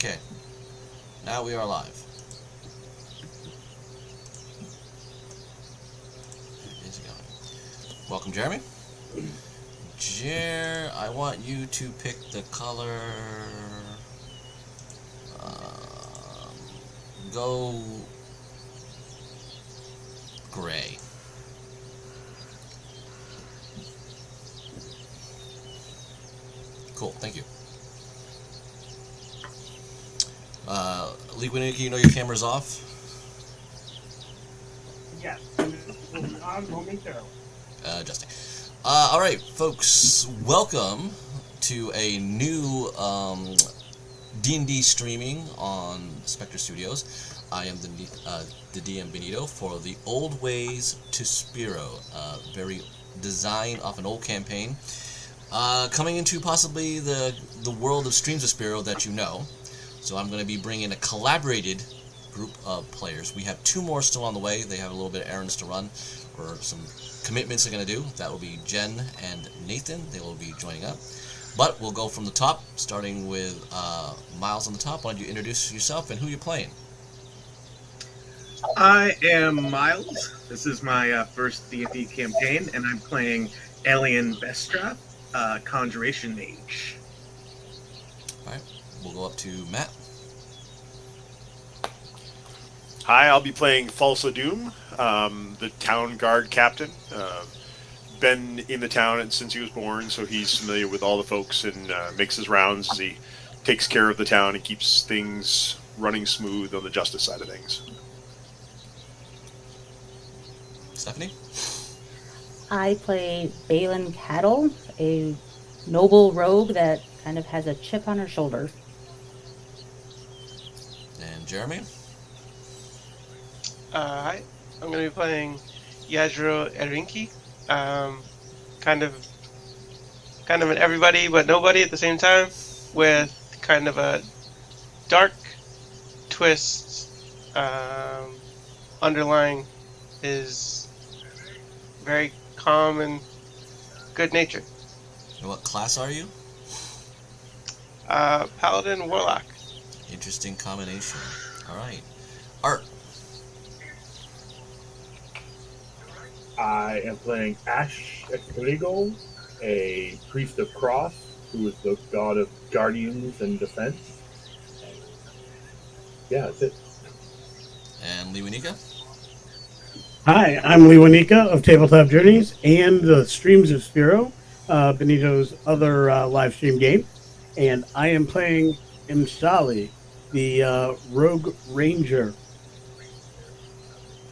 Okay. Now we are live. Is it going? Welcome, Jeremy. I want you to pick the color. Go gray. Cool, thank you. Leewanika, you know your camera's off? Yes. I'm momentarily. Adjusting. Alright, folks, welcome to a new D&D streaming on Spectre Studios. I am the DM Benito for the Old Ways to Spero, very design off an old campaign. Coming into possibly the world of Streams of Spero that you know. So I'm going to be bringing a collaborated group of players. We have 2 more still on the way. They have a little bit of errands to run or some commitments they're going to do. That will be Jen and Nathan. They will be joining up. But we'll go from the top, starting with Miles on the top. Why don't you introduce yourself and who you're playing? I am Miles. This is my first D&D campaign, and I'm playing Alien Vestra, Conjuration Mage. Alright, we'll go up to Matt. Hi, I'll be playing Falsa Doom, the town guard captain. Been in the town since he was born, so he's familiar with all the folks and makes his rounds as he takes care of the town and keeps things running smooth on the justice side of things. Stephanie? I play Balin Cattle, a noble rogue that kind of has a chip on her shoulder. And Jeremy? Hi. I'm going to be playing Yajiro Erinki. Kind of an everybody but nobody at the same time, with kind of a dark twist underlying his very calm and good nature. And what class are you? Paladin Warlock. Interesting combination. Alright. Art. I am playing Ash Extrigo, a priest of Cross, who is the god of guardians and defense. Yeah, that's it. And Leewanika? Hi, I'm Leewanika of TableTop Journeys and the Streams of Spero, Benito's other live stream game. And I am playing Imshali, the Rogue Ranger.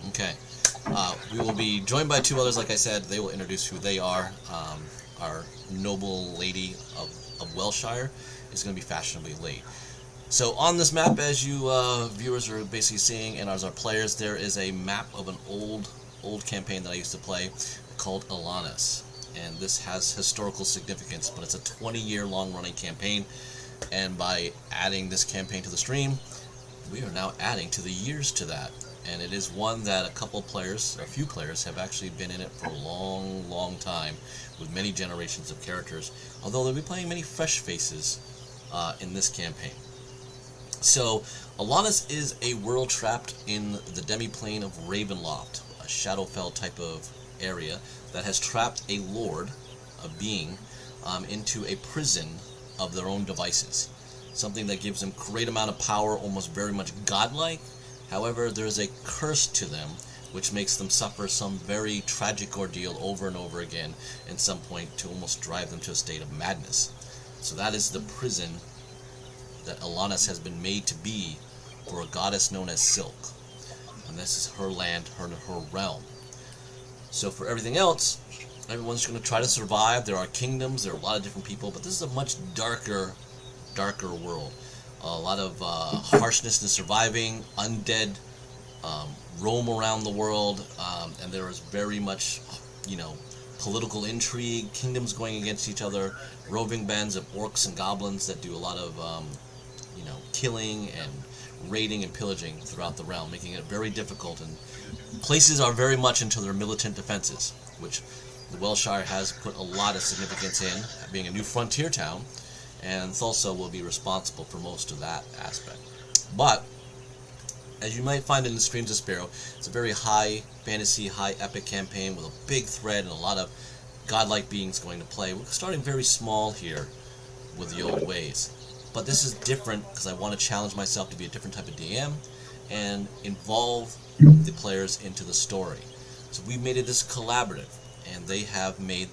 Okay. We will be joined by 2 others, like I said. They will introduce who they are. Our noble lady of Welshire is going to be fashionably late. So on this map, as you viewers are basically seeing, and as our players, there is a map of an old campaign that I used to play called Alanis. And this has historical significance, but it's a 20-year long-running campaign. And by adding this campaign to the stream, we are now adding to the years to that. And it is one that a few players have actually been in it for a long, long time, with many generations of characters, although they'll be playing many fresh faces in this campaign. So, Alanis is a world trapped in the demiplane of Ravenloft, a Shadowfell type of area that has trapped a lord, a being, into a prison of their own devices. Something that gives them great amount of power, almost very much godlike. However, there's a curse to them, which makes them suffer some very tragic ordeal over and over again, at some point to almost drive them to a state of madness. So that is the prison that Alanis has been made to be for a goddess known as Silk. And this is her land, her realm. So for everything else, everyone's going to try to survive. There are kingdoms, there are a lot of different people, but this is a much darker world. A lot of harshness in surviving, undead roam around the world, and there is very much, political intrigue, kingdoms going against each other, roving bands of orcs and goblins that do a lot of, killing and raiding and pillaging throughout the realm, making it very difficult. And places are very much into their militant defenses, which the Welshire has put a lot of significance in, being a new frontier town. and Thulsa will be responsible for most of that aspect. But as you might find in the Streams of Spero, it's a very high fantasy, high epic campaign with a big thread and a lot of godlike beings going to play. We're starting very small here with the old ways. But this is different because I want to challenge myself to be a different type of DM and involve the players into the story. So we've made it this collaborative, and they have made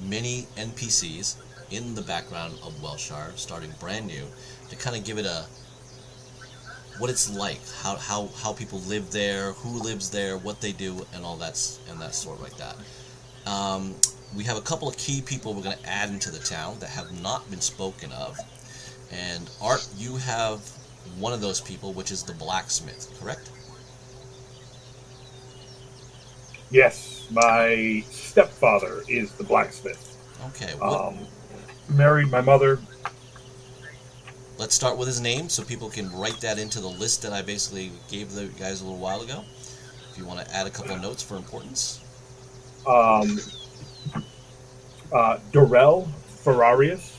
many NPCs in the background of Welshire, starting brand new, to kind of give it a what it's like, how people live there, who lives there, what they do, and all that sort like that. We have a couple of key people we're going to add into the town that have not been spoken of. And Art, you have one of those people, which is the blacksmith, correct? Yes, my stepfather is the blacksmith. Okay. Married my mother. Let's start with his name so people can write that into the list that I basically gave the guys a little while ago. If you want to add a couple of notes for importance. Dorel Ferrarius.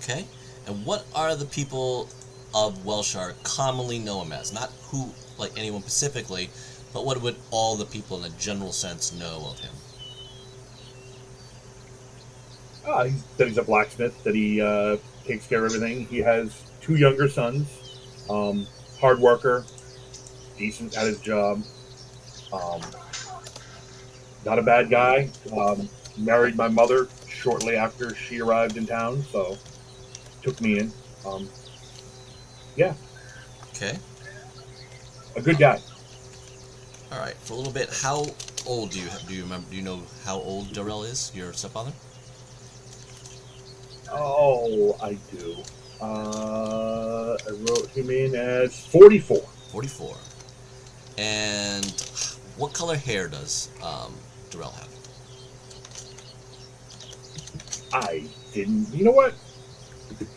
Okay. And what are the people of Welshire commonly know him as? Not who, like anyone specifically, but what would all the people in a general sense know of him? That he's a blacksmith, that he takes care of everything. He has 2 younger sons, hard worker, decent at his job, not a bad guy. Married my mother shortly after she arrived in town, so took me in. Yeah. Okay. A good guy. All right. For a little bit, how old do you remember? Do you know how old Dorel is, your stepfather? Oh, I do. I wrote him in as 44. 44. And what color hair does Dorel have? I didn't. You know what?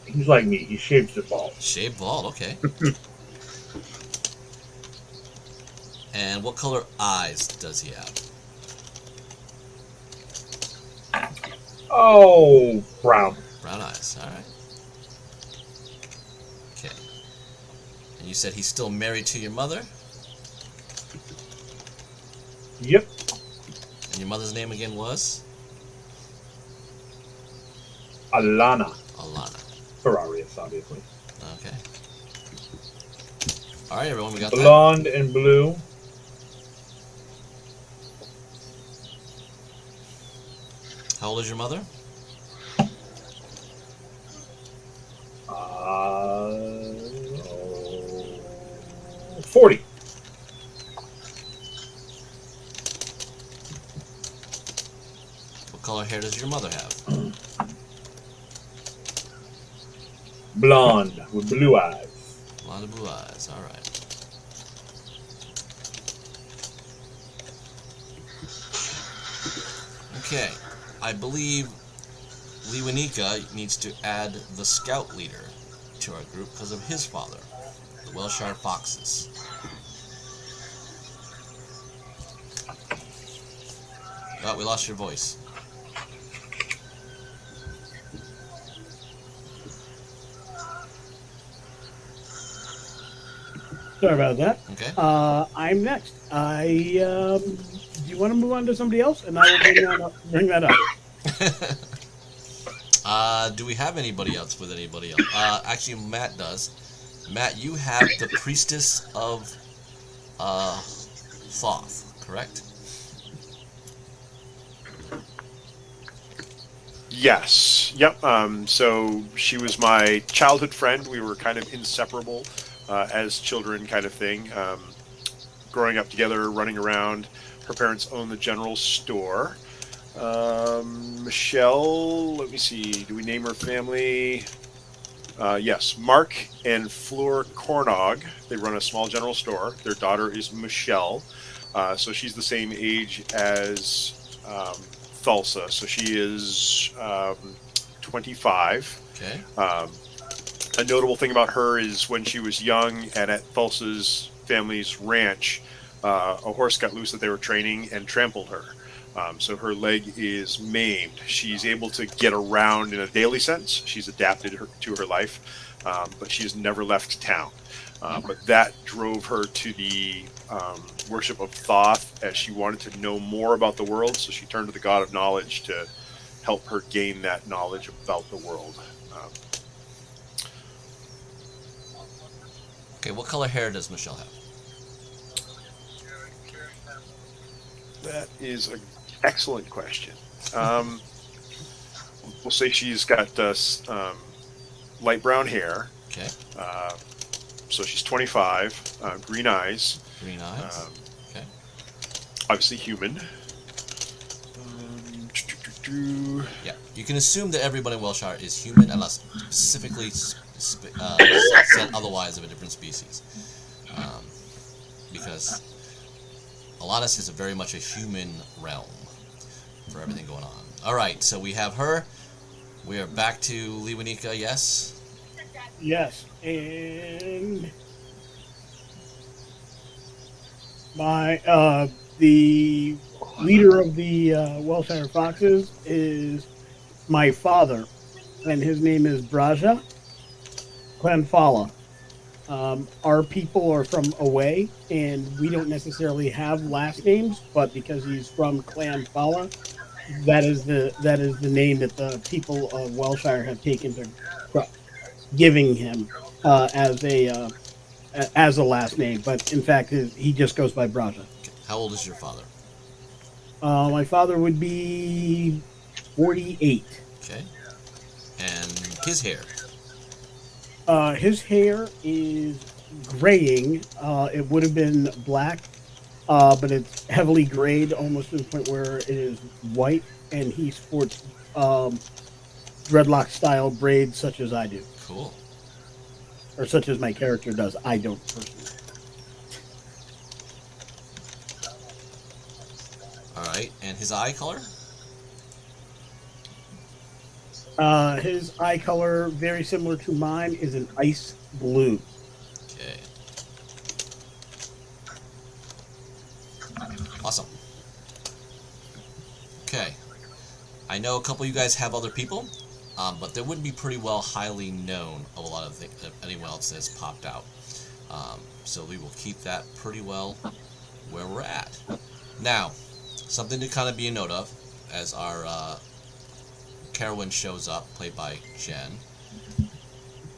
He's like me. He shaves it bald. Shaved bald, okay. And what color eyes does he have? Oh, brown. Brown eyes, alright. Okay. And you said he's still married to your mother? Yep. And your mother's name again was? Alana Alana. Ferrarius, obviously. Okay. Alright, everyone, we got that. Blonde and blue. How old is your mother? 40. What color hair does your mother have? Blonde with blue eyes. Blonde and blue eyes, alright. Okay, I believe Leewanika needs to add the scout leader to our group because of his father, the Welshire Foxes. Oh, we lost your voice. Sorry about that. Okay. I'm next. Do you want to move on to somebody else? And I will bring that up. Do we have anybody else with anybody else? Actually, Matt does. Matt, you have the Priestess of Thoth, correct? Yes. Yep. So she was my childhood friend. We were kind of inseparable as children, kind of thing. Growing up together, running around. Her parents own the general store. Michelle, let me see. Do we name her family? Yes. Mark and Fleur Cornog. They run a small general store. Their daughter is Michelle. So she's the same age as Thulsa. So she is 25. Okay. A notable thing about her is when she was young and at Thulsa's family's ranch, a horse got loose that they were training and trampled her. So her leg is maimed. She's able to get around in a daily sense. She's adapted to her life, but she's never left town. But that drove her to the worship of Thoth, as she wanted to know more about the world. So she turned to the god of knowledge to help her gain that knowledge about the world. Okay, what color hair does Michelle have? That is an excellent question. We'll say she's got light brown hair. Okay. So she's 25, green eyes. Green eyes. Okay. Obviously human. Yeah, you can assume that everybody in Welshire is human unless specifically said otherwise of a different species. Because Alanis is very much a human realm for everything going on. Alright, so we have her. We are back to Leewanika, yes? Yes, and the leader of the Welshire Foxes is my father, and his name is Braja Clanfala. Our people are from away, and we don't necessarily have last names, but because he's from Clanfala, that is the name that the people of Welshire have taken to giving him as a last name. But in fact, he just goes by Braja. Okay. How old is your father? My father would be 48. Okay. And his hair? His hair is graying. It would have been black, but it's heavily grayed almost to the point where it is white, and he sports dreadlock-style braids such as I do. Cool. Or such as my character does. I don't personally. Alright, and his eye color? His eye color, very similar to mine, is an ice blue. Okay. Awesome. Okay. I know a couple of you guys have other people, but they wouldn't be pretty well highly known of a lot of things, anyone else that's popped out. So we will keep that pretty well where we're at. Now, something to kind of be a note of, as our Carowin shows up, played by Jen.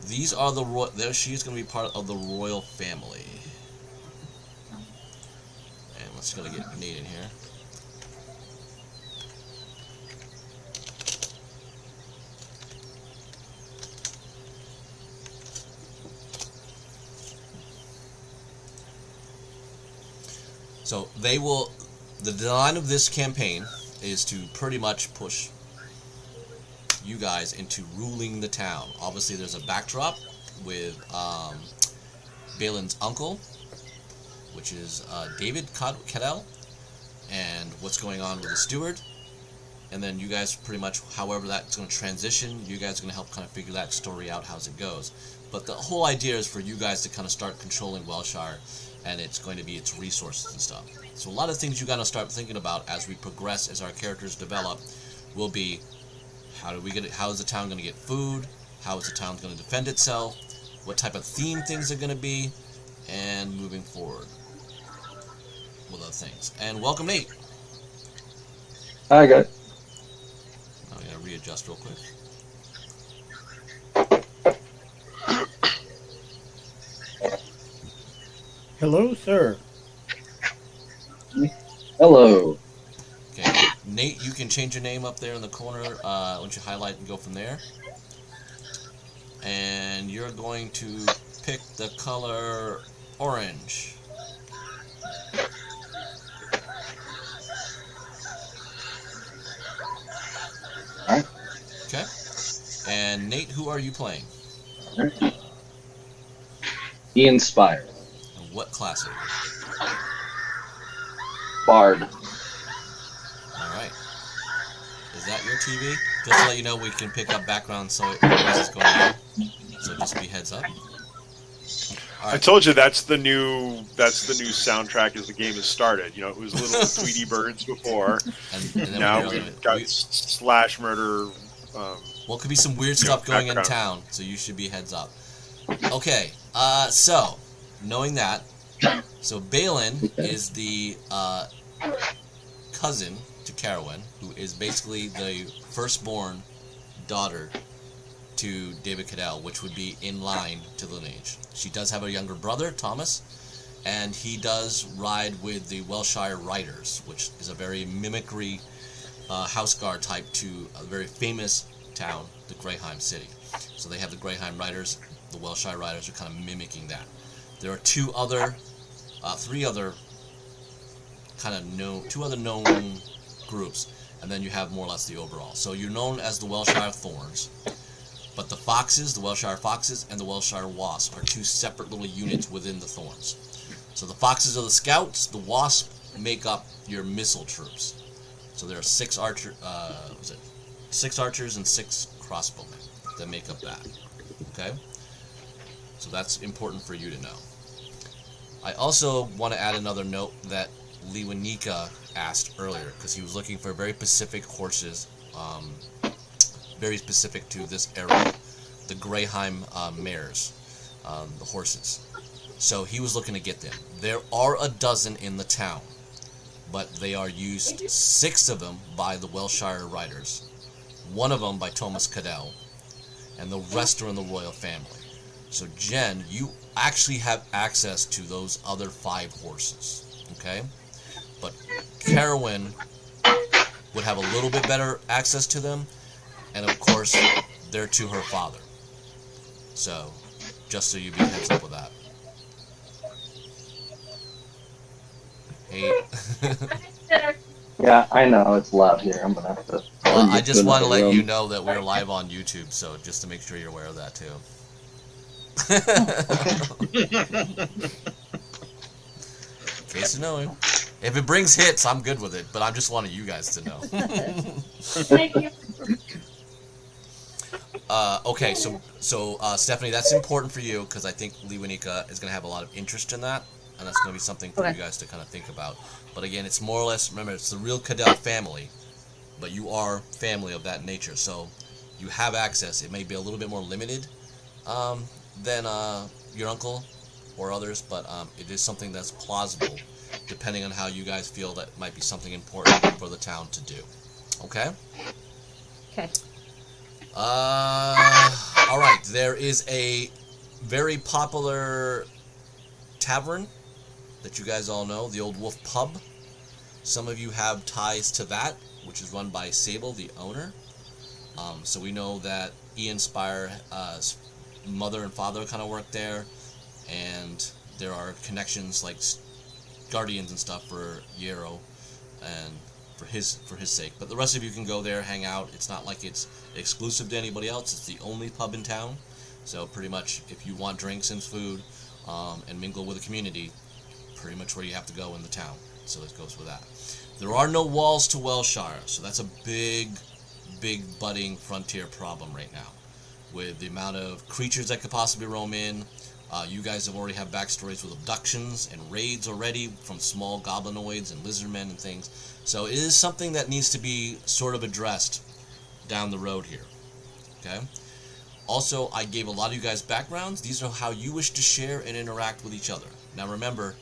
These are she is going to be part of the royal family. And let's go get Nate in here. So they will. The design of this campaign is to pretty much push you guys into ruling the town. Obviously, there's a backdrop with Balin's uncle, which is David Cadell, and what's going on with the steward. And then you guys pretty much, however that's going to transition, you guys are going to help kind of figure that story out, how it goes. But the whole idea is for you guys to kind of start controlling Welshire, and it's going to be its resources and stuff. So a lot of things you got to start thinking about as we progress, as our characters develop, will be how is the town going to get food? How is the town going to defend itself? What type of theme things are going to be? And moving forward with other things. And welcome, Nate. Hi, guys. I'm going to readjust real quick. Hello, sir. Hello. Okay, Nate, you can change your name up there in the corner once you highlight and go from there. And you're going to pick the color orange. Alright. Okay. And Nate, who are you playing? Ian Spire. And what class are you? Bard. Alright. Is that your TV? Just to let you know, we can pick up background so it knows what's going on. So just be heads up. All I right. told you that's the new soundtrack as the game has started. You know, it was little Tweety Birds before. And then Now we hear we've got slash murder. Well, it could be some weird You know, stuff going in background. town, so you should be heads up. Okay, so, knowing that, so Balin is the cousin to Carowin, who is basically the firstborn daughter to David Cadell, which would be in line to the lineage. She does have a younger brother, Thomas, and he does ride with the Welshire Riders, which is a very mimicry house guard type to a very famous town, the Greyheim city. So they have the Greyheim Riders. The Welshire Riders are kind of mimicking that. There are three other known groups, and then you have more or less the overall. So you're known as the Welshire Thorns, but the Foxes, the Welshire Foxes, and the Welshire Wasps are two separate little units within the Thorns. So the Foxes are the Scouts, the Wasps make up your missile troops. So there are six archers and 6 crossbowmen that make up that. Okay? So that's important for you to know. I also want to add another note that Leewanika asked earlier, because he was looking for very specific horses, very specific to this area, the Greyheim mares, the horses. So he was looking to get them. There are a dozen in the town, but they are used, 6 of them by the Welshire Riders, 1 of them by Thomas Cadell, and the rest are in the royal family. So Jen, you actually have access to those other 5 horses, okay? But Carowin would have a little bit better access to them, and of course, they're to her father. So, just so you be heads up with that. Hey. Yeah, I know it's loud here. I'm gonna have to. Well, I just want to let you room. know that we're live on YouTube, so just to make sure you're aware of that too. In case you know him. If it brings hits, I'm good with it, but I'm just wanting you guys to know. Thank you. Okay, so Stephanie, that's important for you because I think Leewanika is going to have a lot of interest in that, and that's going to be something for you guys to kind of think about. But again, it's more or less, remember, it's the real Cadell family, but you are family of that nature, so you have access. It may be a little bit more limited than your uncle or others, but it is something that's plausible, depending on how you guys feel that might be something important for the town to do. Okay? Okay. All right. There is a very popular tavern that you guys all know, the Old Wolf Pub. Some of you have ties to that, which is run by Sable, the owner. So we know that Ian Spire's mother and father kind of work there, and there are connections like guardians and stuff for Yarrow and for his sake. But the rest of you can go there, hang out. It's not like it's exclusive to anybody else. It's the only pub in town. So pretty much if you want drinks and food and mingle with the community, pretty much where you have to go in the town. So it goes with that. There are no walls to Welshire, so that's a big budding frontier problem right now with the amount of creatures that could possibly roam in. You guys have already have backstories with abductions and raids already from small goblinoids and lizardmen and things. So it is something that needs to be sort of addressed down the road here. Okay? Also, I gave a lot of you guys backgrounds. These are how you wish to share and interact with each other. Now remember,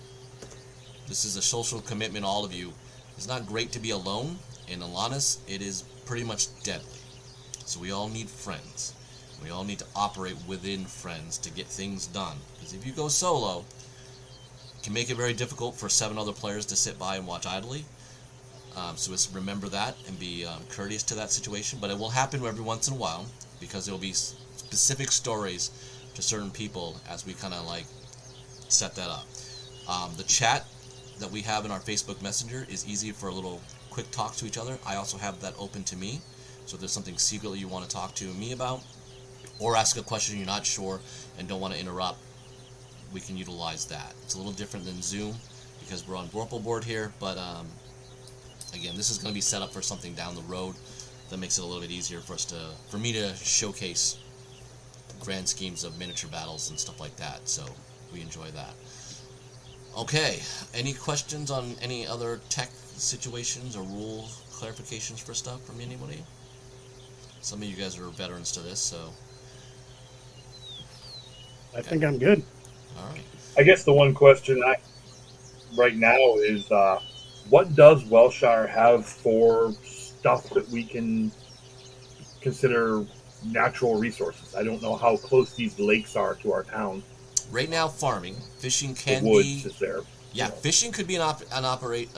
this is a social commitment, all of you. It's not great to be alone. In Alanis, it is pretty much deadly. So we all need friends. We all need to operate within friends to get things done. Because if you go solo, it can make it very difficult for 7 other players to sit by and watch idly. So just remember that and be courteous to that situation. But it will happen every once in a while because there will be specific stories to certain people as we kind of like set that up. The chat that we have in our Facebook Messenger is easy for a little quick talk to each other. I also have that open to me. So if there's something secretly you want to talk to me about, or ask a question you're not sure and don't want to interrupt, we can utilize that. It's a little different than Zoom because we're on Vorpal board here, but again, this is going to be set up for something down the road that makes it a little bit easier for me to showcase grand schemes of miniature battles and stuff like that. So we enjoy that. Okay, any questions on any other tech situations or rule clarifications for stuff from anybody? Some of you guys are veterans to this, so. I think I'm good. All right. I guess the one question right now is, what does Welshire have for stuff that we can consider natural resources? I don't know how close these lakes are to our town. Right now, farming, fishing can the woods be. Is there? Yeah, fishing could be an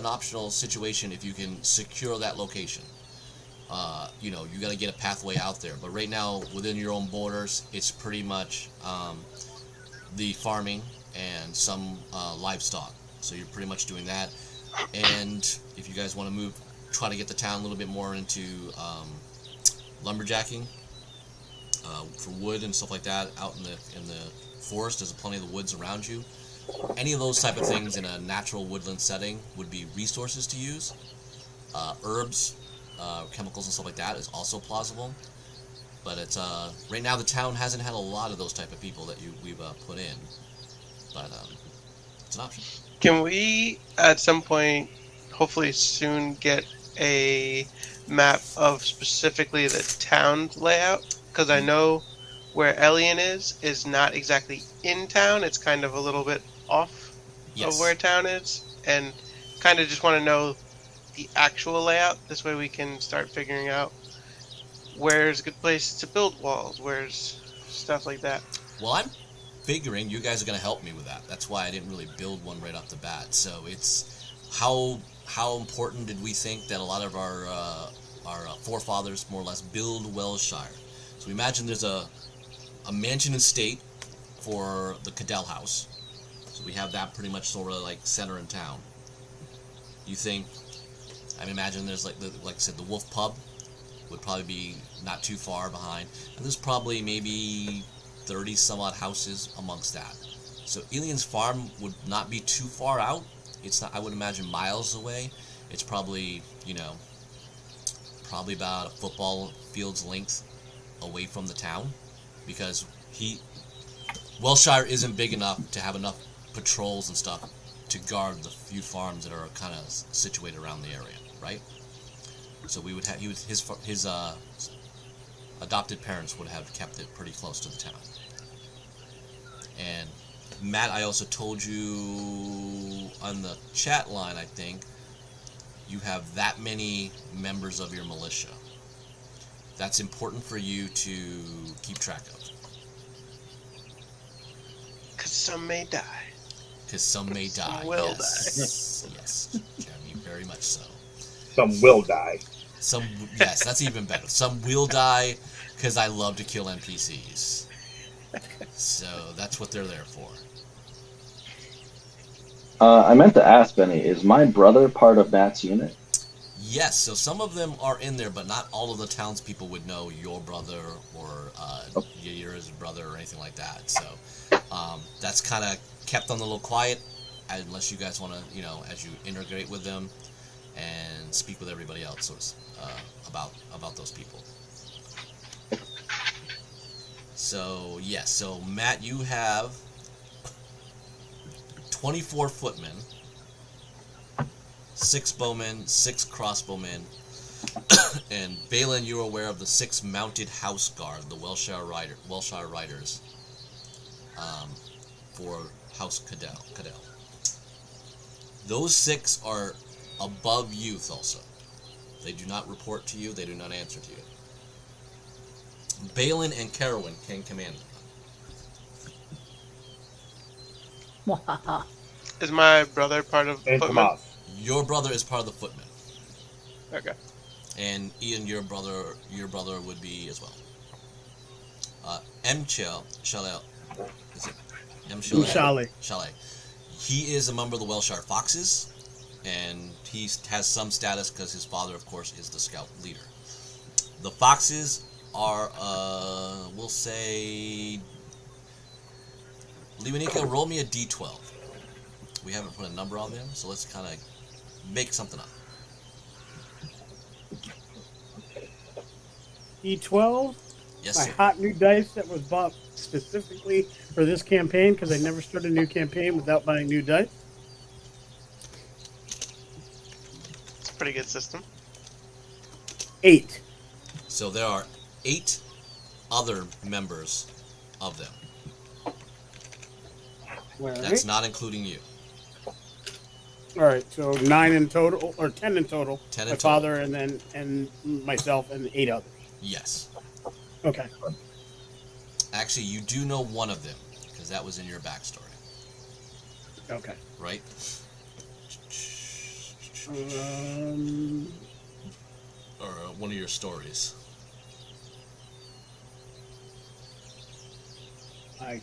optional situation if you can secure that location. You got to get a pathway out there. But right now, within your own borders, it's pretty much the farming and some livestock. So you're pretty much doing that. And if you guys want to try to get the town a little bit more into lumberjacking for wood and stuff like that out in the forest. There's plenty of the woods around you. Any of those type of things in a natural woodland setting would be resources to use. Herbs, chemicals and stuff like that is also plausible. But it's right now the town hasn't had a lot of those type of people that we've put in. But it's an option. Can we at some point, hopefully soon, get a map of specifically the town layout? Because I know where Elian is not exactly in town. It's kind of a little bit off of where town is, and kind of just want to know the actual layout. This way we can start figuring out where's a good place to build walls, where's stuff like that. Well, I'm figuring you guys are going to help me with that. That's why I didn't really build one right off the bat. So it's how important did we think that a lot of our forefathers more or less build Welshire? So imagine there's a mansion estate for the Cadell house. So we have that pretty much sort of like center in town. You think, I imagine there's like I said, the Wolf Pub would probably be not too far behind. And there's probably maybe 30 some odd houses amongst that. So Elian's farm would not be too far out. It's not, I would imagine, miles away. It's probably, probably about a football field's length away from the town, because Welshire isn't big enough to have enough patrols and stuff to guard the few farms that are kind of situated around the area, right? So we would have his adopted parents would have kept it pretty close to the town. And Matt, I also told you on the chat line, I think, you have that many members of your militia. That's important for you to keep track of. Because some may die. Because some may die. Some will die. Yes, Jeremy, very much so. Some will die. Yes, that's even better. Some will die because I love to kill NPCs. So that's what they're there for. I meant to ask, Benny, is my brother part of Matt's unit? Yes, so some of them are in there, but not all of the townspeople would know your brother or Yaira's brother or anything like that. So that's kind of kept on the little quiet, unless you guys want to, as you integrate with them and speak with everybody else about those people. So yes, so Matt, you have 24 footmen, 6 bowmen, 6 crossbowmen, and Balin, you're aware of the 6 mounted house guard, the Welshire Riders, for House Cadell. Those 6 are above you, Thulsa. They do not report to you. They do not answer to you. Balin and Carowin can command them. Is my brother part of the footmen? Your brother is part of the footmen. Okay. And Ian, your brother would be as well. Chalet. He is a member of the Welshire Foxes, and he has some status because his father, of course, is the scout leader. The Foxes are, we'll say, Leewanika, roll me a d12. We haven't put a number on them, so let's kind of make something up. D12? Yes, My sir. hot new dice that was bought specifically for this campaign because I never start a new campaign without buying new dice. It's a pretty good system. 8. So there are 8 other members of them. That's not including you. All right, so 9 in total, or 10 in total. 10 in my total. father, and myself, and 8 others. Yes. Okay. Actually, you do know one of them because that was in your backstory. Okay. Right? Or one of your stories. I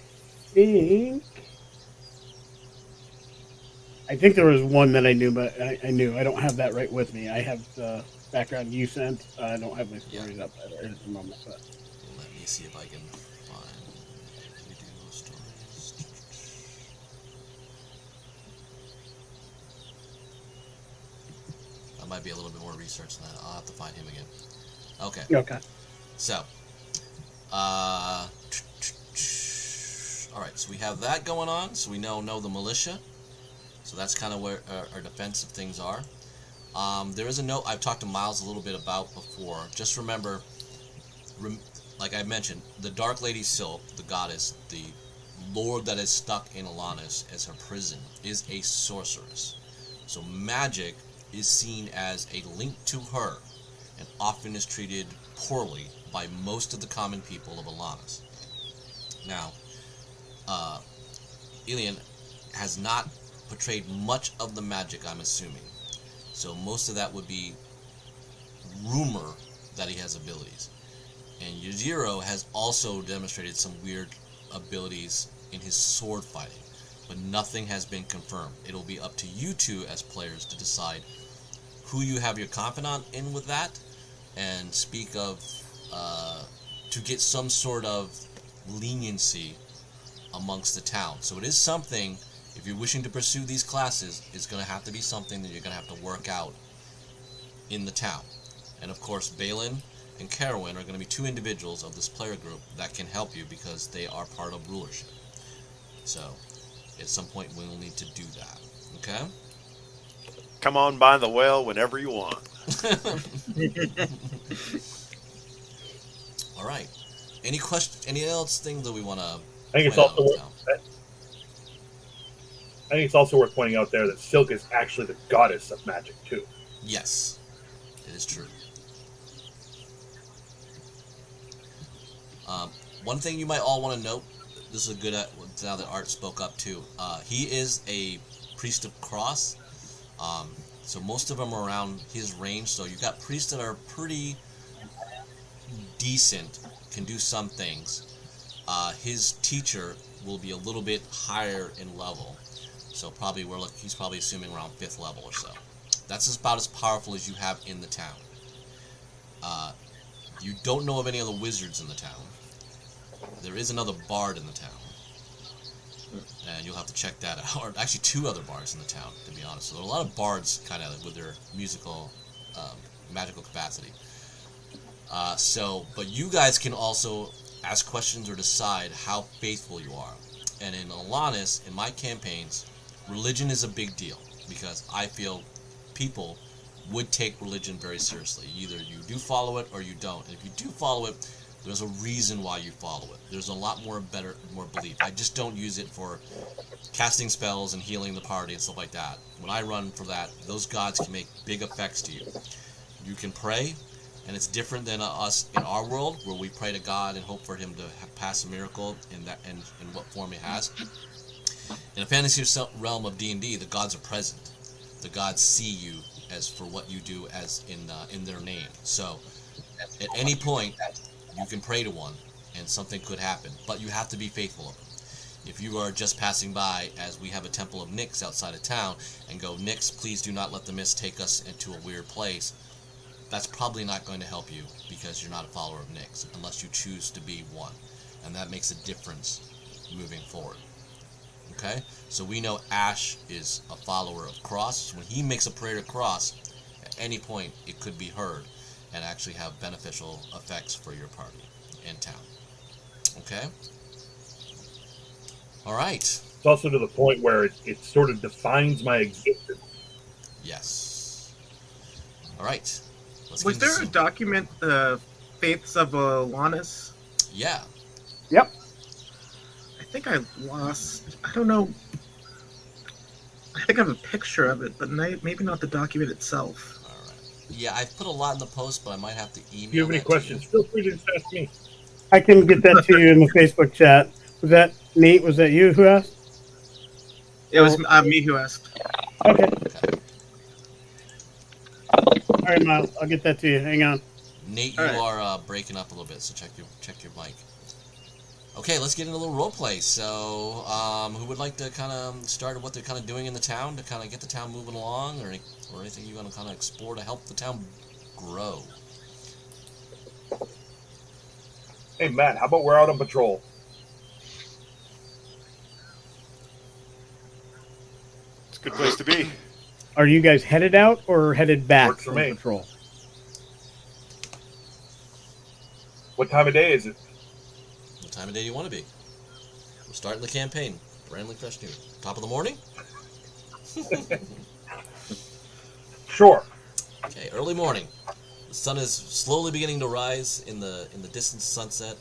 think there was one that I knew, but I knew. I don't have that right with me. I have the background you sent. I don't have my stories up at the moment. But. Let me see if I can find video stories. That might be a little bit more research than that. I'll have to find him again. Okay. Okay. So, all right. So we have that going on. So we know the militia. So that's kind of where our defensive things are. There is a note I've talked to Miles a little bit about before. Just remember, like I mentioned, the Dark Lady Sylph, the goddess, the lord that is stuck in Alanis as her prison, is a sorceress. So magic is seen as a link to her and often is treated poorly by most of the common people of Alanis. Now, Elian has not portrayed much of the magic, I'm assuming. So most of that would be rumor that he has abilities. And Yujiro has also demonstrated some weird abilities in his sword fighting, but nothing has been confirmed. It'll be up to you two as players to decide who you have your confidant in with that, and speak of to get some sort of leniency amongst the town. So it is something, if you're wishing to pursue these classes, it's going to have to be something that you're going to have to work out in the town. And of course, Balin and Carowin are going to be 2 individuals of this player group that can help you because they are part of rulership. So, at some point, we'll need to do that. Okay? Come on by the well whenever you want. All right. Any else thing that we want to? I think it's also worth pointing out there that Silk is actually the goddess of magic too. Yes, it is true. One thing you might all want to note, this is a good now that Art spoke up too. He is a priest of Cross, so most of them are around his range. So you've got priests that are pretty decent, can do some things. His teacher will be a little bit higher in level, so probably he's probably assuming around 5th level or so. That's about as powerful as you have in the town. You don't know of any other wizards in the town. There is another bard in the town, and you'll have to check that out. Or actually 2 other bards in the town, to be honest. So there are a lot of bards kind of with their magical capacity. But you guys can also ask questions or decide how faithful you are. And in Alanis, in my campaigns, religion is a big deal because I feel people would take religion very seriously. Either you do follow it or you don't. And if you do follow it, there's a reason why you follow it. There's a lot more belief. I just don't use it for casting spells and healing the party and stuff like that. When I run for that, those gods can make big effects to you. You can pray, and it's different than us in our world, where we pray to God and hope for Him to pass a miracle in what form He has. In a fantasy realm of D&D, the gods are present. The gods see you as for what you do as in their name. So, at any point, you can pray to one, and something could happen. But you have to be faithful of them. If you are just passing by, as we have a temple of Nyx outside of town, and go, Nyx, please do not let the mist take us into a weird place, that's probably not going to help you because you're not a follower of Nyx, unless you choose to be one. And that makes a difference moving forward. Okay? So we know Ash is a follower of Cross. When he makes a prayer to Cross, at any point it could be heard and actually have beneficial effects for your party and town. Okay? All right. It's also to the point where it sort of defines my existence. Yes. All right. Let's Was get into there a document, Faiths of Alanis? Yeah. Yep. I think I lost. I don't know. I think I have a picture of it, but maybe not the document itself. All right. Yeah, I've put a lot in the post, but I might have to email. If you have any that to questions, feel free to just ask me. I can get that to you in the Facebook chat. Was that Nate? Was that you who asked? It was me who asked. Okay. Okay. All right, Miles. I'll get that to you. Hang on. Nate, All you right. are breaking up a little bit, so check your mic. Okay, let's get into a little role play. So, who would like to kind of start what they're kind of doing in the town to kind of get the town moving along, or anything you want to kind of explore to help the town grow? Hey, Matt, how about we're out on patrol? It's a good place to be. Are you guys headed out or headed back Works for from me. patrol? What time of day is it? What time of day do you want to be? We're starting the campaign. Brand fresh new. Top of the morning? Sure. Okay, early morning. The sun is slowly beginning to rise in the distant sunset.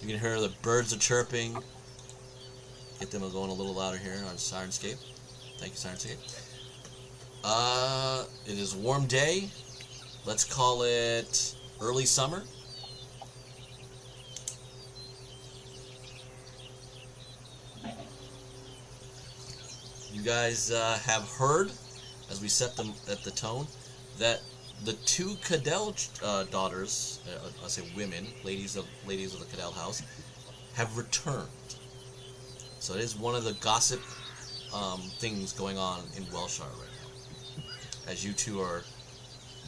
You can hear the birds are chirping. Get them going a little louder here on Sirenscape. Thank you, Sirenscape. It is a warm day. Let's call it early summer. You guys have heard, as we set them at the tone, that the two Cadell daughters, I say women, ladies of the Cadell house, have returned. So it is one of the gossip things going on in Welshire right now. As you two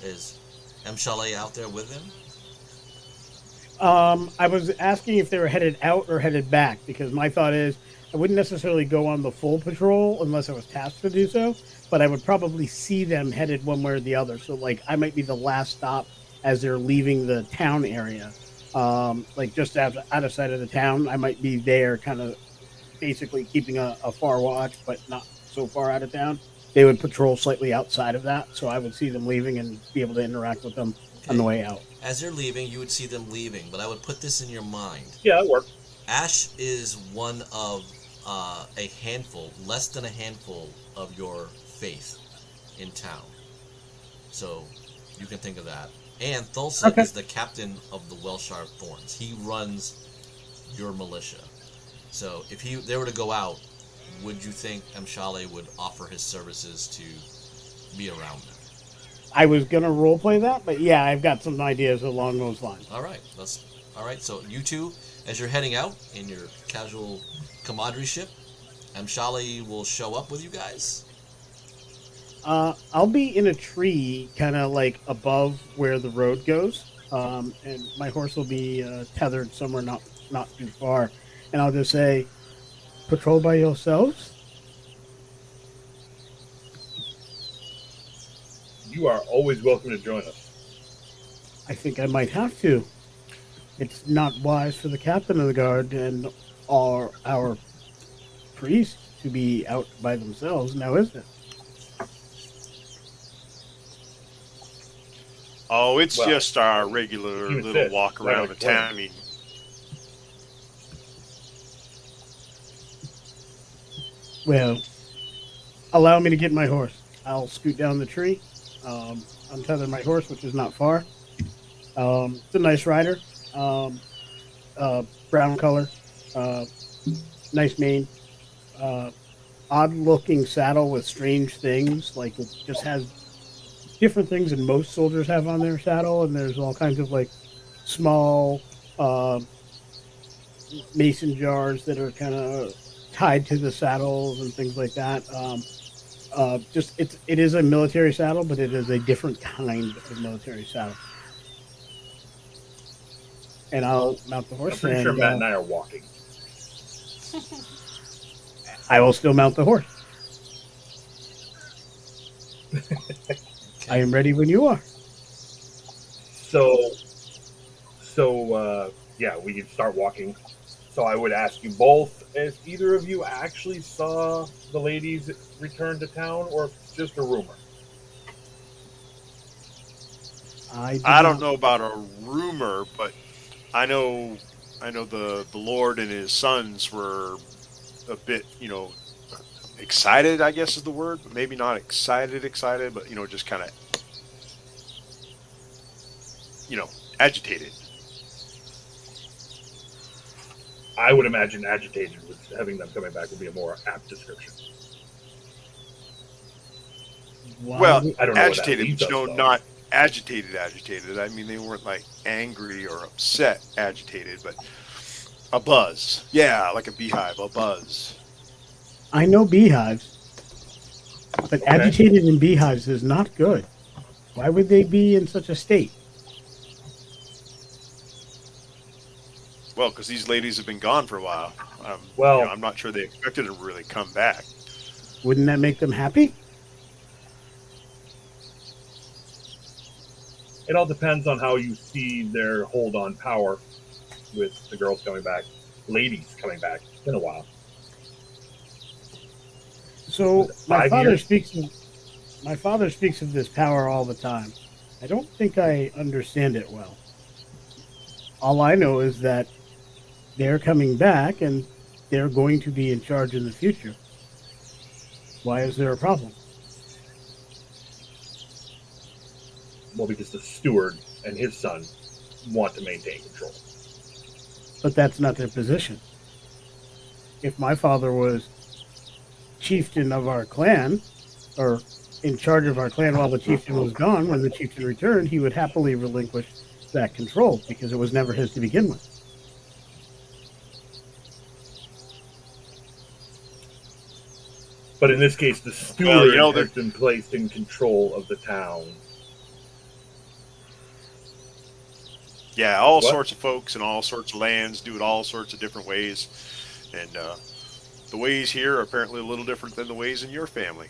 is M. Chalet out there with them? I was asking if they were headed out or headed back, because my thought is I wouldn't necessarily go on the full patrol unless I was tasked to do so, but I would probably see them headed one way or the other. So, like, I might be the last stop as they're leaving the town area. Like, just out of sight of the town, I might be there kind of basically keeping a far watch, but not so far out of town. They would patrol slightly outside of that, so I would see them leaving and be able to interact with them on the way out. As they're leaving, you would see them leaving, but I would put this in your mind. Yeah, that works. Ash is one of a handful, less than a handful of your faith in town. So you can think of that. And Thulsa is the captain of the Welshire Thorns. He runs your militia. So if they were to go out, would you think Mshale would offer his services to be around them? I was going to roleplay that, but yeah, I've got some ideas along those lines. All right. So you two, as you're heading out in your casual camaraderie ship, Mshale will show up with you guys. I'll be in a tree kind of like above where the road goes, and my horse will be tethered somewhere not too far. And I'll just say, patrol by yourselves? You are always welcome to join us. I think I might have to. It's not wise for the captain of the guard and our priests to be out by themselves, now is it? Oh, it's Well, just our regular you little insist. walk Right around on the point. town. I mean, Well, allow me to get my horse. I'll scoot down the tree, untether my horse, which is not far. It's a nice rider, brown color, nice mane, odd-looking saddle with strange things. Like, it just has different things than most soldiers have on their saddle, and there's all kinds of like small mason jars that are kind of tied to the saddles and things like that. It is a military saddle, but it is a different kind of military saddle. And I'll mount the horse. I'm pretty sure Matt and I are walking. I will still mount the horse. I am ready when you are. So, yeah, we can start walking. So I would ask you both, if either of you actually saw the ladies return to town, or if it's just a rumor. I don't know about a rumor, but I know the Lord and his sons were a bit, excited, I guess is the word, but maybe not excited, but just kind of, agitated. I would imagine agitated, with having them coming back would be a more apt description. Well, I don't know agitated, leads us, though. not agitated. I mean, they weren't like angry or upset, agitated, but a buzz. Yeah, like a beehive, a buzz. I know beehives, but agitated in beehives is not good. Why would they be in such a state? Well, because these ladies have been gone for a while. I'm not sure they expected to really come back. Wouldn't that make them happy? It all depends on how you see their hold on power with the girls coming back, ladies coming back. It's been a while. So my 5 father years? speaks of this power all the time. I don't think I understand it well. All I know is that they're coming back and they're going to be in charge in the future. Why is there a problem? Well, because the steward and his son want to maintain control. But that's not their position. If my father was chieftain of our clan, or in charge of our clan while the chieftain was gone, when the chieftain returned, he would happily relinquish that control because it was never his to begin with. But in this case, the steward Well, has been placed in control of the town. Yeah, all sorts of folks and all sorts of lands do it all sorts of different ways. And the ways here are apparently a little different than the ways in your family.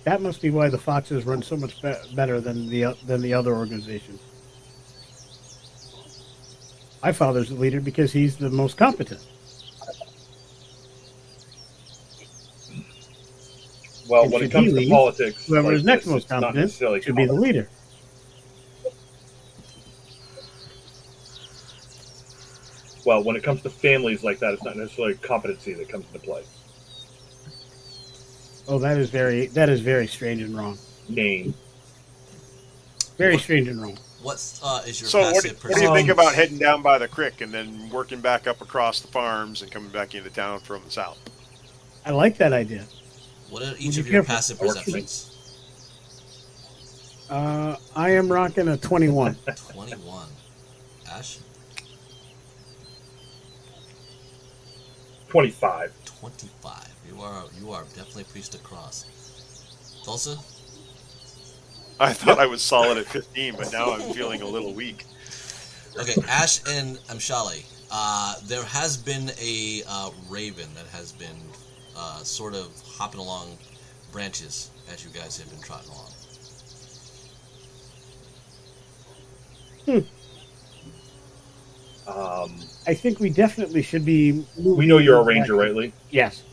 That must be why the Foxes run so much better than the other organizations. My father's the leader because he's the most competent. Well, And when should it comes he to leave, politics, whoever like is next this, most it's not competent necessarily should be the leader. Well, when it comes to families like that, it's not necessarily competency that comes into play. Oh, that is very strange and wrong. Name. Very strange and wrong. What is your So what passive do you think perception? about heading down by the creek and then working back up across the farms and coming back into town from the south? I like that idea. What are Would each you of your care for- passive That works for me. perceptions? I am rocking a 21. 21. Ash? 25. 25. You are definitely a priest across. Tulsa? I thought I was solid at 15, but now I'm feeling a little weak. Okay, Ash and Amshali. There has been a raven that has been sort of hopping along branches as you guys have been trotting along. I think we definitely should be. We know you're a ranger, right, Lee? Yes.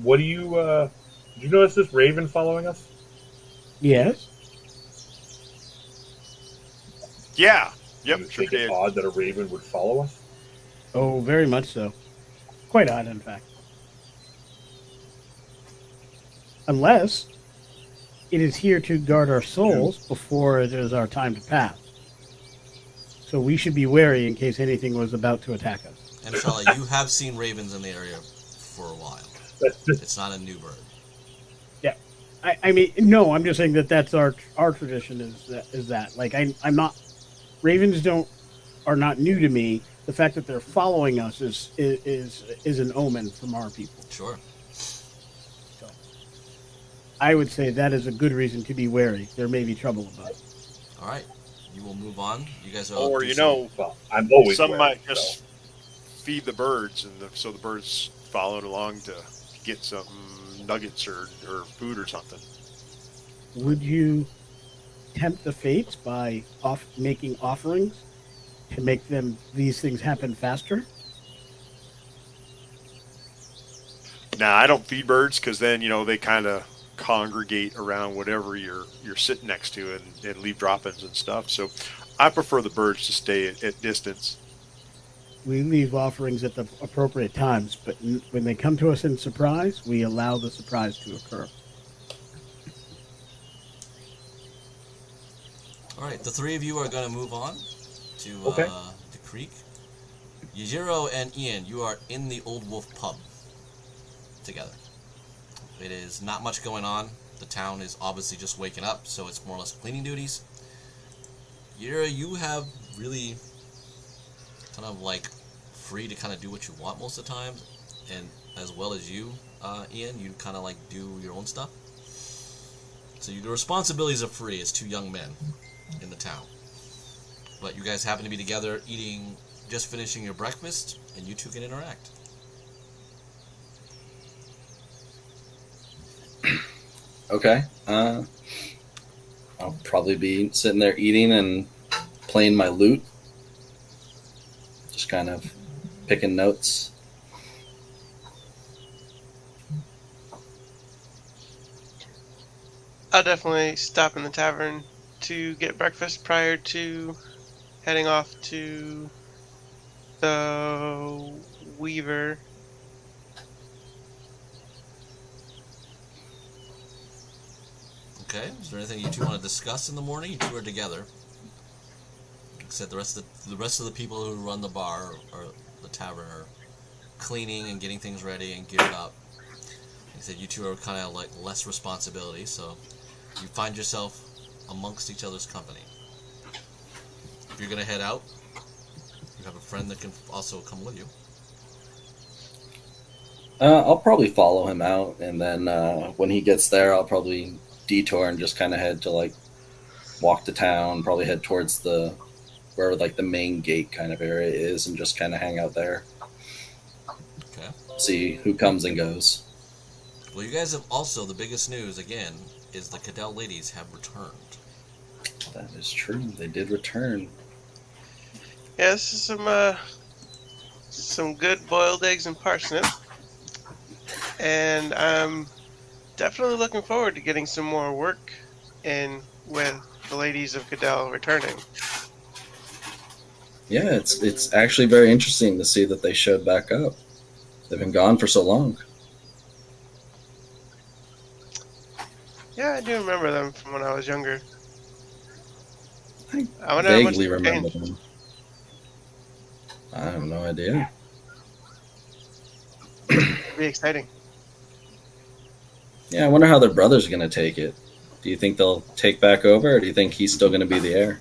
What do you? Did you notice this raven following us? Yes. Yeah. Do Yep, you sure think it's did. odd that a raven would follow us? Oh, very much so. Quite odd, in fact. Unless it is here to guard our souls before it is our time to pass. So we should be wary in case anything was about to attack us. Amshali, you have seen ravens in the area for a while. It's not a new bird. I mean, no, I'm just saying that's our tradition is that. Like, I'm not. Ravens are not new to me. The fact that they're following us is an omen from our people. Sure. So, I would say that is a good reason to be wary. There may be trouble about it. All right. You will move on. You guys are. Or, Well, I'm always some wary, might so. just feed the birds, and so the birds followed along to get some nuggets or food or something. would you tempt the fates by making offerings to make these things happen faster? Nah, I don't feed birds because then they kind of congregate around whatever you're sitting next to and leave droppings and stuff. So I prefer the birds to stay at distance. We leave offerings at the appropriate times, but when they come to us in surprise, we allow the surprise to occur. All right, the three of you are going to move on to the creek. Yujiro and Ian, you are in the Old Wolf pub together. It is not much going on. The town is obviously just waking up, so it's more or less cleaning duties. Yujiro, you have really kind of like free to kind of do what you want most of the time, and as well as you, Ian, you kind of like do your own stuff. So the responsibilities are free as two young men in the town. But you guys happen to be together eating, just finishing your breakfast, and you two can interact. Okay. I'll probably be sitting there eating and playing my lute. Just kind of picking notes. I'll definitely stop in the tavern to get breakfast prior to heading off to the Weaver. Okay. Is there anything you two want to discuss in the morning? You two are together. Like I said, the rest of the people who run the bar or the tavern are cleaning and getting things ready and geared up. Like I said, you two are kind of like less responsibility, so you find yourself amongst each other's company. If you're gonna head out, you have a friend that can also come with you. I'll probably follow him out, and then when he gets there, I'll probably detour and just kind of head to like walk to town. Probably head towards wherever like the main gate kind of area is, and just kind of hang out there. Okay. See who comes and goes. Well, you guys have also, the biggest news again is the Cadell ladies have returned. That is true. They did return. Yeah, this is some good boiled eggs and parsnip, and I'm definitely looking forward to getting some more work in with the ladies of Cadell returning. Yeah, it's actually very interesting to see that they showed back up. They've been gone for so long. Yeah, I do remember them from when I was younger. I wonder how much vaguely they've remember changed. them. I have no idea. It'll be exciting. Yeah, I wonder how their brother's going to take it. Do you think they'll take back over, or do you think he's still going to be the heir?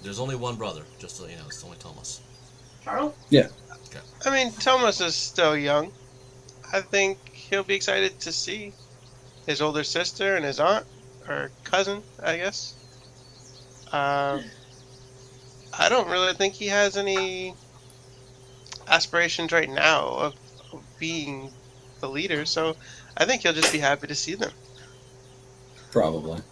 There's only one brother, just so you know. It's only Thomas. Charles? Yeah. Okay. I mean, Thomas is still young. I think he'll be excited to see his older sister and his aunt, or cousin, I guess. I don't really think he has any aspirations right now of being the leader, so I think he'll just be happy to see them. Probably.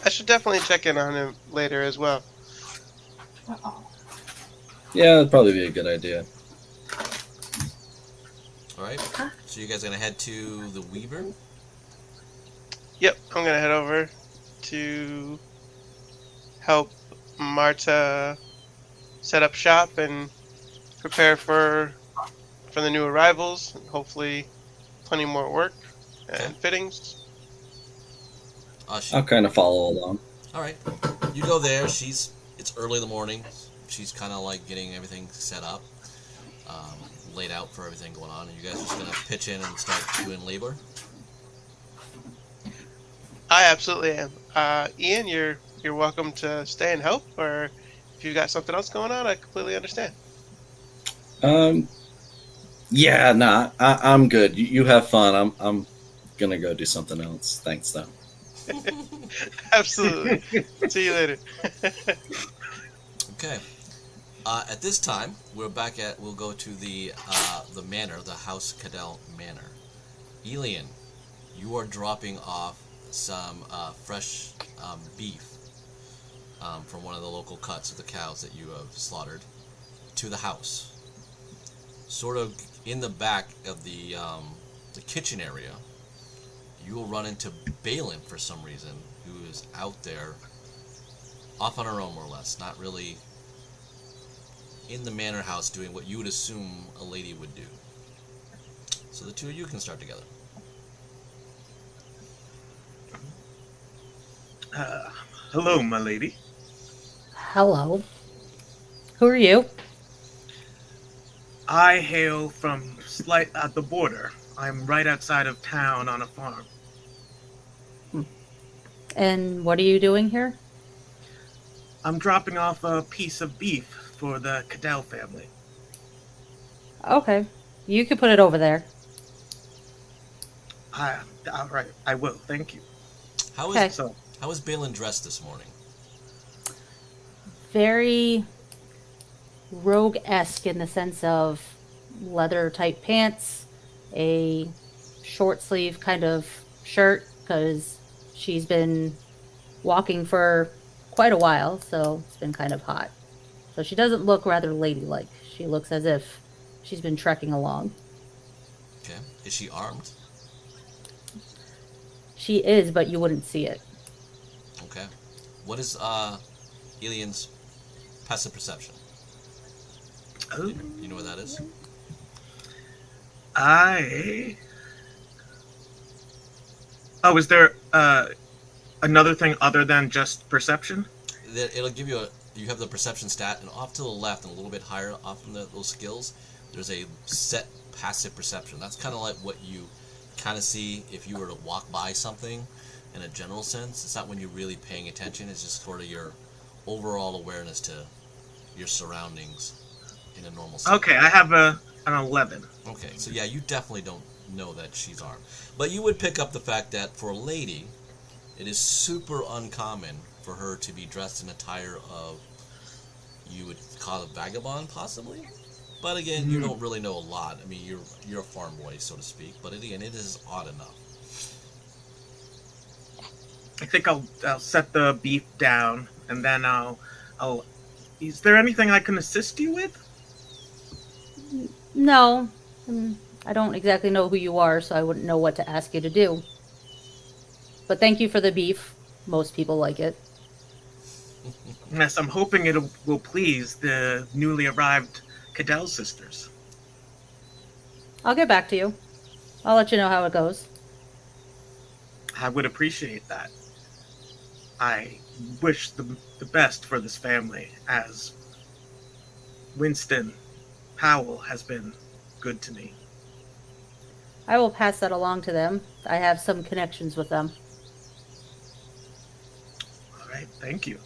I should definitely check in on him later as well. Yeah, that'd probably be a good idea. Alright, so you guys are going to head to the Weaver? Yep, I'm gonna head over to help Marta set up shop and prepare for the new arrivals, and hopefully plenty more work and fittings. I'll kind of follow along. Alright, you go there. It's early in the morning. She's kind of like getting everything set up, laid out for everything going on, and you guys are just going to pitch in and start doing labor? I absolutely am. Ian, you're welcome to stay and help, or if you got something else going on, I completely understand. Yeah, nah, I'm good. You have fun. I'm gonna go do something else. Thanks, though. Absolutely. See you later. Okay. At this time, we'll go to the manor, the House Cadell Manor. Elian, you are dropping off some fresh beef from one of the local cuts of the cows that you have slaughtered to the house. Sort of in the back of the kitchen area, you will run into Balin for some reason, who is out there off on her own, more or less, not really in the manor house doing what you would assume a lady would do. So the two of you can start together. Hello, my lady. Hello. Who are you? I hail from the border. I'm right outside of town on a farm. And what are you doing here? I'm dropping off a piece of beef for the Cadell family. Okay. You can put it over there. All right, I will. Thank you. How Okay. is Balin dressed this morning? Very rogue-esque in the sense of leather-type pants, a short-sleeve kind of shirt, because she's been walking for quite a while, so it's been kind of hot. So she doesn't look rather ladylike. She looks as if she's been trekking along. Okay. Is she armed? She is, but you wouldn't see it. Okay. What is Elian's passive perception? Oh, You know what that is? is there another thing other than just perception? It'll give you you have the perception stat, and off to the left and a little bit higher off from those skills, there's a set passive perception. That's kind of like what you kind of see if you were to walk by something in a general sense. It's not when you're really paying attention, it's just sort of your overall awareness to your surroundings in a normal sense. Okay, I have an 11. Okay, so yeah, you definitely don't know that she's armed. But you would pick up the fact that for a lady, it is super uncommon for her to be dressed in attire of, you would call it vagabond, possibly? But again, you don't really know a lot. I mean, you're a farm boy, so to speak. But again, it is odd enough. I think I'll set the beef down, and then I'll. Is there anything I can assist you with? No. I don't exactly know who you are, so I wouldn't know what to ask you to do. But thank you for the beef. Most people like it. Yes, I'm hoping it will please the newly arrived Cadell sisters. I'll get back to you. I'll let you know how it goes. I would appreciate that. I wish the best for this family, as Winston Powell has been good to me. I will pass that along to them. I have some connections with them. All right, thank you.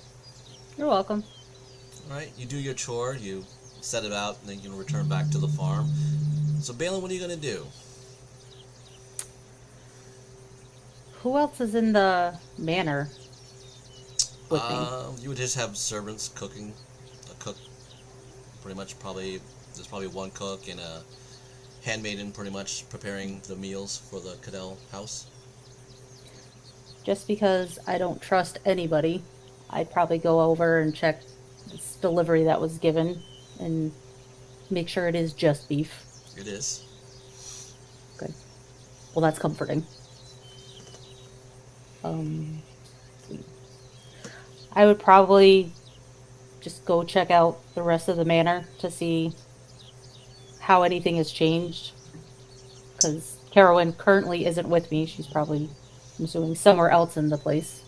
You're welcome. All right, you do your chore, you set it out, and then you can return back to the farm. So, Balin, what are you going to do? Who else is in the manor with me? You would just have servants cooking. A cook, pretty much, there's probably one cook and a handmaiden pretty much preparing the meals for the Cadell house. Just because I don't trust anybody, I'd probably go over and check this delivery that was given and make sure it is just beef. It is. Okay. Well, that's comforting. I would probably just go check out the rest of the manor to see how anything has changed. Because Carolyn currently isn't with me. She's probably, I'm assuming, somewhere else in the place.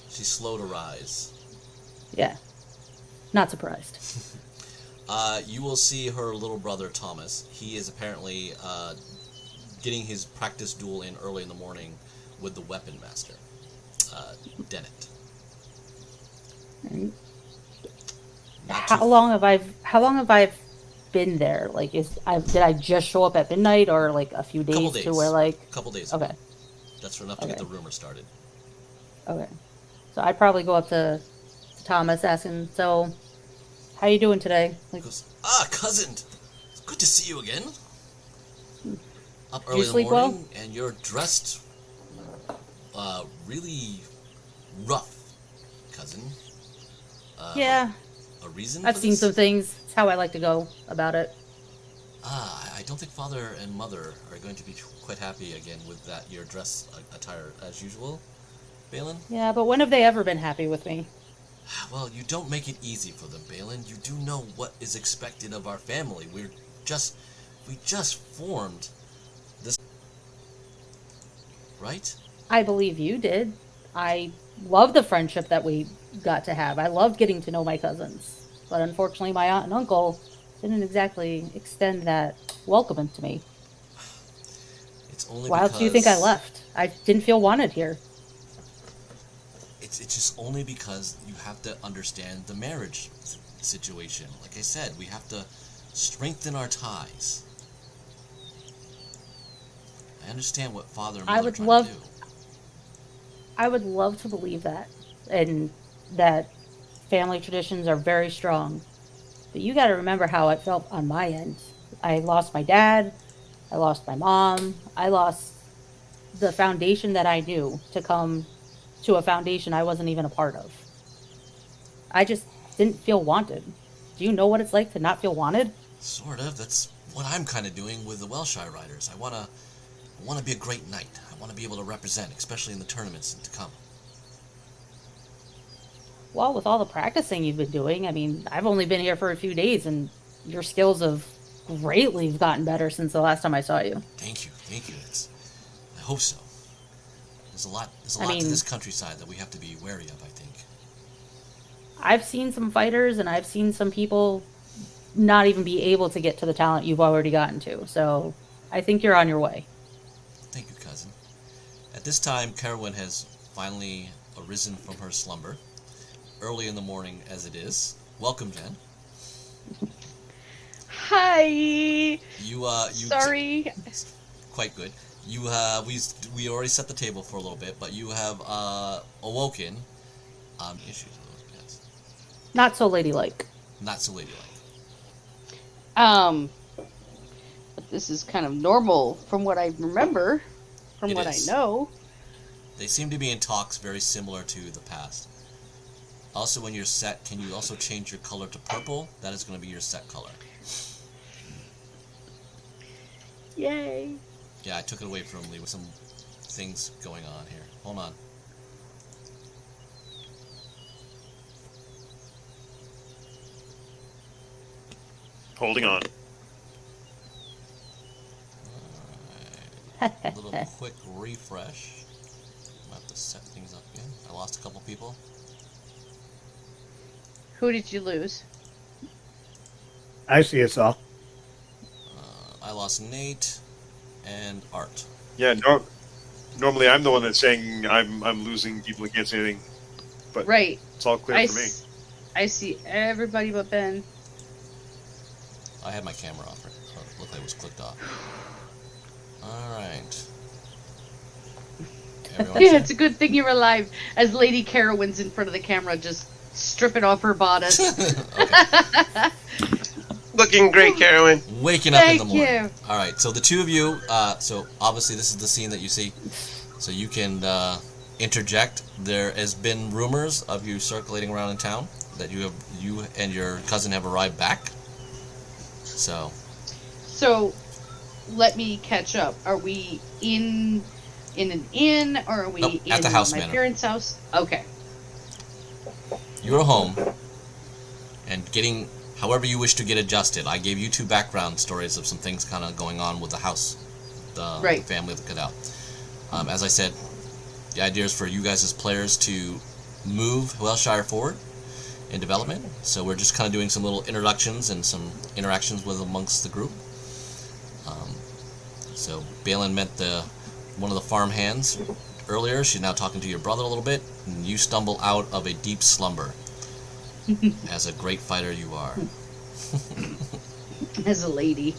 She's slow to rise. Yeah. Not surprised. You will see her little brother, Thomas. He is apparently getting his practice duel in early in the morning with the weapon master, Dennett. How long have I been there? Like, did I just show up at midnight, or like a few days, to where like couple days okay ago. That's enough to get the rumor started. Okay, so I'd probably go up to Thomas asking, so how you doing today? Like, He goes, cousin, it's good to see you again. Up you early in the sleep well? morning, and you're dressed really rough, cousin. Yeah. A reason I've for seen this? some things. It's how I like to go about it. I don't think father and mother are going to be quite happy again with your dress attire as usual, Balin. Yeah, but when have they ever been happy with me? Well, you don't make it easy for them, Balin. You do know what is expected of our family. We just formed this, right? I believe you did. I love the friendship that we got to have. I loved getting to know my cousins. But unfortunately, my aunt and uncle didn't exactly extend that welcome to me. It's only Why else do you think I left? I didn't feel wanted here. It's just only because you have to understand the marriage situation. Like I said, we have to strengthen our ties. I understand what father and mother are trying to do. I would love to believe that, and that family traditions are very strong. But you got to remember how it felt on my end. I lost my dad. I lost my mom. I lost the foundation that I knew to come to a foundation I wasn't even a part of. I just didn't feel wanted. Do you know what it's like to not feel wanted? Sort of. That's what I'm kind of doing with the Welshire Riders. I want to be a great knight. I want to be able to represent, especially in the tournaments to come. Well, with all the practicing you've been doing, I mean, I've only been here for a few days, and your skills have greatly gotten better since the last time I saw you. Thank you. I hope so. There's a lot to this countryside that we have to be wary of, I think. I've seen some fighters, and I've seen some people not even be able to get to the talent you've already gotten to. So I think you're on your way. Thank you, cousin. At this time, Carowin has finally arisen from her slumber. Early in the morning as it is. Welcome, Jen. Hi. Sorry. Quite good. We already set the table for a little bit, but you have awoken. Issues with those, yes. Not so ladylike. Not so ladylike. But this is kind of normal from what I remember, from what I know. They seem to be in talks very similar to the past. Also, when you're set, can you also change your color to purple? That is going to be your set color. Yay. Yeah, I took it away from Lee with some things going on here. Hold on. Holding on. Alright. A little quick refresh. I'm going to have to set things up again. I lost a couple people. Who did you lose? I see us all. I lost Nate and Art. Yeah, normally I'm the one that's saying I'm losing people against anything, but right. It's all clear for me. I see everybody but Ben. I had my camera off. It looked like it was clicked off. Alright. Yeah, it's a good thing you're alive, as Lady Carowin's in front of the camera just stripping off her bodice. Looking great, Carowin. Waking up in the morning. Thank you. Alright, so the two of you, so obviously this is the scene that you see. So you can interject. There has been rumors of you circulating around in town that you and your cousin have arrived back. So let me catch up. Are we in an inn, or are we at the house my manor. parents' house? Okay. You're home and getting however you wish to get adjusted. I gave you two background stories of some things kind of going on with the house, the family that got out. As I said, the idea is for you guys as players to move Welshire forward in development. So we're just kind of doing some little introductions and some interactions with amongst the group. So Balin met one of the farm hands earlier. She's now talking to your brother a little bit, and you stumble out of a deep slumber. As a great fighter you are. As a lady.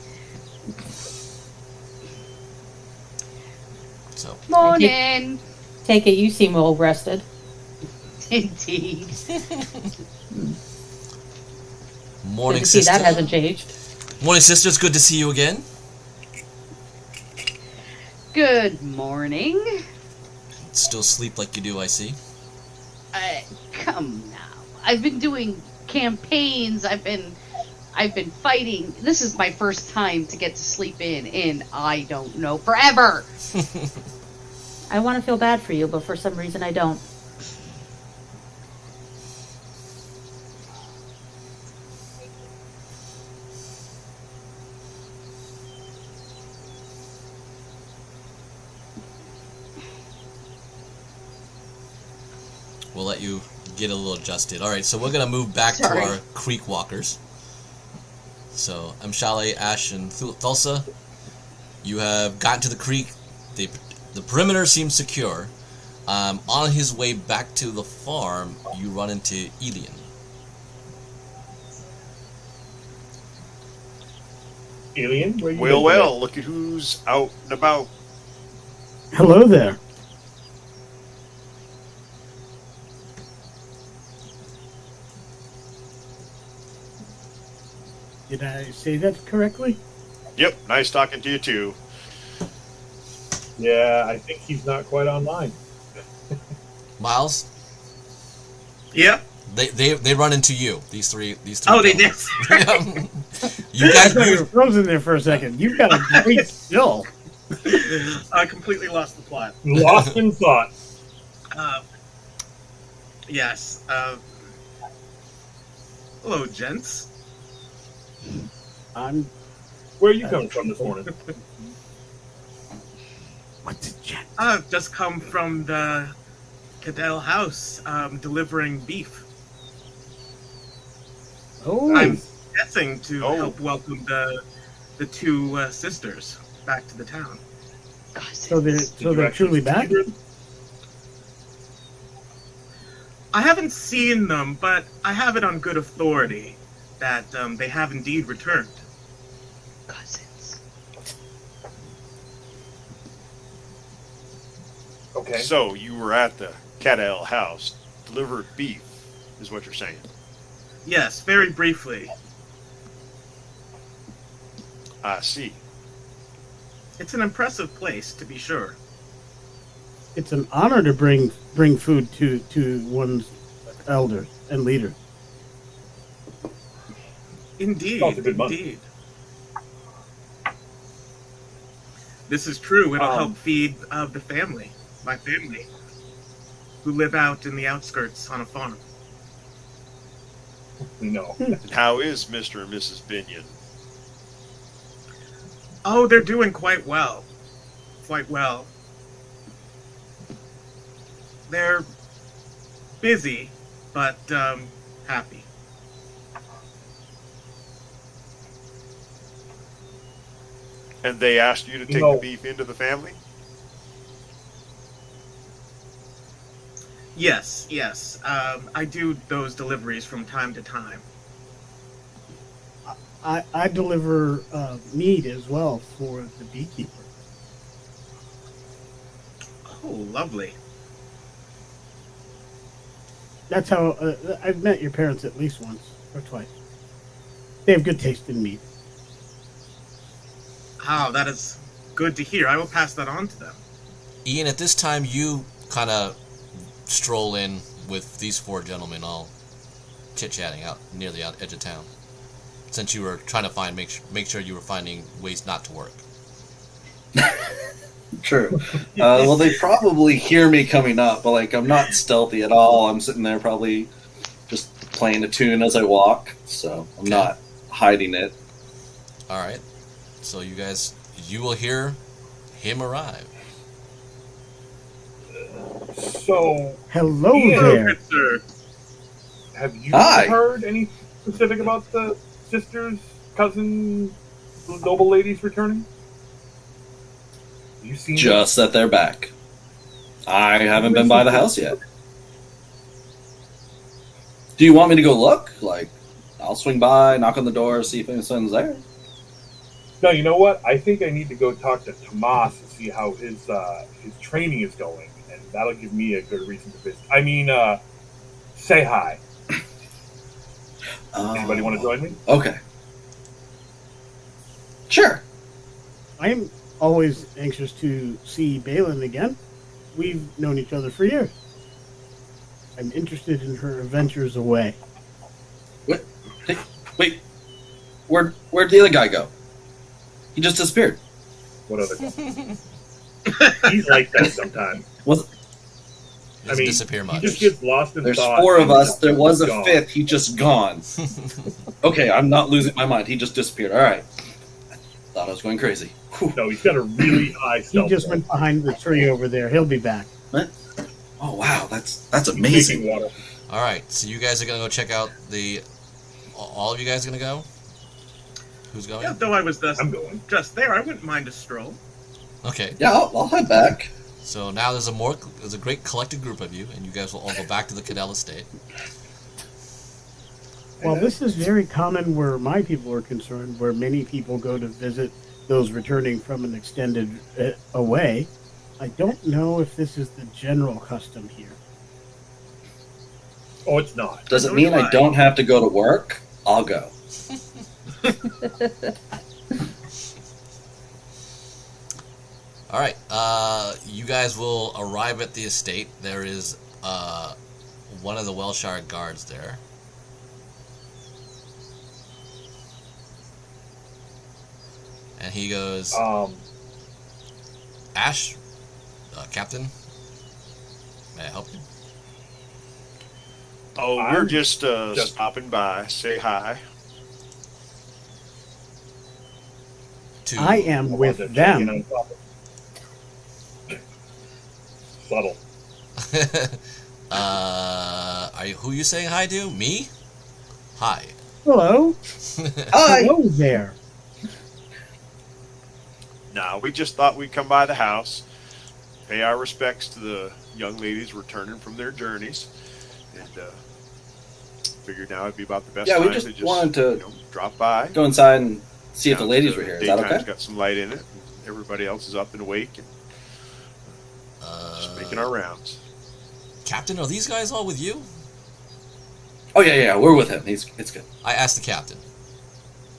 So Morning. Take it you seem well rested. Indeed. Morning, good to see sister. that hasn't changed. Morning, sister. It's good to see you again. Good morning. still sleep like you do, I see. Come now. I've been doing campaigns. I've been fighting. This is my first time to get to sleep in I don't know, forever. I want to feel bad for you, but for some reason I don't. We'll let you get a little adjusted. All right, so we're gonna move back to our creek walkers. So, Mshale, Ash, and Thulsa, you have gotten to the creek. The perimeter seems secure. On his way back to the farm, you run into Elian. Elian, where you Well, look at who's out and about. Hello there. Did I say that correctly? Yep, nice talking to you too. Yeah, I think he's not quite online. Miles, Yep. they run into you. These three. Oh, they did. You guys You were frozen there for a second. You've got a great skill. I completely lost the plot. Lost in thought. Yes. Hello, gents. Where are you coming from this morning? What's a jet? I've just come from the Cadell house, delivering beef. Oh, I'm guessing to Oh. help welcome the two sisters back to the town. so they're truly back? I haven't seen them, but I have it on good authority that they have indeed returned. Cousins. Okay. So you were at the Cadell house, delivered beef, is what you're saying. Yes, very briefly. I see. It's an impressive place, to be sure. It's an honor to bring food to one's elders and leaders. Indeed, Sounds a good month. indeed. This is true. It'll help feed the family, my family, who live out in the outskirts on a farm. No. And how is Mr. and Mrs. Binion? Oh, they're doing quite well. Quite well. They're busy, but happy. And they asked you to take No. the beef into the family? Yes, yes. I do those deliveries from time to time. I deliver meat as well for the beekeeper. Oh, lovely. That's how I've met your parents at least once or twice. They have good taste in meat. Oh, that is good to hear. I will pass that on to them. Ian, at this time, you kind of stroll in with these four gentlemen all chit-chatting out near the edge of town. Since you were trying to make sure you were finding ways not to work. True. Well, they probably hear me coming up, but like I'm not stealthy at all. I'm sitting there probably just playing a tune as I walk, so I'm not hiding it. All right. So you will hear him arrive. So, Hello Ian, there. Good sir. have you Hi. heard any specific about the sisters, cousin, noble ladies returning? You seen them? Just that they're back. I haven't been by the house yet. Do you want me to go look? Like, I'll swing by, knock on the door, see if anyone's there. No, you know what? I think I need to go talk to Tomas and see how his training is going, and that'll give me a good reason to visit. I mean, say hi. Anybody want to join me? Okay. Sure. I'm always anxious to see Balin again. we've known each other for years. I'm interested in her adventures away. What? Hey, wait. Where'd the other guy go? He just disappeared. What other guy? He's like that sometimes. Doesn't disappear much. He just gets lost in There's thought. 4 of us. There was a gone. 5th. He just gone. Okay, I'm not losing my mind. He just disappeared. All right. I thought I was going crazy. Whew. No, he's got a really high He stealth. just went behind the tree over there. He'll be back. What? Oh wow, that's He's amazing. making water. All right, so you guys are gonna go check out the. All of you guys gonna go? Who's going? Yeah, though I was I'm going. just there, I wouldn't mind a stroll. Okay. Yeah, I'll head back. So now there's a great collected group of you, and you guys will all go back to the Cadell estate. Well, this is very common where my people are concerned, where many people go to visit those returning from an extended away. I don't know if this is the general custom here. Oh, it's not. Does it mean I don't have to go to work? I'll go. All right, you guys will arrive at the estate. There is one of the Welshire guards there. And he goes, Ash, Captain, may I help you? Oh, we're just stopping by. Say hi. I am with them. Subtle. Who are you saying hi to? Me? Hi. Hello. Hi. Hello there. No, we just thought we'd come by the house, pay our respects to the young ladies returning from their journeys, and figured now it'd be about the best Yeah, we time just to just wanted to drop by. Go inside and see if the ladies were here. Is that Daytime's okay? got some light in it. And everybody else is up and awake and just making our rounds. Captain, are these guys all with you? Oh yeah, we're with him. It's good. I asked the captain.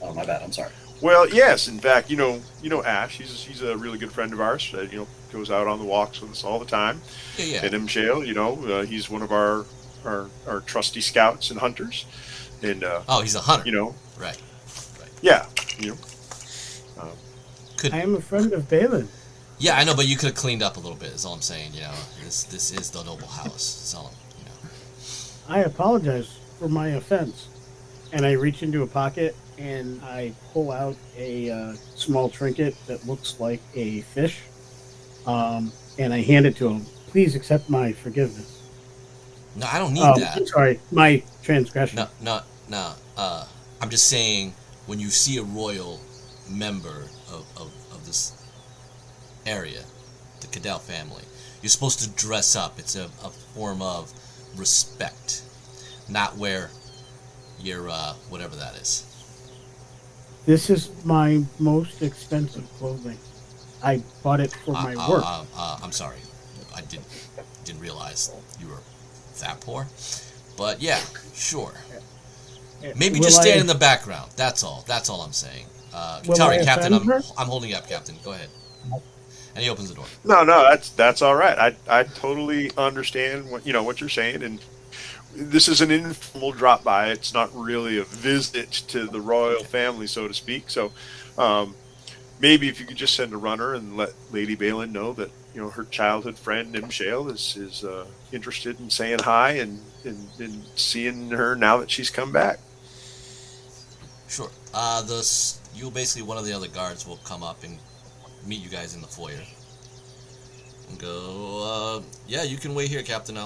Oh my bad. I'm sorry. Well, yes. In fact, you know Ash. He's a really good friend of ours. Goes out on the walks with us all the time. Yeah. And Shale, he's one of our trusty scouts and hunters. And he's a hunter. Right. Yeah. I am a friend of Balin. Yeah, I know, but you could have cleaned up a little bit. Is all I'm saying. This is the noble house. That's all. I apologize for my offense. And I reach into a pocket and I pull out a small trinket that looks like a fish. And I hand it to him. Please accept my forgiveness. No, I don't need that. I'm sorry, my transgression. No. I'm just saying, when you see a royal member of this area, the Cadell family, you're supposed to dress up. It's a form of respect, not wear your whatever that is. This is my most expensive clothing. I bought it for my work. I'm sorry, I didn't realize you were that poor. But yeah, sure. Maybe just stand in the background. That's all I'm saying. Sorry, Captain. I'm holding you up, Captain. Go ahead. And he opens the door. No, that's all right. I totally understand what you're saying, and this is an informal drop by. It's not really a visit to the royal family, so to speak. So maybe if you could just send a runner and let Lady Balin know that her childhood friend Shale is interested in saying hi and seeing her now that she's come back. Sure. Basically one of the other guards will come up and meet you guys in the foyer and go, yeah, you can wait here, Captain.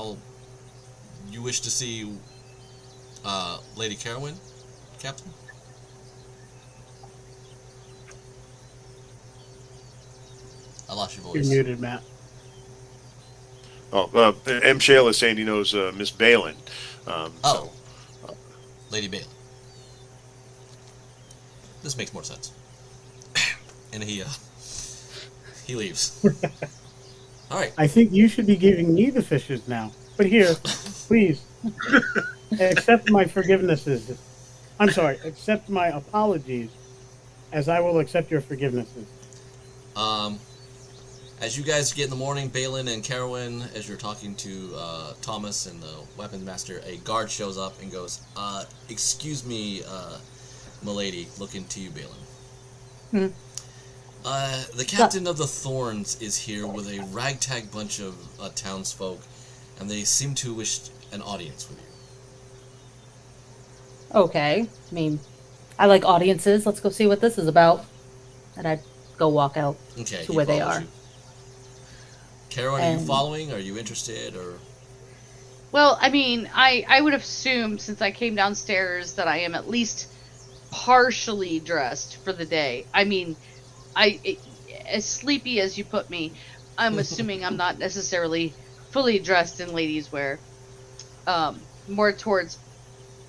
You wish to see Lady Carowin, Captain? I lost your voice. You're muted, Matt. Oh, M. Shale is saying he knows Miss Balin. Lady Balin. This makes more sense. And he leaves. All right. I think you should be giving me the fishes now. But here, please, accept my forgivenesses. I'm sorry, accept my apologies, as I will accept your forgivenesses. As you guys get in the morning, Balin and Carowin, as you're talking to Thomas and the weapons master, a guard shows up and goes, excuse me, milady, looking to you, Balin. The captain of the Thorns is here with a ragtag bunch of townsfolk, and they seem to wish an audience with you. Okay. I mean, I like audiences. Let's go see what this is about. And I'd go walk out to where they are. Carol, are you following? Are you interested? Or Well, I mean, I would assume, since I came downstairs, that I am at least partially dressed for the day. I mean, as sleepy as you put me, I'm assuming I'm not necessarily fully dressed in ladies' wear. More towards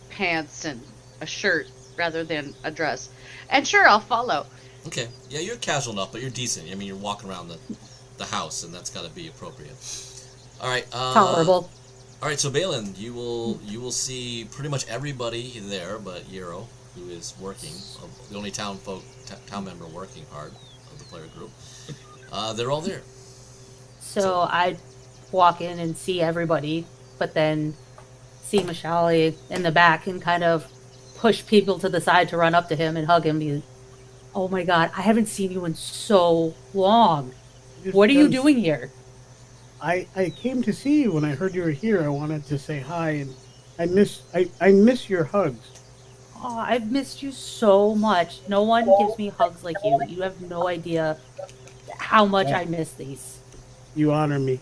pants and a shirt rather than a dress. And sure, I'll follow. Okay. Yeah, you're casual enough, but you're decent. I mean, you're walking around the house, and that's got to be appropriate. All right. Tolerable. All right. So Balin, you will see pretty much everybody there, but Yero, who is working, the only town member working hard of the player group. They're all there. So I'd walk in and see everybody, but then see Mashali in the back and kind of push people to the side to run up to him and hug him. Be, oh my God, I haven't seen you in so long. What are you doing here? I came to see you when I heard you were here. I wanted to say hi, and I miss your hugs. Oh, I've missed you so much. No one gives me hugs like you. You have no idea how much I miss these. You honor me.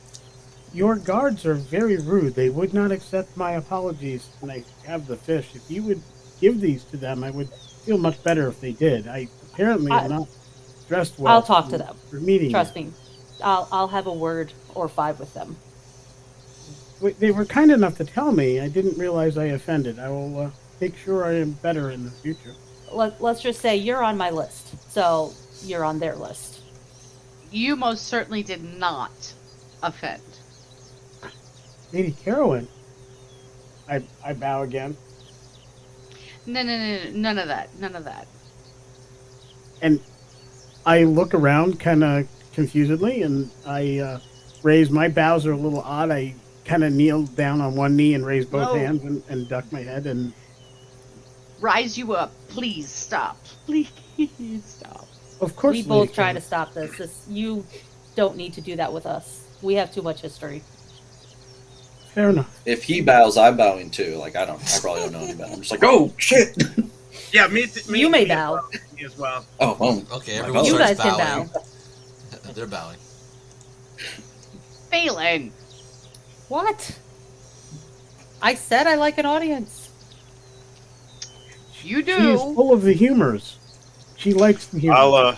Your guards are very rude. They would not accept my apologies when I have the fish. If you would give these to them, I would feel much better if they did. I apparently am not dressed well. I'll talk to them. For meeting. Trust me. I'll have a word or 5 with them. They were kind enough to tell me. I didn't realize I offended. I will make sure I am better in the future. Let's just say you're on my list, so you're on their list. You most certainly did not offend. Lady Carowin. I bow again. No, none of that. None of that. And I look around kind of confusedly, and I raise my bows are a little odd. I kind of kneel down on one knee and raise both hands and duck my head and rise you up. Please stop. Please stop. Of course, we both try to stop this. You don't need to do that with us. We have too much history. Fair enough. If he bows, I'm bowing too. Like I probably don't know any better. I'm just like, oh shit. Yeah, me you may bow. Me as well. Oh, okay. Everyone you starts guys bowing. can bow. They're bowing. Balin. What? I said I like an audience. You do. She is full of the humors. She likes the humor.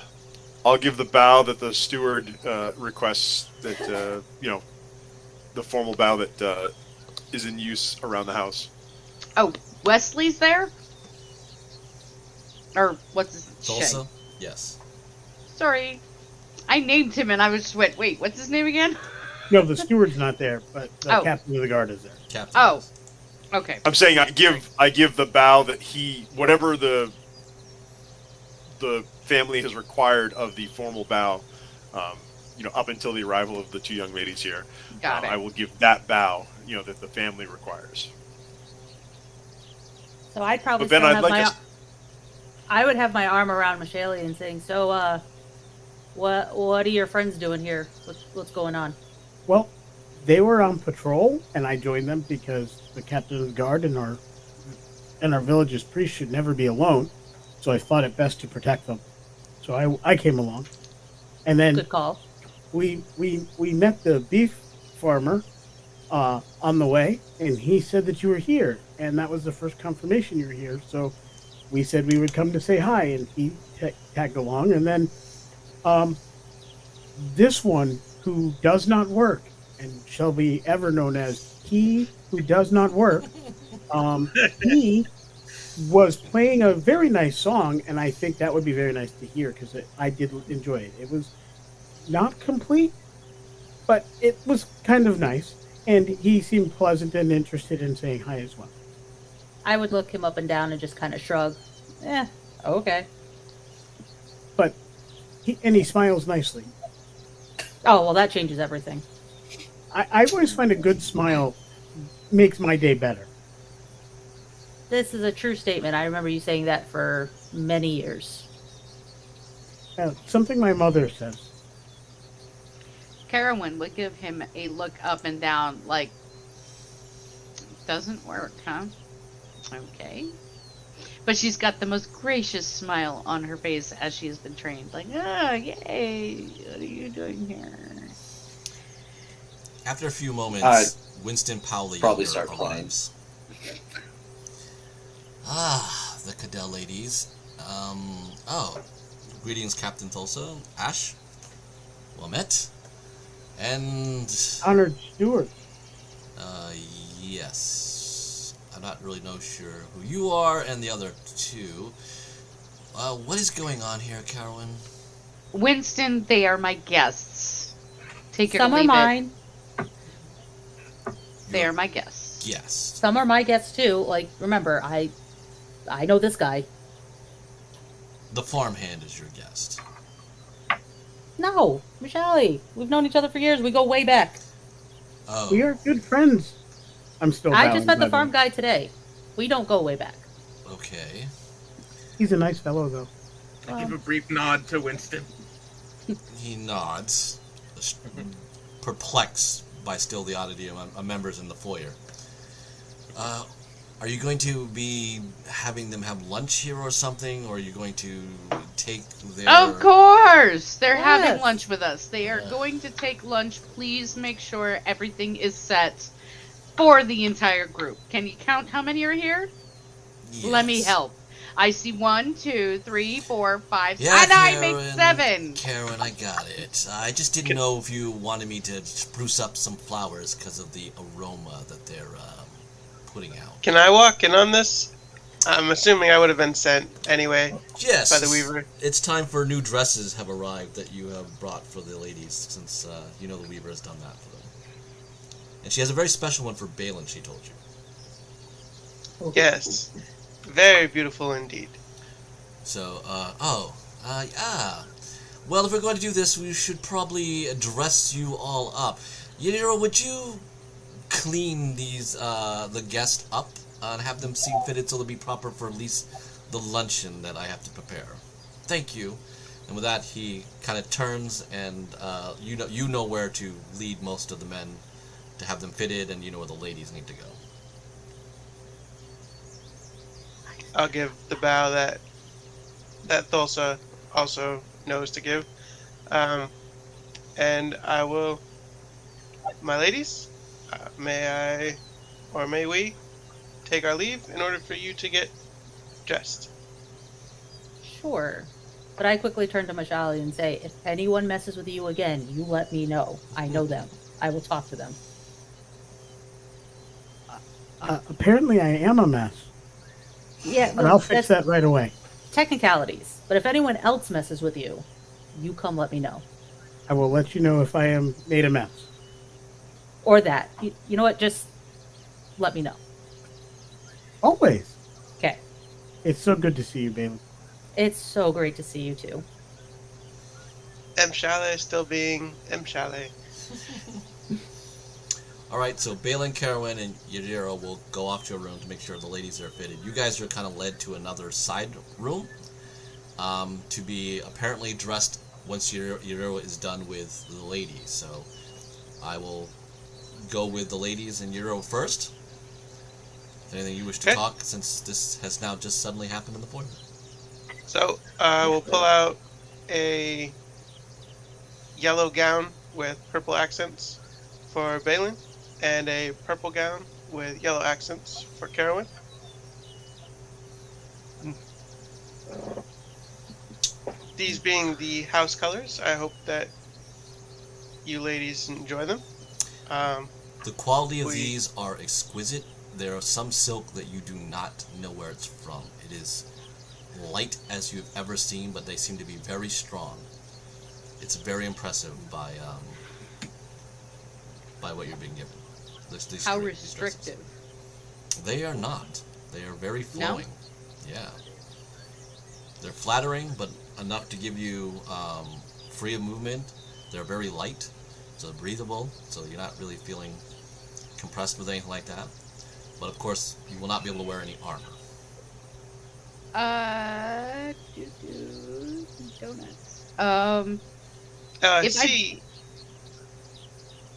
I'll give the bow that the steward requests. That the formal bow that is in use around the house. Oh, Wesley's there? Or what's his Tulsa? Yes. Sorry. I named him and I was just went, wait, what's his name again? No, the steward's not there, but the captain of the guard is there. Captain. Oh. Okay. I'm saying I give the bow that whatever the family has required of the formal bow, up until the arrival of the 2 young ladies here. Got it. I will give that bow, that the family requires. So I'd probably But then still I'd have like I would have my arm around Michelle and saying, so, what are your friends doing here? What's going on? Well, they were on patrol, and I joined them because the captain of the guard and our village's priest should never be alone. So I thought it best to protect them. So I came along, and then good call. We met the beef farmer on the way, and he said that you were here, and that was the first confirmation you were here. So we said we would come to say hi, and he tagged along, and then this one who does not work and shall be ever known as he who does not work. He was playing a very nice song, and I think that would be very nice to hear because I did enjoy it. It was not complete, but it was kind of nice, and he seemed pleasant and interested in saying hi as well. I would look him up and down and just kind of shrug. Okay. But he smiles nicely. Oh, well, that changes everything. I always find a good smile makes my day better. This is a true statement. I remember you saying that for many years. Something my mother says. Carowin would give him a look up and down like, doesn't work, huh? Okay. But she's got the most gracious smile on her face as she has been trained. Like, oh, yay, what are you doing here? After a few moments, Winston Powley probably start playing. arrives. The Cadell ladies. Greetings, Captain Thulsa, Ash. Well met. And Honored steward. Yes. I'm not really sure who you are and the other two. What is going on here, Carowin? Winston, they are my guests. Take it or Some are leave mine. it. They are my guests. Yes. Some are my guests too. Like, remember, I know this guy. The farmhand is your guest. No, Michelle, we've known each other for years. We go way back. Oh. We are good friends. I'm still. I just met the bowing, farm guy today. We don't go way back. Okay. He's a nice fellow, though. I give a brief nod to Winston. He nods, perplexed by still the oddity of members in the foyer. Are you going to be having them have lunch here or something, or are you going to take their... Of course! They're Yes. having lunch with us. They are going to take lunch. Please make sure everything is set for the entire group. Can you count how many are here? Yes. Let me help. I see 1, 2, 3, 4, 5, Yeah, and I Karen, make 7. Karen, I got it. I just didn't know if you wanted me to spruce up some flowers because of the aroma that they're putting out. Can I walk in on this? I'm assuming I would have been sent anyway Yes. by the Weaver. It's time for new dresses have arrived that you have brought for the ladies, since you know the Weaver has done that for them. And she has a very special one for Balin, she told you. Yes. Very beautiful indeed. So, yeah. Well, if we're going to do this, we should probably dress you all up. Yadira, would you clean these, the guests up and have them seem fitted so they'll be proper for at least the luncheon that I have to prepare? Thank you. And with that, he kind of turns and, you know where to lead most of the men to have them fitted, and you know where the ladies need to go. I'll give the bow that Thulsa also knows to give. And I will... My ladies, may we take our leave in order for you to get dressed? Sure. But I quickly turn to Mashali and say, if anyone messes with you again, you let me know. I know them. I will talk to them. Apparently, I am a mess. Yeah, But I'll fix that right away. Technicalities. But if anyone else messes with you, you come let me know. I will let you know if I am made a mess. Or that. You know what? Just let me know. Always. Okay. It's so good to see you, Bailey. It's so great to see you too. Mshale still being Mshale. Alright, so Balin, Carowin, and Yadira will go off to a room to make sure the ladies are fitted. You guys are kind of led to another side room to be apparently dressed once Yadira is done with the ladies. So I will go with the ladies and Yadira first. If anything you wish to talk, since this has now just suddenly happened in the foyer. So I will pull out a yellow gown with purple accents for Balin, and a purple gown with yellow accents for Carowin. These being the house colors, I hope that you ladies enjoy them. The quality of these are exquisite. There are some silk that you do not know where it's from. It is light as you've ever seen, but they seem to be very strong. It's very impressive by what you're being given. How restrictive? They are not. They are very flowing. No? Yeah. They're flattering, but enough to give you free of movement, They're very light, so breathable, so you're not really feeling compressed with anything like that. But of course, you will not be able to wear any armor. Donuts. I If see.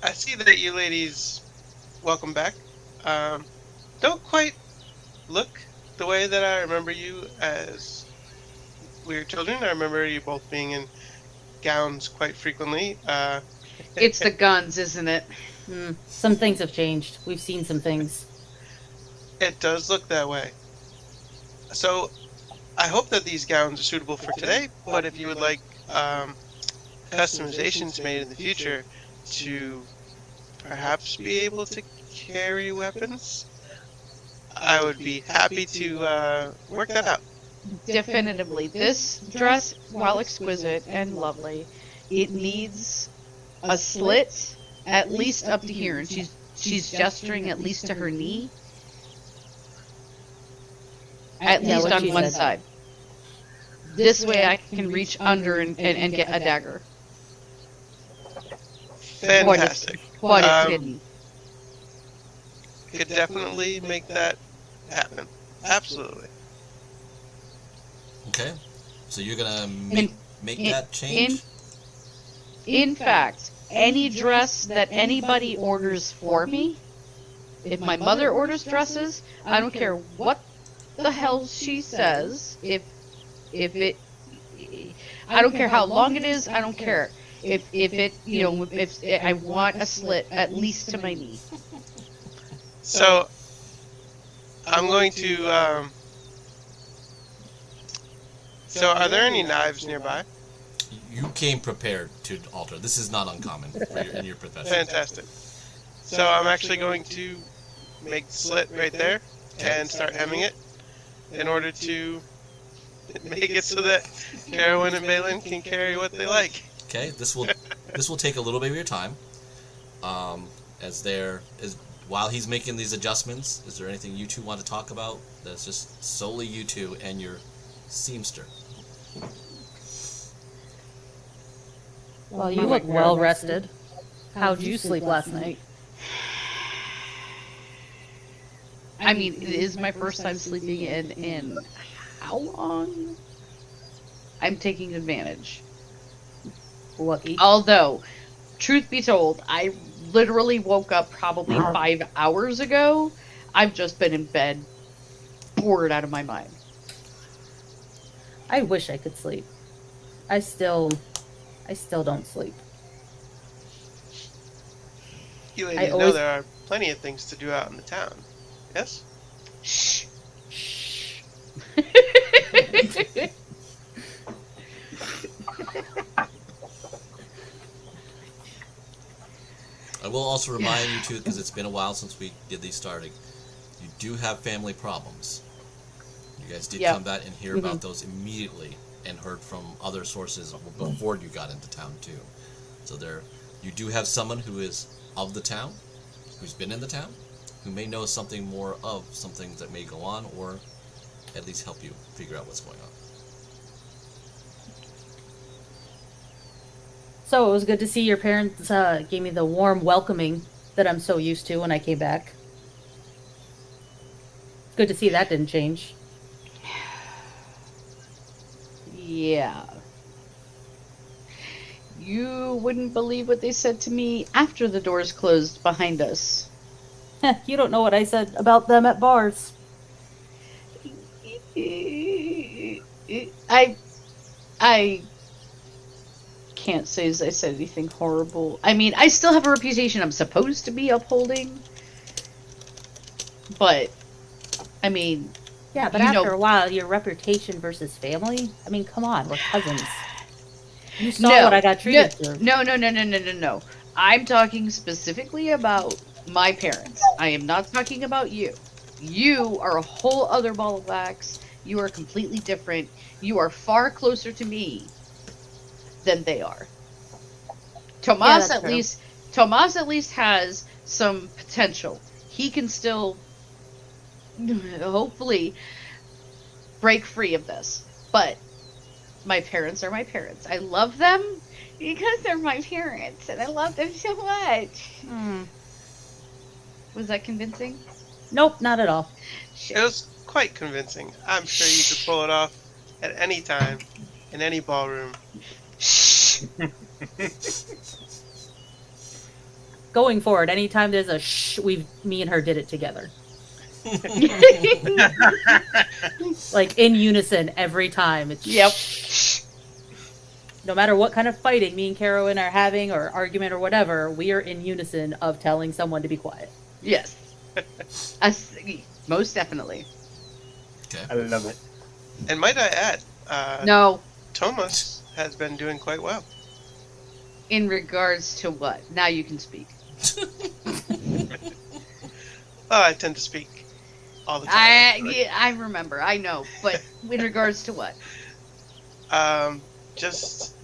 I see that you ladies, welcome back. Don't quite look the way that I remember you as we were children. I remember you both being in gowns quite frequently. It's the guns, isn't it? Some things have changed. We've seen some things. It does look that way. So, I hope that these gowns are suitable for today, but if you would like customizations made in the future to perhaps be able to carry weapons, I would be happy to work that out. Definitively. This dress, while exquisite and lovely, it needs a slit at least up to here, and she's gesturing at least to her knee. At least on one side. This way I can reach under and get a dagger. Fantastic. What it's hidden. Could definitely make that happen. Absolutely. Okay, so you're gonna make that change? In fact, any dress that anybody orders for me, if my mother orders dresses, I don't care what the hell she says. If it, I don't care how long it is. I don't care. If it, if I want a slit at least to my knee. So, I'm going to. So, are there any knives nearby? You came prepared to alter. This is not uncommon in your profession. Fantastic. So, I'm actually going to make the slit right there and start hemming it in order to make it so that Carowin and Balin can carry what they like. Okay, this will take a little bit of your time. While he's making these adjustments, is there anything you two want to talk about? That's just solely you two and your seamster. Well, you look well rested. How'd you sleep last night? I mean, it is my first time sleeping in how long? I'm taking advantage. Lucky. Although, truth be told, I literally woke up probably 5 hours ago. I've just been in bed, bored out of my mind. I wish I could sleep. I still don't sleep. You ladies know there are plenty of things to do out in the town. Yes? Shh. I will also remind you too, because it's been a while since we did these starting. You do have family problems. You guys did come back and hear about those immediately, and heard from other sources before you got into town too. So you do have someone who is of the town, who's been in the town, who may know something more of some things that may go on, or at least help you figure out what's going on. So it was good to see your parents gave me the warm welcoming that I'm so used to when I came back. Good to see that didn't change. Yeah. You wouldn't believe what they said to me after the doors closed behind us. You don't know what I said about them at bars. I can't say as I said anything horrible. I mean, I still have a reputation I'm supposed to be upholding. But, I mean... Yeah, but after a while, your reputation versus family? I mean, come on, we're cousins. You saw what I got treated through. No. I'm talking specifically about my parents. I am not talking about you. You are a whole other ball of wax. You are completely different. You are far closer to me than they are. Tomas at least has some potential. He can still hopefully break free of this. But my parents are my parents. I love them because they're my parents, and I love them so much. Was that convincing? Nope, not at all. It was quite convincing. I'm sure you could pull it off at any time, in any ballroom. Going forward, anytime there's a me and her did it together. Like in unison every time. It's yep. No matter what kind of fighting me and Carolyn are having or argument or whatever, we are in unison of telling someone to be quiet. Yes. Most definitely. Okay. I love it. And might I add, no. Thomas has been doing quite well. In regards to what? Now you can speak. Well, I tend to speak all the time. I remember. I know. But in regards to what? Just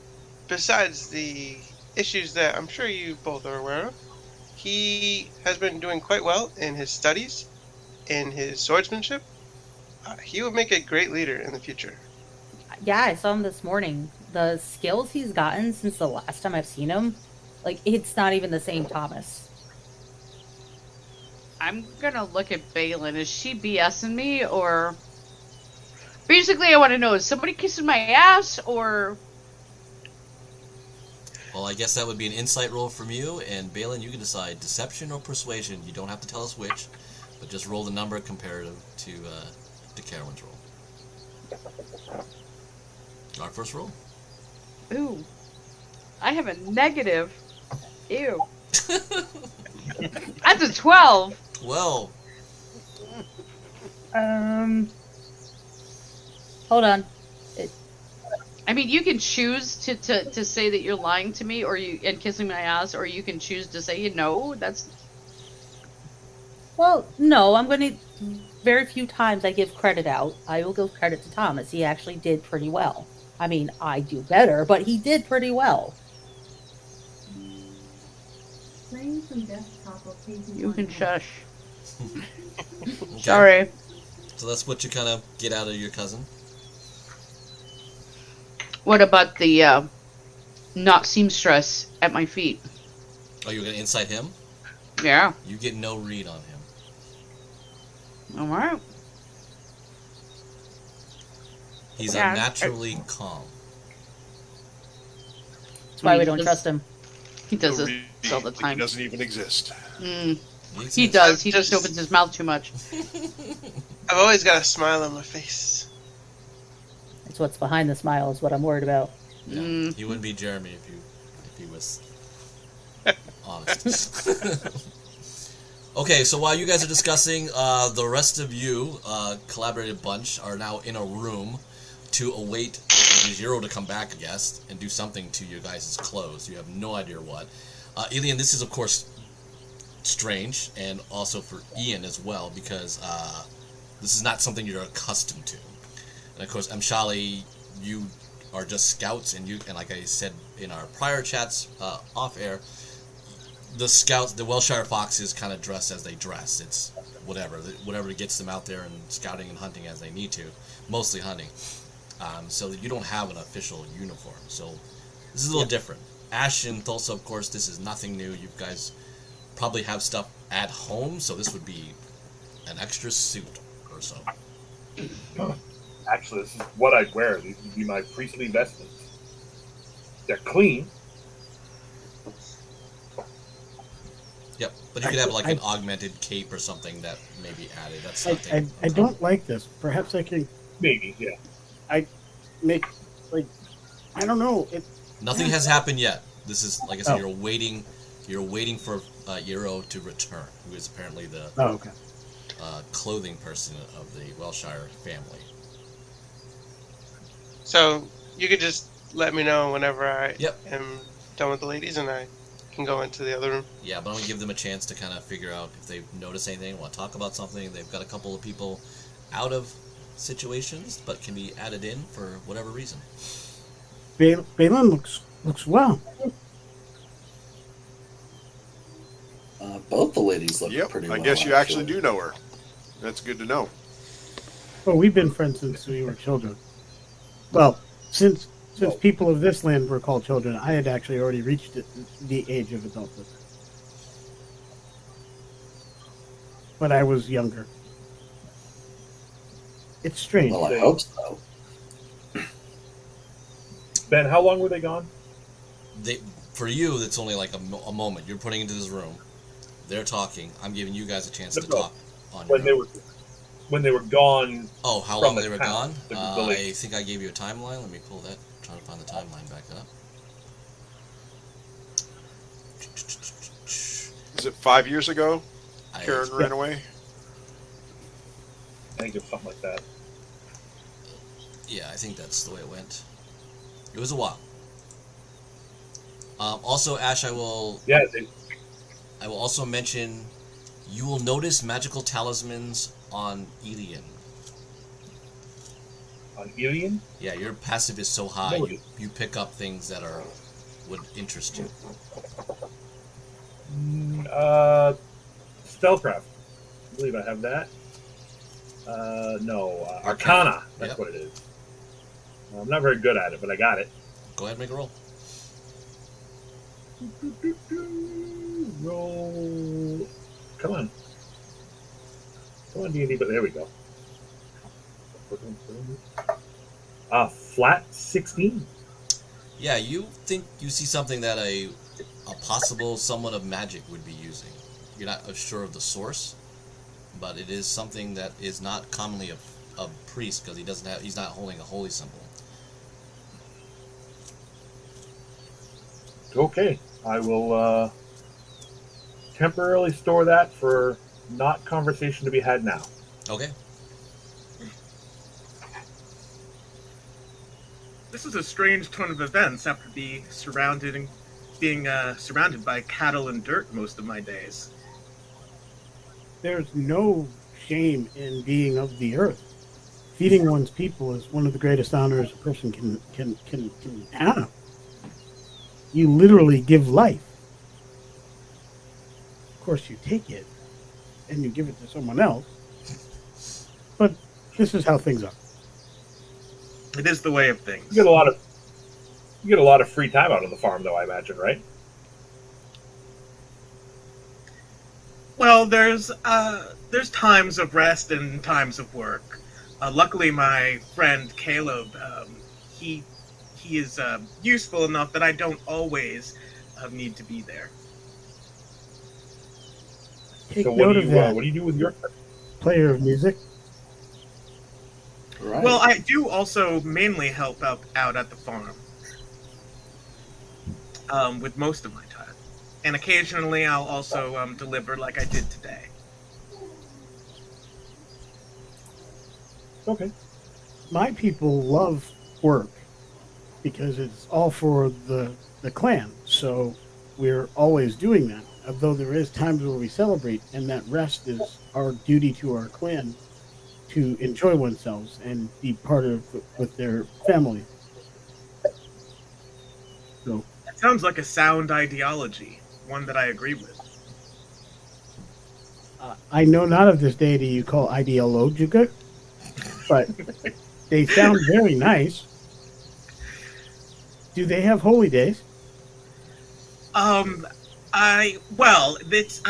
besides the issues that I'm sure you both are aware of, he has been doing quite well in his studies, in his swordsmanship. He would make a great leader in the future. Yeah, I saw him this morning. The skills he's gotten since the last time I've seen him, like, it's not even the same Thomas. I'm gonna look at Balin. Is she BSing me, or... Basically, I want to know, is somebody kissing my ass, or... Well, I guess that would be an insight roll from you, and Balin, you can decide deception or persuasion. You don't have to tell us which, but just roll the number comparative to Carolyn's roll. Our first roll. Ooh. I have a negative. Ew. That's a 12. 12. Hold on. I mean, you can choose to say that you're lying to me, and kissing my ass, or you can choose to say no. That's... Well, no, I'm going to... Very few times I give credit out. I will give credit to Thomas. He actually did pretty well. I mean, I do better, but he did pretty well. You can shush. Okay. Sorry. So that's what you kind of get out of your cousin. What about the not seamstress at my feet? Oh, you're going to insight him? Yeah. You get no read on him. Alright. He's unnaturally calm. That's why we don't trust him. He does this all the time. He doesn't even exist. He does. He just opens his mouth too much. I've always got a smile on my face. It's what's behind the smile is what I'm worried about. Yeah. He wouldn't be Jeremy if he was honest. Okay, so while you guys are discussing, the rest of you, collaborative bunch, are now in a room to await Zero to come back, I guess, and do something to your guys' clothes. You have no idea what. Elian, this is, of course, strange, and also for Ian as well, because this is not something you're accustomed to. And, of course, Mshali, you are just scouts, and like I said in our prior chats off-air, the scouts, the Welshire Foxes, kind of dress as they dress. It's whatever gets them out there and scouting and hunting as they need to, mostly hunting. So that you don't have an official uniform. So this is a little different. Ash and Thulsa, of course, this is nothing new. You guys probably have stuff at home, so this would be an extra suit or so. Actually, this is what I'd wear. These would be my priestly vestments. They're clean. Yep, but you could have like an augmented cape or something that may be added. That's something. I don't like this. Perhaps I can... Maybe, yeah. I don't know. Nothing has happened yet. This is, like I said, you're waiting for Eero to return, who is apparently the clothing person of the Welshire family. So you could just let me know whenever I am done with the ladies, and I can go into the other room. Yeah, but I'm gonna give them a chance to kind of figure out if they notice anything, want to talk about something. They've got a couple of people out of situations, but can be added in for whatever reason. Balin looks well. Both the ladies look pretty well. I guess you actually do know her. That's good to know. Well, we've been friends since we were children. Well, Since people of this land were called children, I had actually already reached the age of adulthood. But I was younger. It's strange. Well, I hope so. Ben, how long were they gone? For you, it's only like a moment. You're putting into this room. They're talking. I'm giving you guys a chance to talk on your own. When they were gone. Oh, how long they were gone? I think I gave you a timeline. Let me pull that. Trying to find the timeline back up. Is it 5 years ago? Karen ran away? I think it was something like that. Yeah, I think that's the way it went. It was a while. Also, Ash, I will also mention you will notice magical talismans on Elian. On Elian? Yeah, your passive is so high, you pick up things that would interest you. Spellcraft. I believe I have that. No, Arcana. That's what it is. I'm not very good at it, but I got it. Go ahead and make a roll. Roll. Come on. Come on, D&D, but there we go. Flat 16. Yeah, you think you see something that a possible someone of magic would be using. You're not sure of the source, but it is something that is not commonly a priest because he's not holding a holy symbol. Okay, I will temporarily store that for not conversation to be had now. Okay. This is a strange turn of events after being surrounded by cattle and dirt most of my days. There's no shame in being of the earth. Feeding one's people is one of the greatest honors a person can have. You literally give life. Of course, you take it and you give it to someone else. But this is how things are. It is the way of things. You get a lot of free time out of the farm, though, I imagine, right? Well, there's times of rest and times of work. Luckily, my friend Caleb, he is useful enough that I don't always need to be there. Take so note of that. What do you do with your player of music? Right. Well, I do also mainly help out at the farm with most of my time. And occasionally I'll also deliver like I did today. Okay. My people love work because it's all for the clan. So we're always doing that. Although there is times where we celebrate, and that rest is our duty to our clan to enjoy oneself and be part of with their family. So that sounds like a sound ideology, one that I agree with. I know not of this deity you call ideologica, but they sound very nice. Do they have holy days?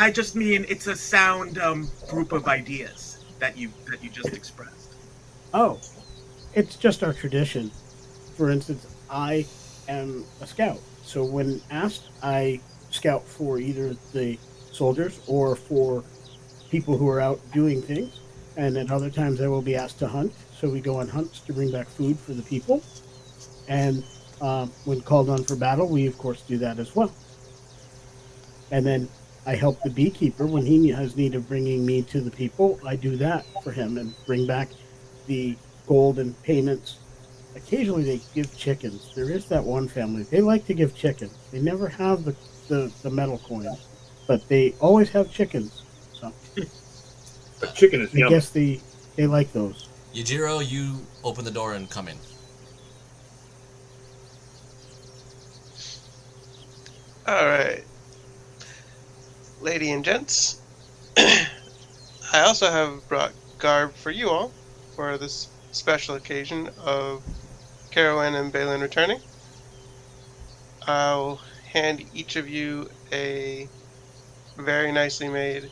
I just mean it's a sound group of ideas that you just expressed. Oh, it's just our tradition. For instance, I am a scout, so when asked, I scout for either the soldiers or for people who are out doing things, and at other times I will be asked to hunt, so we go on hunts to bring back food for the people, and when called on for battle, we of course do that as well. And then I help the beekeeper when he has need of bringing me to the people. I do that for him and bring back the gold and payments. Occasionally they give chickens. There is that one family. They like to give chickens. They never have the metal coins, but they always have chickens. So a chicken is I yummy. guess they like those. Yajiro, you open the door and come in. All right. Lady and gents, I also have brought garb for you all for this special occasion of Carowin and Balin returning, I'll hand each of you a very nicely made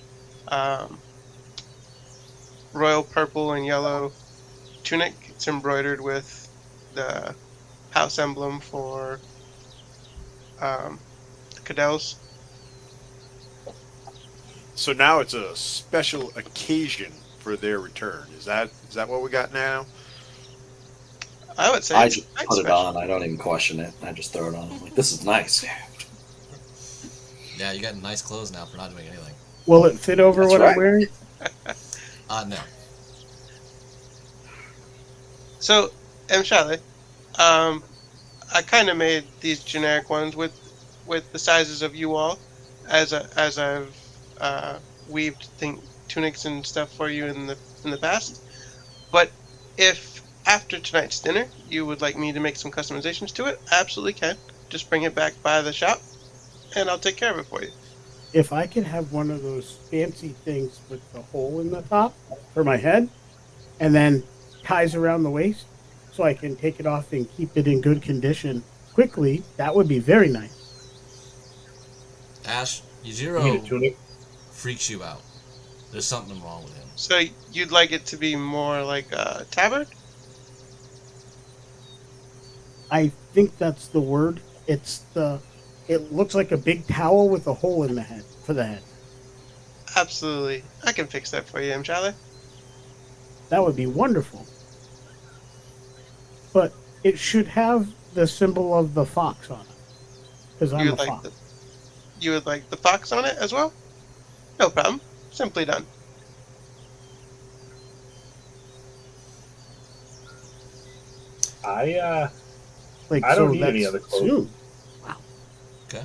royal purple and yellow tunic. It's embroidered with the house emblem for the Cadels. So now it's a special occasion for their return. Is that what we got now? I would say I it's just quite put it special. on. I don't even question it. I just throw it on. I'm like, this is nice. Yeah, you got nice clothes now for not doing anything. Will it fit over That's what right. I'm wearing? No. So, Shale, I kind of made these generic ones with the sizes of you all, as I've weaved tunics and stuff for you in the past. But if after tonight's dinner you would like me to make some customizations to it, I absolutely can. Just bring it back by the shop, and I'll take care of it for you. If I could have one of those fancy things with the hole in the top for my head, and then ties around the waist, so I can take it off and keep it in good condition quickly, that would be very nice. Ash, You need a Yujiro tunic? freaks you out. There's something wrong with him. So you'd like it to be more like a tabard? I think that's the word. It looks like a big towel with a hole in the head for the head. Absolutely. I can fix that for you, Shale. That would be wonderful. But it should have the symbol of the fox on it, because I'm You a would like fox. you would like the fox on it as well? No problem. Simply done. I Like, I don't so need any that's other clothes. soon. Okay.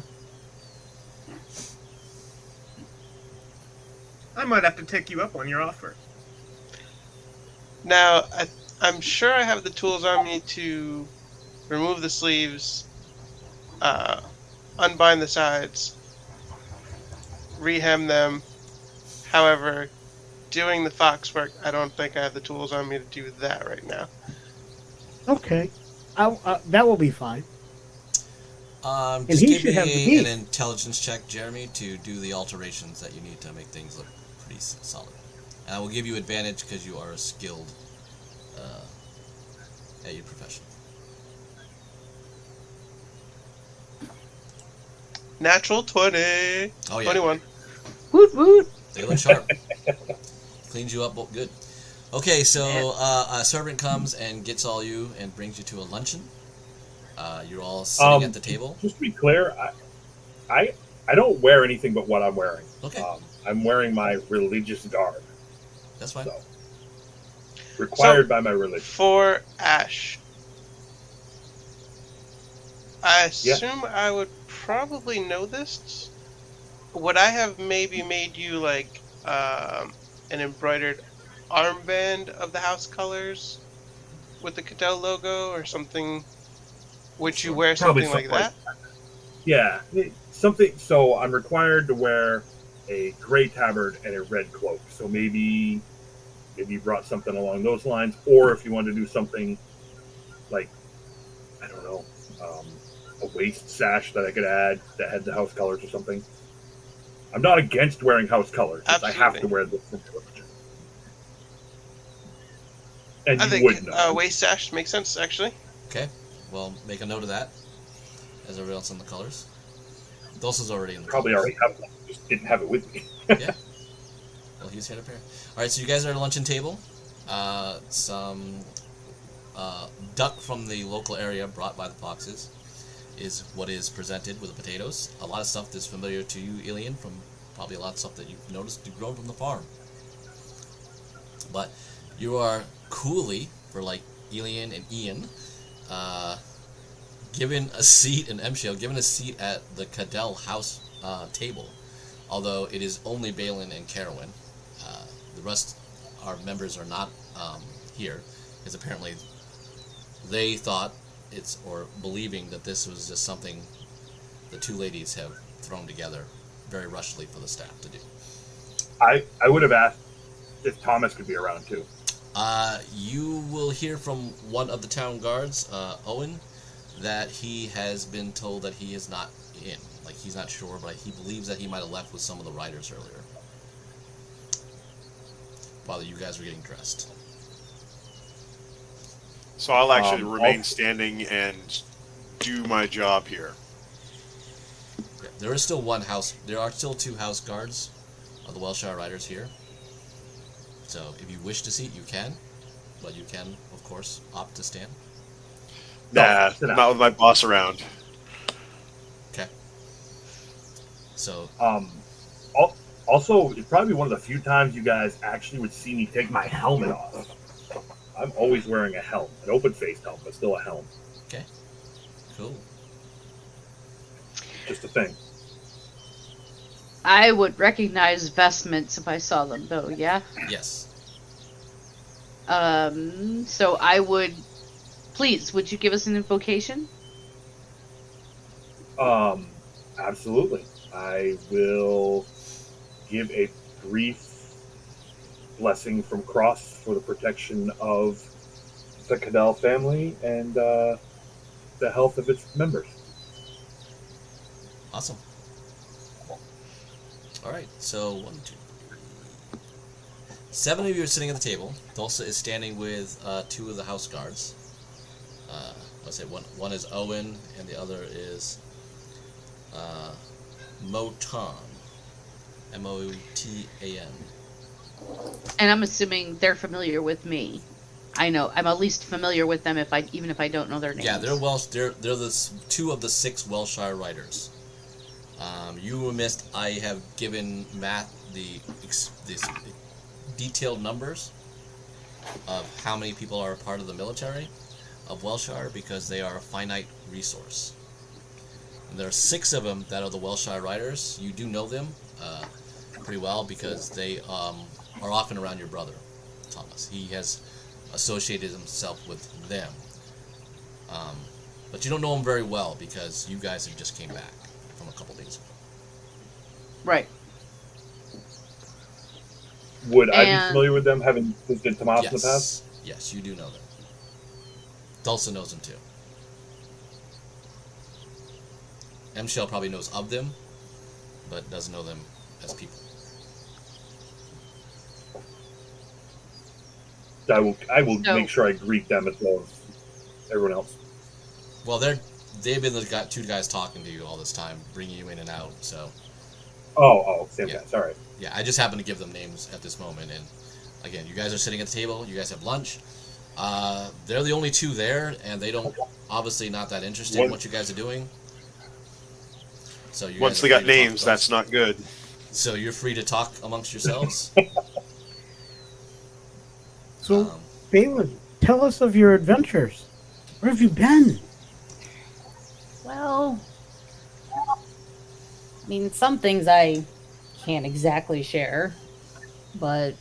I might have to take you up on your offer. Now, I'm sure I have the tools on me to remove the sleeves, unbind the sides, rehem them. However, doing the fox work, I don't think I have the tools on me to do that right now. Okay, that will be fine. Just he give should have the me beef. an intelligence check, Jeremy, to do the alterations that you need to make things look pretty solid. And I will give you advantage because you are skilled at your profession. Natural 20. Oh, yeah. 21. Woot woot. They look sharp. Cleans you up good. Okay, so a servant comes and gets all you and brings you to a luncheon. You're all sitting at the table. Just to be clear, I don't wear anything but what I'm wearing. Okay. I'm wearing my religious garb. That's fine. So, required by my religion. For Ash, I assume I would probably know this. Would I have maybe made you like an embroidered armband of the house colors with the Cadell logo or something? Would you wear Probably something like that? Yeah, something. So I'm required to wear a gray tabard and a red cloak. So maybe you brought something along those lines, or if you want to do something like, I don't know, a waist sash that I could add that had the house colors or something. I'm not against wearing house colors. I have to wear this. And I you think would know. waist sash makes sense, actually. Okay. Well, make a note of that. As everyone else in the colors. Dulce's already in the Probably colors. already have one. Just didn't have it with me. Yeah. Well, he's here to pair. All right, so you guys are at a luncheon table. Some duck from the local area brought by the foxes is what is presented with the potatoes. A lot of stuff that's familiar to you, Ilian, from probably a lot of stuff that you've noticed you've grown from the farm. But you are coolly, for like Ilian and Ian, given a seat, and MShale, given a seat at the Cadell house table. Although it is only Balin and Carowin. The rest, our members, are not here, because apparently they thought or believing that this was just something the two ladies have thrown together very rushly for the staff to do. I would have asked if Thomas could be around too. You will hear from one of the town guards, Owen, that he has been told that he is not in. Like, he's not sure, but he believes that he might have left with some of the riders earlier, while you guys were getting dressed. So I'll actually remain standing and do my job here. Yeah, there is still one house. There are still 2 house guards of the Welshire riders here. So if you wish to seat, you can, but you can, of course, opt to stand. Nah, not with my boss around. Okay. So. Also, it's probably one of the few times you guys actually would see me take my helmet off. I'm always wearing a helmet, an open-faced helmet, but still a helmet. Okay. Cool. Just a thing. I would recognize vestments if I saw them, though, yeah? Yes. So I would... Please, would you give us an invocation? Absolutely. I will give a brief blessing from Cross for the protection of the Cadell family and the health of its members. Awesome. All right, so 1, 2, 3. 7 of you are sitting at the table. Dulce is standing with 2 of the house guards. Let's say one is Owen, and the other is Motan. Motan. And I'm assuming they're familiar with me. I know. I'm at least familiar with them even if I don't know their names. Yeah, they're Welsh. They're the 2 of the 6 Welshire riders. You missed. I have given Matt the detailed numbers of how many people are a part of the military of Welshire because they are a finite resource. And there are 6 of them that are the Welshire riders. You do know them pretty well because they are often around your brother, Thomas. He has associated himself with them. But you don't know him very well because you guys have just came back from a couple days ago. Right. Would I be familiar with them, having visited Tomas in the past? Yes, you do know them. Dulce knows them too. M-Shell probably knows of them, but doesn't know them as people. I will make sure I greet them as well as everyone else. Well, they've been the 2 guys talking to you all this time, bringing you in and out. So. Same guy. Sorry. Yeah, I just happen to give them names at this moment, and again, you guys are sitting at the table. You guys have lunch. They're the only 2 there, and they don't obviously not that interested in what you guys are doing. So you once they got names, that's not good. So you're free to talk amongst yourselves. So, Balin, tell us of your adventures. Where have you been? Well, I mean, some things I can't exactly share, but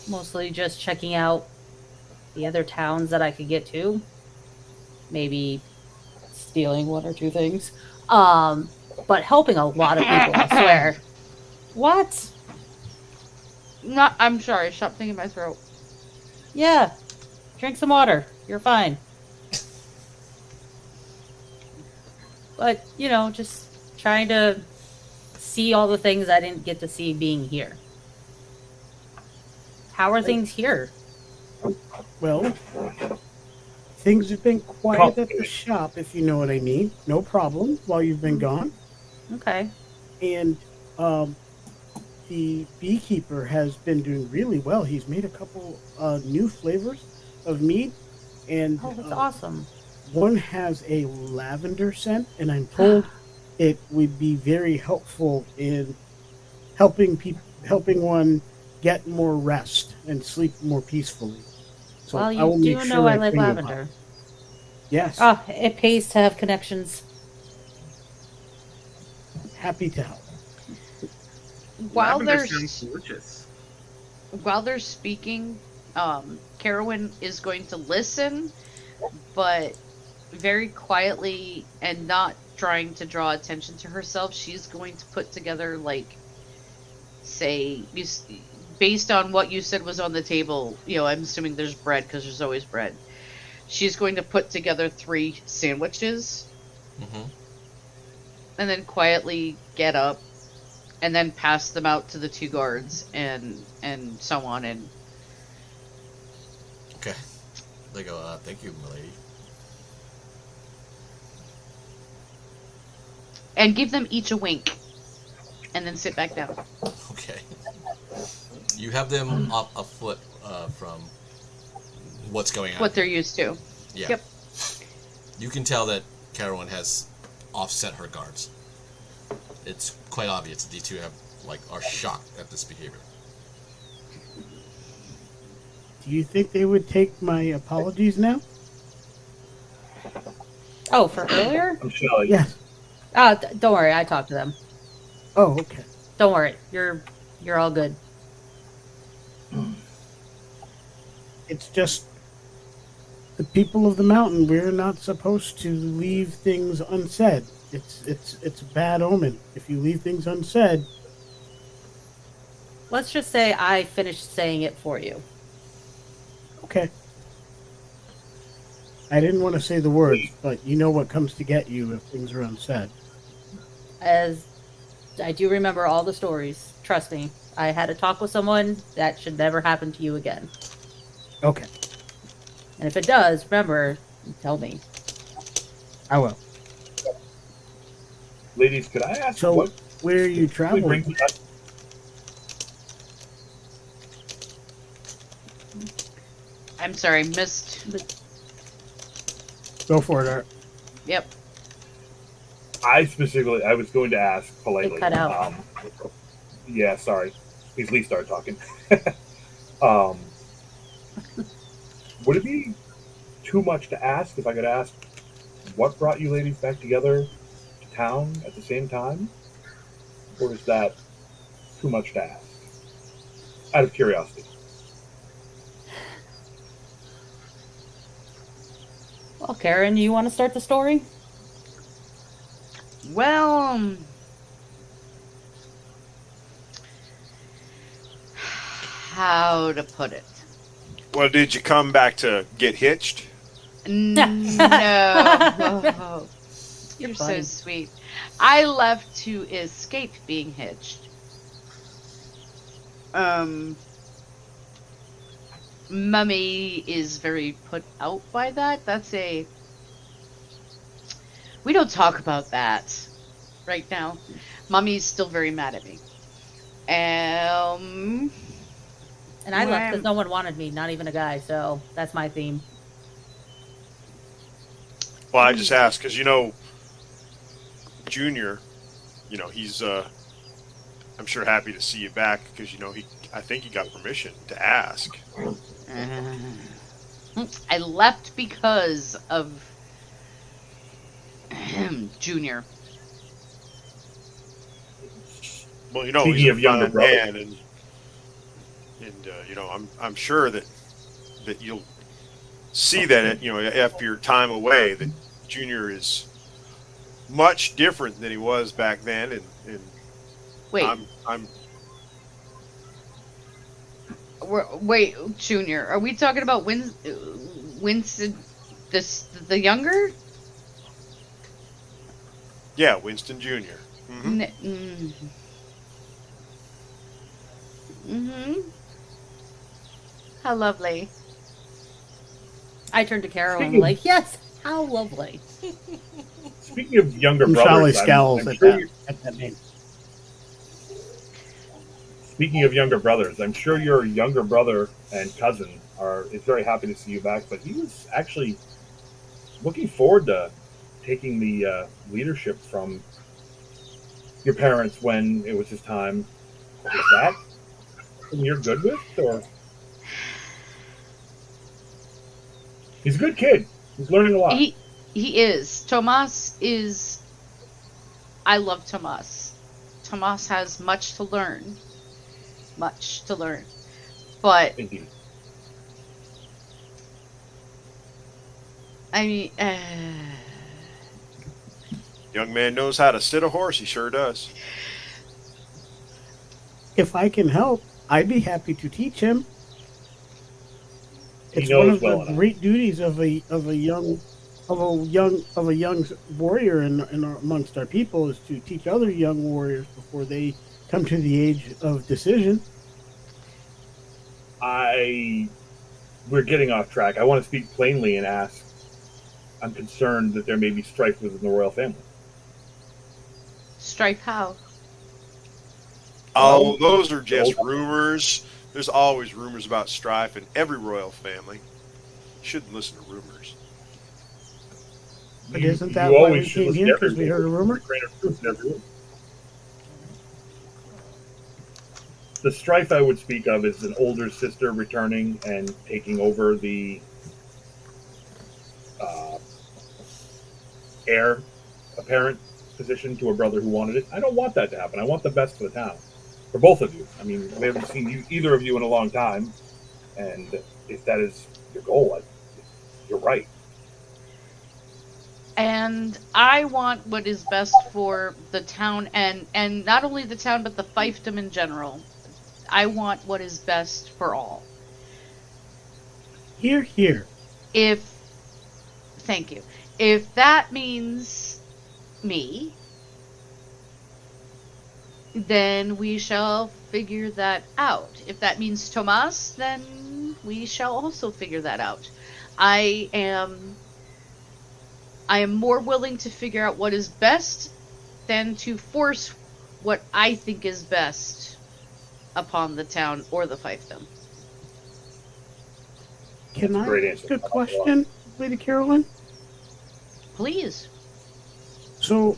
mostly just checking out the other towns that I could get to. Maybe stealing 1 or 2 things. But helping a lot of people, I swear. What? I'm sorry, stop thinking in my throat. Yeah. Drink some water. You're fine. But, just trying to see all the things I didn't get to see being here. How are things here? Well, things have been quiet at the shop, if you know what I mean. No problem while you've been gone. Okay. And the beekeeper has been doing really well. He's made a couple new flavors of mead. And that's awesome. One has a lavender scent, and I'm told it would be very helpful in helping one get more rest and sleep more peacefully. So well, you I will do make know sure I like clean them lavender. up. Yes. Oh, it pays to have connections. Happy to help. While Lavender they're sounds delicious. while they're speaking, Carowin is going to listen, but very quietly and not trying to draw attention to herself. She's going to put together, like, say, based on what you said was on the table, I'm assuming there's bread because there's always bread. She's going to put together 3 sandwiches and then quietly get up and then pass them out to the 2 guards and so on. And Okay. They go, thank you, milady. and give them each a wink and then sit back down. Okay. You have them up a foot from what's going on. What they're used to. Yeah. Yep. You can tell that Carolyn has offset her guards. It's quite obvious that these two are shocked at this behavior. Do you think they would take my apologies now? Oh, for earlier? I'm sure. Yes. Don't worry. I talked to them. Oh, okay. Don't worry. You're all good. It's just the people of the mountain. We're not supposed to leave things unsaid. It's a bad omen if you leave things unsaid. Let's just say I finished saying it for you. Okay. I didn't want to say the words, but you know what comes to get you if things are unsaid. As I do remember all the stories. Trust me. I had a talk with someone. That should never happen to you again. Okay. And if it does, remember, tell me. I will. Ladies, could I ask So, what where are you we traveling? bring I'm sorry, missed. Go for it, Art. Yep. I was going to ask politely. It cut out. Yeah, sorry. Please Lee started talking. Would it be too much to ask if I could ask what brought you ladies back together to town at the same time? Or is that too much to ask? Out of curiosity. Well, Karen, you want to start the story? Well, how to put it? Well, did you come back to get hitched? No. You're so funny. sweet. I left to escape being hitched. Mummy is very put out by that. We don't talk about that right now. Mummy's still very mad at me. And I left because no one wanted me, not even a guy, so that's my theme. Well, I just asked because Junior, he's I'm sure happy to see you back because I think he got permission to ask. I left because of Junior. Well, Speaking he's of a younger fine brothers. man, and I'm sure that you'll see that after your time away that Junior is much different than he was back then, and Wait, I'm wait, Junior. Are we talking about Winston, the younger? yeah, Winston Junior. Mm-hmm. How lovely. I turned to Carol and Speaking- I'm like, yes, how lovely. Speaking of younger Charlie brothers, scowls I'm at sure that, at that name. speaking of younger brothers, I'm sure your younger brother and cousin is very happy to see you back, but he was actually looking forward to taking the leadership from your parents when it was his time. Is that something you're good with, or? He's a good kid. He's learning a lot. He is. Tomas is. I love Tomas. Tomas has much to learn. Much to learn. But Indeed. I mean, Young man knows how to sit a horse. He sure does. If I can help, I'd be happy to teach him. He It's one knows of well the enough. great duties of a young warrior in amongst our people is to teach other young warriors before they come to the age of decision. We're getting off track. I want to speak plainly and ask. I'm concerned that there may be strife within the royal family. Strife how? Oh, those are just rumors. There's always rumors about strife in every royal family. You shouldn't listen to rumors. But isn't that you why always we should came listen here? to Because we heard a rumor? grain of truth in every rumor. The strife I would speak of is an older sister returning and taking over the heir apparent position to a brother who wanted it. I don't want that to happen. I want the best for the town. For both of you. I mean, we haven't seen either of you in a long time. And if that is your goal, you're right. And I want what is best for the town, and not only the town, but the fiefdom in general. I want what is best for all. Hear, hear. Thank you. If that means me, then we shall figure that out. If that means Tomas, then we shall also figure that out. I am more willing to figure out what is best than to force what I think is best upon the town or the fiefdom. Can I Great ask answer. a question, Lady Carolyn? Please. So,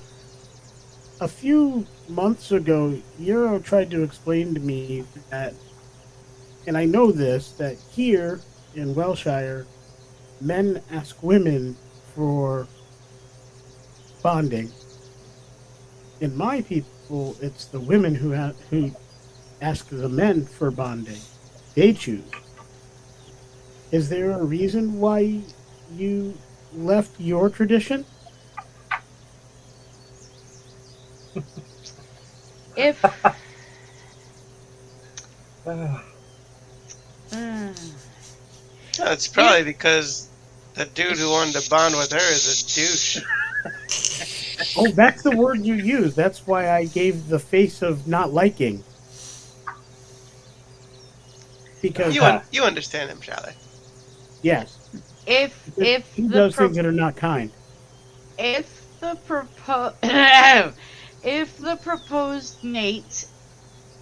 a few months ago, Euro tried to explain to me that, and I know this, that here in Welshire, men ask women for bonding. In my people, it's the women who ask the men for bonding. They choose. Is there a reason why you left your tradition? If It's probably because the dude who wanted to bond with her is a douche. Oh, that's the word you use. That's why I gave the face of not liking. Because You understand him, Charlie. yes, if he the does things that are not kind. if the if the proposed mate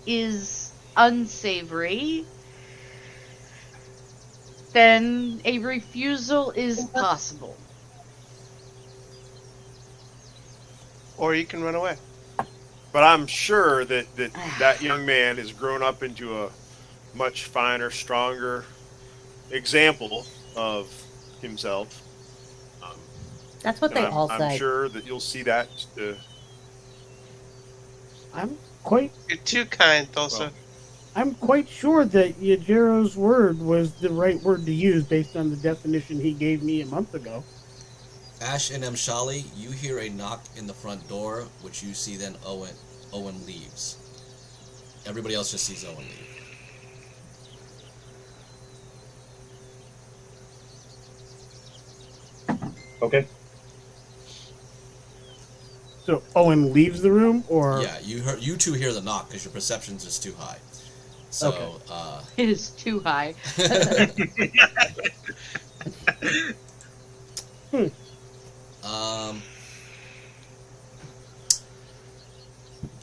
is unsavory, then a refusal is possible. Or you can run away. But I'm sure that young man has grown up into a much finer, stronger example of himself. That's what they all I'm say. sure that you'll see that. I'm quite You're too kind, Tulsa. I'm quite sure that Yajiro's word was the right word to use based on the definition he gave me a month ago. Ash and Mshali, you hear a knock in the front door, which you see then Owen leaves. Everybody else just sees Owen leave. Okay. So Owen leaves the room, or Yeah, you two hear the knock because your perception's just too high. So, Okay. It is too high.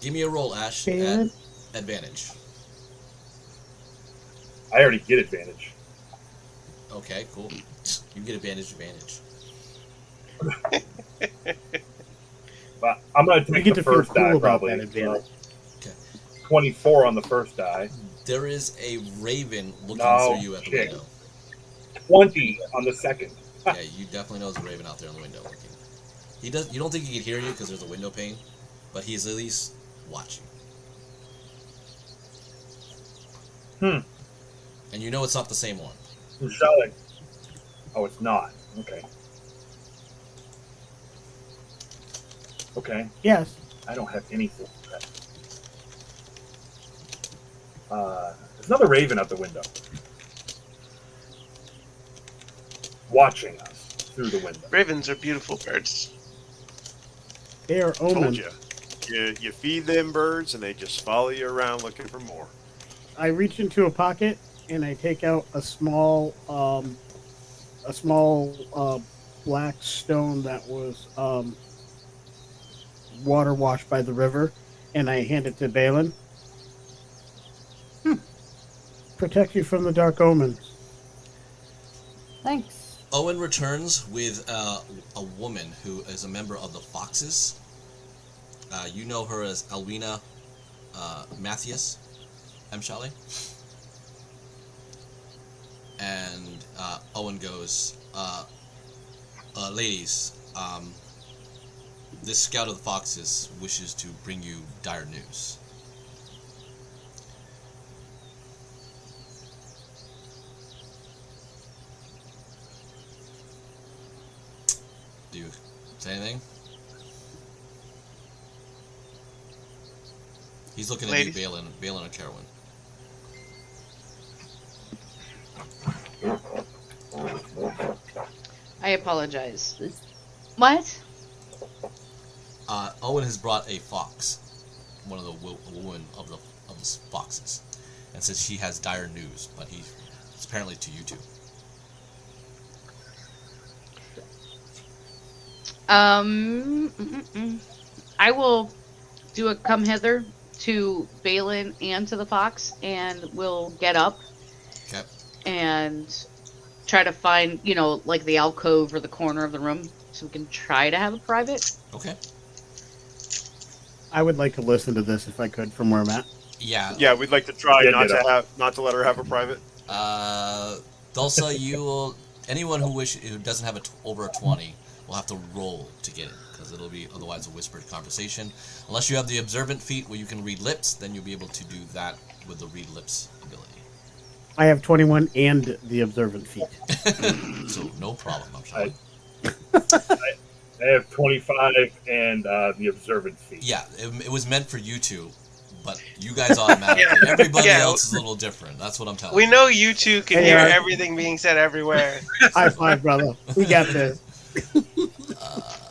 Give me a roll, Ash, at Caleb? advantage. I already get advantage. Okay, cool. You get advantage. But I'm going to you take get the to feel first die, cool about probably. that advantage. 24 on the first die. There is a raven looking No, through you at the shit. window. 20 on the second. Yeah, you definitely know there's a raven out there in the window looking. He does. You don't think he can hear you because there's a window pane, but he's at least watching. And you know it's not the same one. Who's shouting? Oh, it's not. Okay. Okay. Yes. I don't have anything for that. There's another raven at the window, watching us through the window. Ravens are beautiful birds. They are Told omen. you. You feed them birds, and they just follow you around looking for more. I reach into a pocket and I take out a small black stone that was water washed by the river, and I hand it to Balin. Protect you from the dark omens. Thanks. Owen returns with a woman who is a member of the Foxes. You know her as Alwina Mathias, Shally. And Owen goes, ladies, this scout of the Foxes wishes to bring you dire news. Do you say anything? He's looking at Ladies. you, Balin or Carowin. I apologize. What? Owen has brought a fox, one of the women of the foxes, and says she has dire news, but it's apparently to you two. I will do a come hither to Balin and to the fox, and we'll get up Okay. and try to find, like the alcove or the corner of the room, so we can try to have a private. Okay. I would like to listen to this if I could from where I'm at. Yeah. Yeah, we'd like to try Yeah, not to let her have a private. Dulce, anyone who doesn't have over a 20 will have to roll to get it, because it'll be otherwise a whispered conversation. Unless you have the observant feat where you can read lips, then you'll be able to do that with the read lips ability. I have 21 and the observant feat. So no problem, I'm sure. I have 25 and the observant feat. Yeah, it was meant for you two, but you guys automatically. Yeah. Everybody Yeah. else is a little different. That's what I'm telling We you. know you two can Hey, hear Eric. everything being said everywhere. High five, brother. We got this.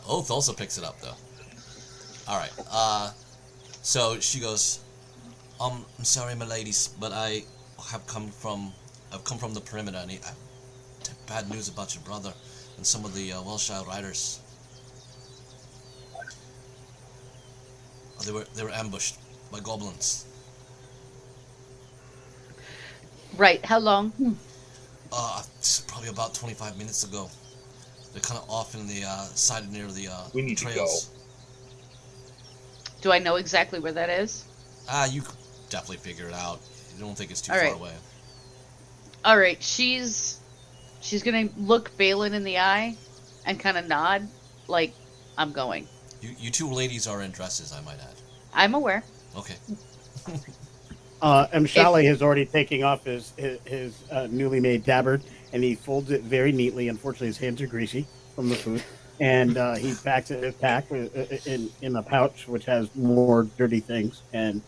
Oath also picks it up, though. All right. So she goes, I'm sorry, my ladies, but I have come from the perimeter, and I have bad news about your brother and some of the Welshire riders. They were ambushed by goblins. Right, how long? Probably about 25 minutes ago. They're kind of off in the side near the We need trails. Do I know exactly where that is? You could definitely figure it out. You don't think it's too All far right. away. All right, she's gonna look Balin in the eye and kind of nod, like, I'm going. You two ladies are in dresses, I might add. I'm aware. Okay. Shally has already taken off his newly made tabard, and he folds it very neatly. Unfortunately, his hands are greasy from the food, and he packs it in his pack in a pouch, which has more dirty things. And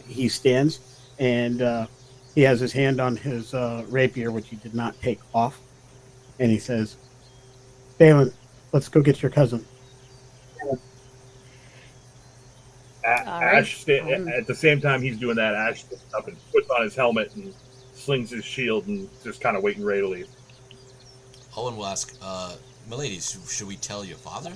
he stands, and he has his hand on his rapier, which he did not take off, and he says, "Balin, let's go get your cousin." Ash, at the same time he's doing that, Ash gets up and puts on his helmet and slings his shield and just kind of waiting ready to leave. Owen will ask, "Miladies, should we tell your father?"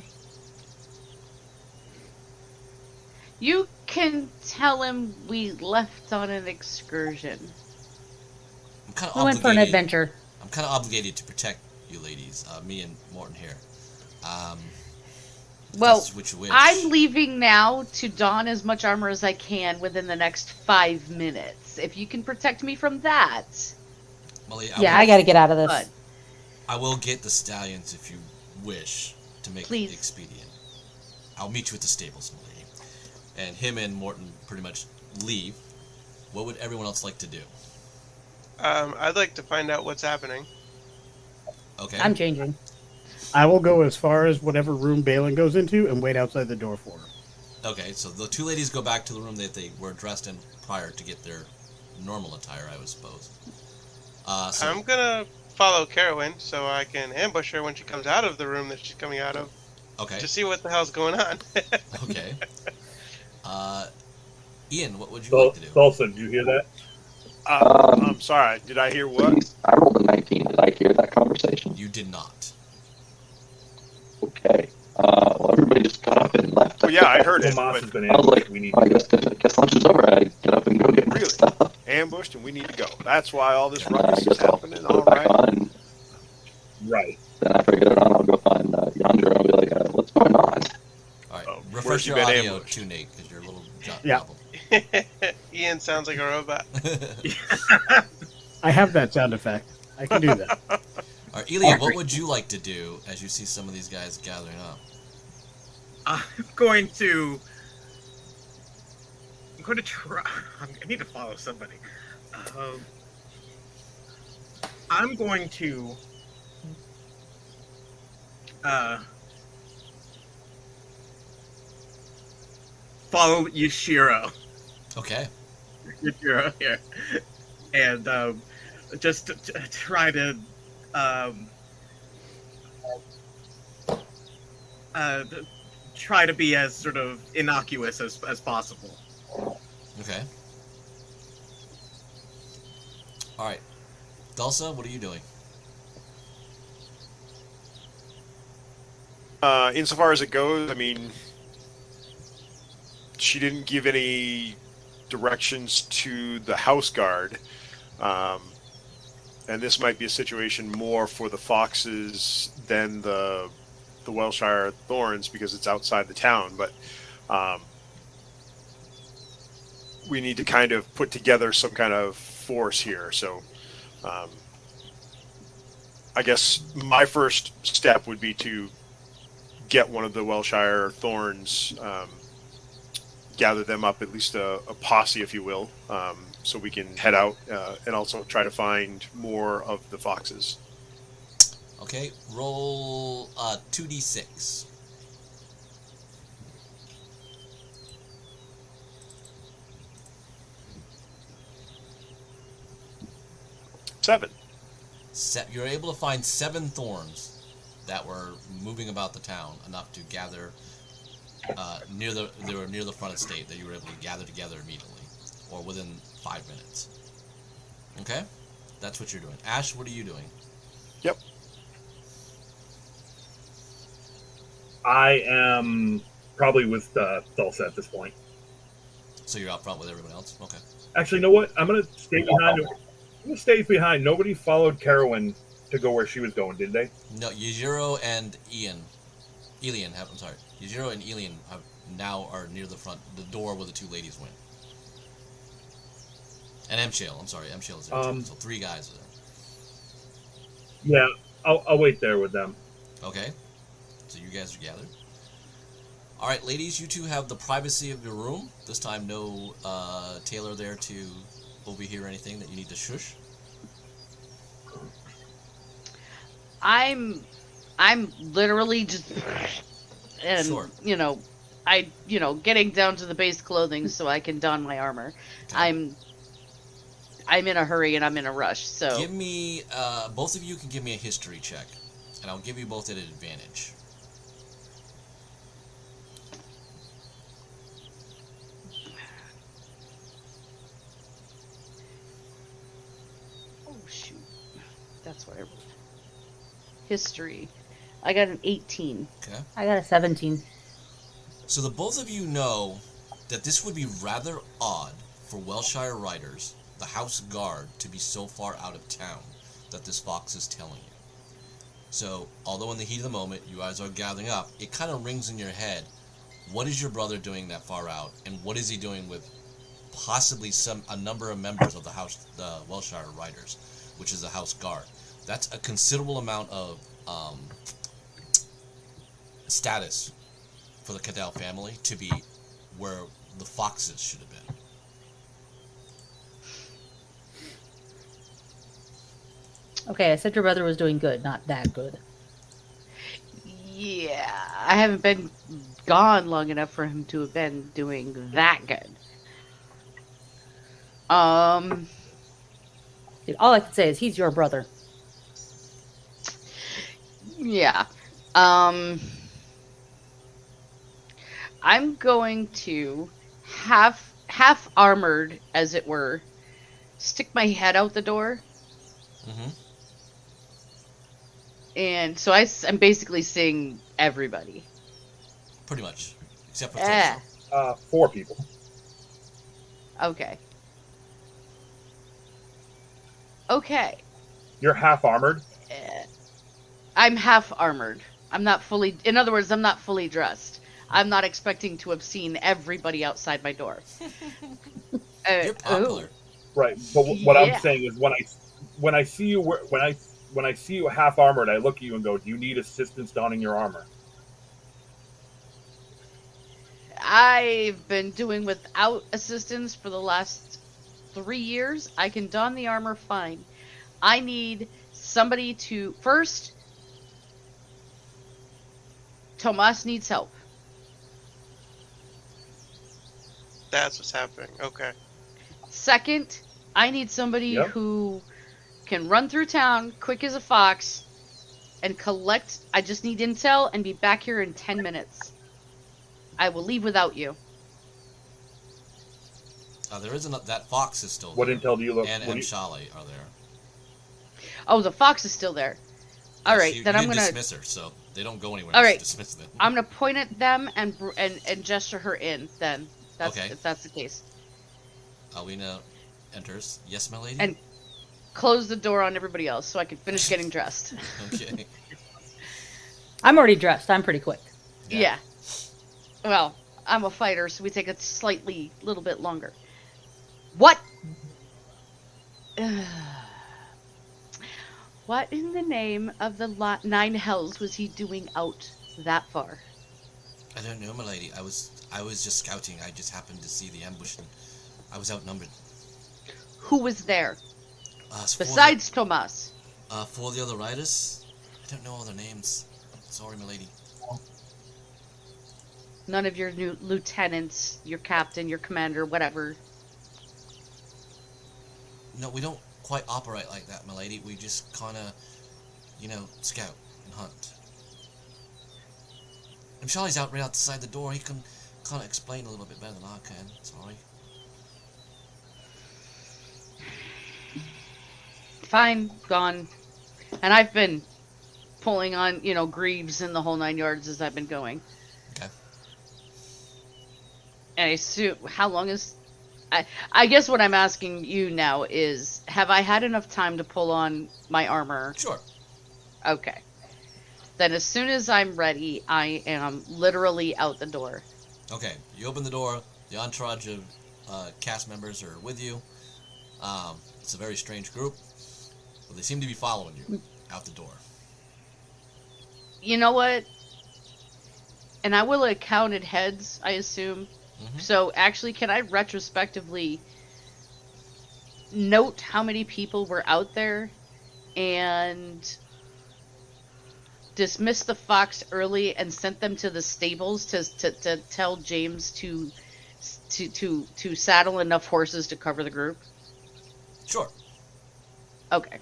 You can tell him we left on an excursion. I'm kind of We went for an adventure. I'm kind of obligated to protect you ladies, me and Morton here. Well, That's what you wish. I'm leaving now to don as much armor as I can within the next 5 minutes. If you can protect me from that. Molly, I got to get out of this. But I will get the stallions if you wish to make Please. it expedient. I'll meet you at the stables, my lady. And him and Morton pretty much leave. What would everyone else like to do? I'd like to find out what's happening. Okay. I'm changing. I will go as far as whatever room Balin goes into and wait outside the door for her. Okay, so the two ladies go back to the room that they were dressed in prior to get their normal attire, I would suppose. I'm gonna follow Carowin so I can ambush her when she comes out of the room that she's coming out of. Okay. To see what the hell's going on. Okay. Ian, what would you like to do? Salsa, did you hear that? I'm sorry. Did I hear what? I rolled a 19. Did I hear that conversation? You did not. Okay. Well, everybody just got up and left. Well, yeah, I heard it. Tomas But has been I was ambushed. like, We need I guess lunch is over. I get up and go get my Really? stuff. ambushed, and we need to go. That's why all this And I ruckus is guess I'll happening. put All it back right. on, and Right. then after I get it on, I'll go find Yandra and I'll be like, what's going on? All right. Oh, Refresh where's you your been audio ambushed? too, Nate, because you're a little Yeah. gobbled. Ian sounds like a robot. I have that sound effect. I can do that. All right, Elia, what would you like to do as you see some of these guys gathering up? I'm going to try. I need to follow somebody. I'm going to follow Yashiro. Okay. Yashiro here, and just try to try to be as sort of innocuous as possible. Okay. All right. Dulce, what are you doing? Insofar as it goes, I mean, she didn't give any directions to the house guard, and this might be a situation more for the foxes than the Welshire Thorns because it's outside the town. But we need to kind of put together some kind of force here. So I guess my first step would be to get one of the Welshire Thorns, gather them up, at least a posse, if you will, so we can head out and also try to find more of the foxes. Okay, roll 2d6. Seven. You're able to find 7 thorns that were moving about the town enough to gather near the front estate that you were able to gather together immediately, or within 5 minutes. Okay, that's what you're doing. Ash, what are you doing? Yep. I am probably with Dulce at this point. So you're out front with everyone else. Okay. Actually, you know what? I'm gonna stay behind. I'm gonna stay behind. Nobody followed Carowin to go where she was going, did they? No, Yujiro and Elian have. I'm sorry. Yujiro and Elian now are near the front, the door where the 2 ladies went. And M-Shale. I'm sorry, M-Shale is there too. So 3 guys are there. Yeah, I'll wait there with them. Okay. So you guys are gathered. All right, ladies, you 2 have the privacy of your room. This time, no Taylor there to overhear anything that you need to shush. I'm literally just, and Sure. getting down to the base clothing so I can don my armor. Okay. I'm in a hurry and I'm in a rush. So Give me, both of you can give me a history check, and I'll give you both an advantage. oh shoot, that's what I rolled. History. I got an 18. Okay. I got a 17. So the both of you know that this would be rather odd for Welshire riders, the house guard, to be so far out of town that this fox is telling you. So, although in the heat of the moment you guys are gathering up, it kind of rings in your head, what is your brother doing that far out, and what is he doing with possibly a number of members of the Welshire riders, which is the house guard. That's a considerable amount of status for the Cadell family to be where the foxes should have been. Okay, I said your brother was doing good, not that good. Yeah, I haven't been gone long enough for him to have been doing that good. Dude, all I can say is he's your brother. Yeah. I'm going to half armored, as it were, stick my head out the door. Mm-hmm. And so I'm basically seeing everybody. Pretty much. Except for Yeah. Tulsa. 4 people. Okay. Okay. You're half armored. I'm half armored. I'm not fully. In other words, I'm not fully dressed. I'm not expecting to have seen everybody outside my door. You're popular. Right, but what Yeah. I'm saying is when I see you when I see you half armored, I look at you and go, "Do you need assistance donning your armor?" I've been doing without assistance for the last 3 years. I can don the armor fine. I need somebody to first. Tomas needs help. That's what's happening. Okay. Second, I need somebody Yep. who can run through town quick as a fox and collect. I just need intel and be back here in 10 minutes. I will leave without you. There isn't that fox is still What there. intel do you look? And what do you- Shale are there. Oh, the fox is still there. All right, you then I'm didn't gonna. dismiss her, so they don't go anywhere. All You right. just dismiss them. I'm gonna point at them and gesture her in. Then that's Okay. if that's the case. Alina enters. Yes, my lady. And close the door on everybody else so I can finish getting dressed. Okay. I'm already dressed. I'm pretty quick. Yeah. Well, I'm a fighter, so we take a little bit longer. What? What in the name of the 9 hells was he doing out that far? I don't know, my lady. I was just scouting. I just happened to see the ambush, and I was outnumbered. Who was there? So Besides Tomas. for the other riders, I don't know all their names. Sorry, my lady. None of your new lieutenants, your captain, your commander, whatever. No, we don't quite operate like that, my lady. We just kind of, scout and hunt. I'm sure he's out right outside the door. He can kind of explain a little bit better than I can. Sorry. Fine, gone. And I've been pulling on, greaves in the whole 9 yards as I've been going. Okay. And I assume, how long is... I guess what I'm asking you now is, have I had enough time to pull on my armor? Sure. Okay. Then as soon as I'm ready, I am literally out the door. Okay. You open the door. The entourage of cast members are with you. It's a very strange group, but they seem to be following you out the door. You know what? And I will have counted heads, I assume. Mm-hmm. So actually, can I retrospectively note how many people were out there and dismiss the fox early and sent them to the stables to tell James to saddle enough horses to cover the group? Sure. Okay.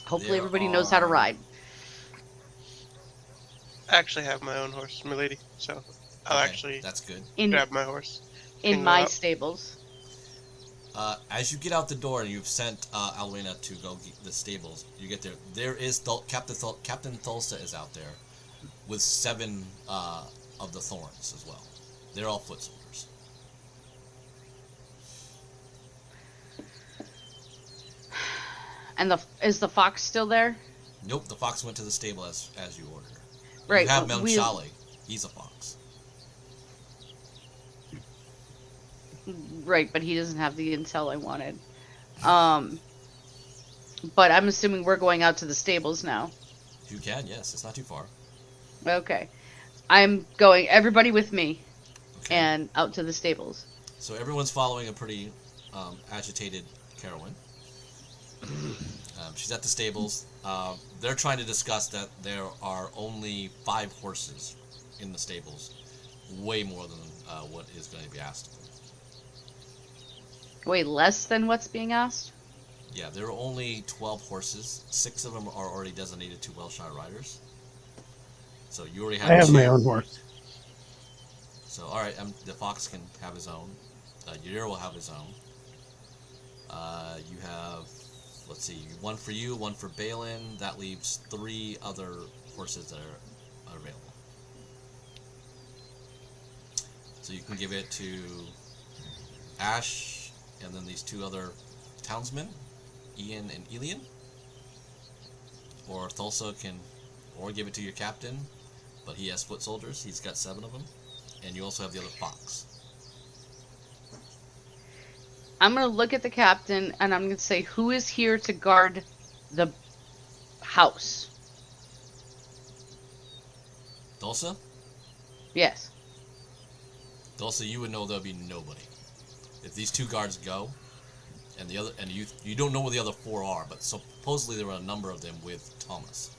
Hopefully There everybody knows how to are- ride. I actually have my own horse, my lady, so I'll Okay, actually that's good. grab my horse. In Can go my out. stables. As you get out the door and you've sent Alwina to go get the stables, you get there. There is Captain Thulsa is out there with 7 of the Thorns as well. They're all foot soldiers. And is the fox still there? Nope, the fox went to the stable as you ordered her. Right. You have but Mount Shale. He's a fox. Right, but he doesn't have the intel I wanted. But I'm assuming we're going out to the stables now. You can, yes. It's not too far. Okay. I'm going, everybody with me, Okay. and out to the stables. So everyone's following a pretty agitated Carolyn. She's at the stables. They're trying to discuss that there are only 5 horses in the stables. Way more than what is going to be asked of them. Wait, less than what's being asked? Yeah, there are only 12 horses. 6 of them are already designated to Welshire riders. So you already have I have 2. my own horse. So, alright, the fox can have his own. Yer will have his own. You have, let's see, 1 for you, 1 for Balin. That leaves 3 other horses that are available. So you can give it to Ash, and then these 2 other townsmen, Ian and Elian. Or Thulsa can, or give it to your captain, but he has foot soldiers. He's got 7 of them. And you also have the other fox. I'm going to look at the captain, and I'm going to say, who is here to guard the house? Thulsa? Yes. Thulsa, you would know there'll be nobody. If these 2 guards go, and the other, and you don't know where the other 4 are, but supposedly there were a number of them with Thomas.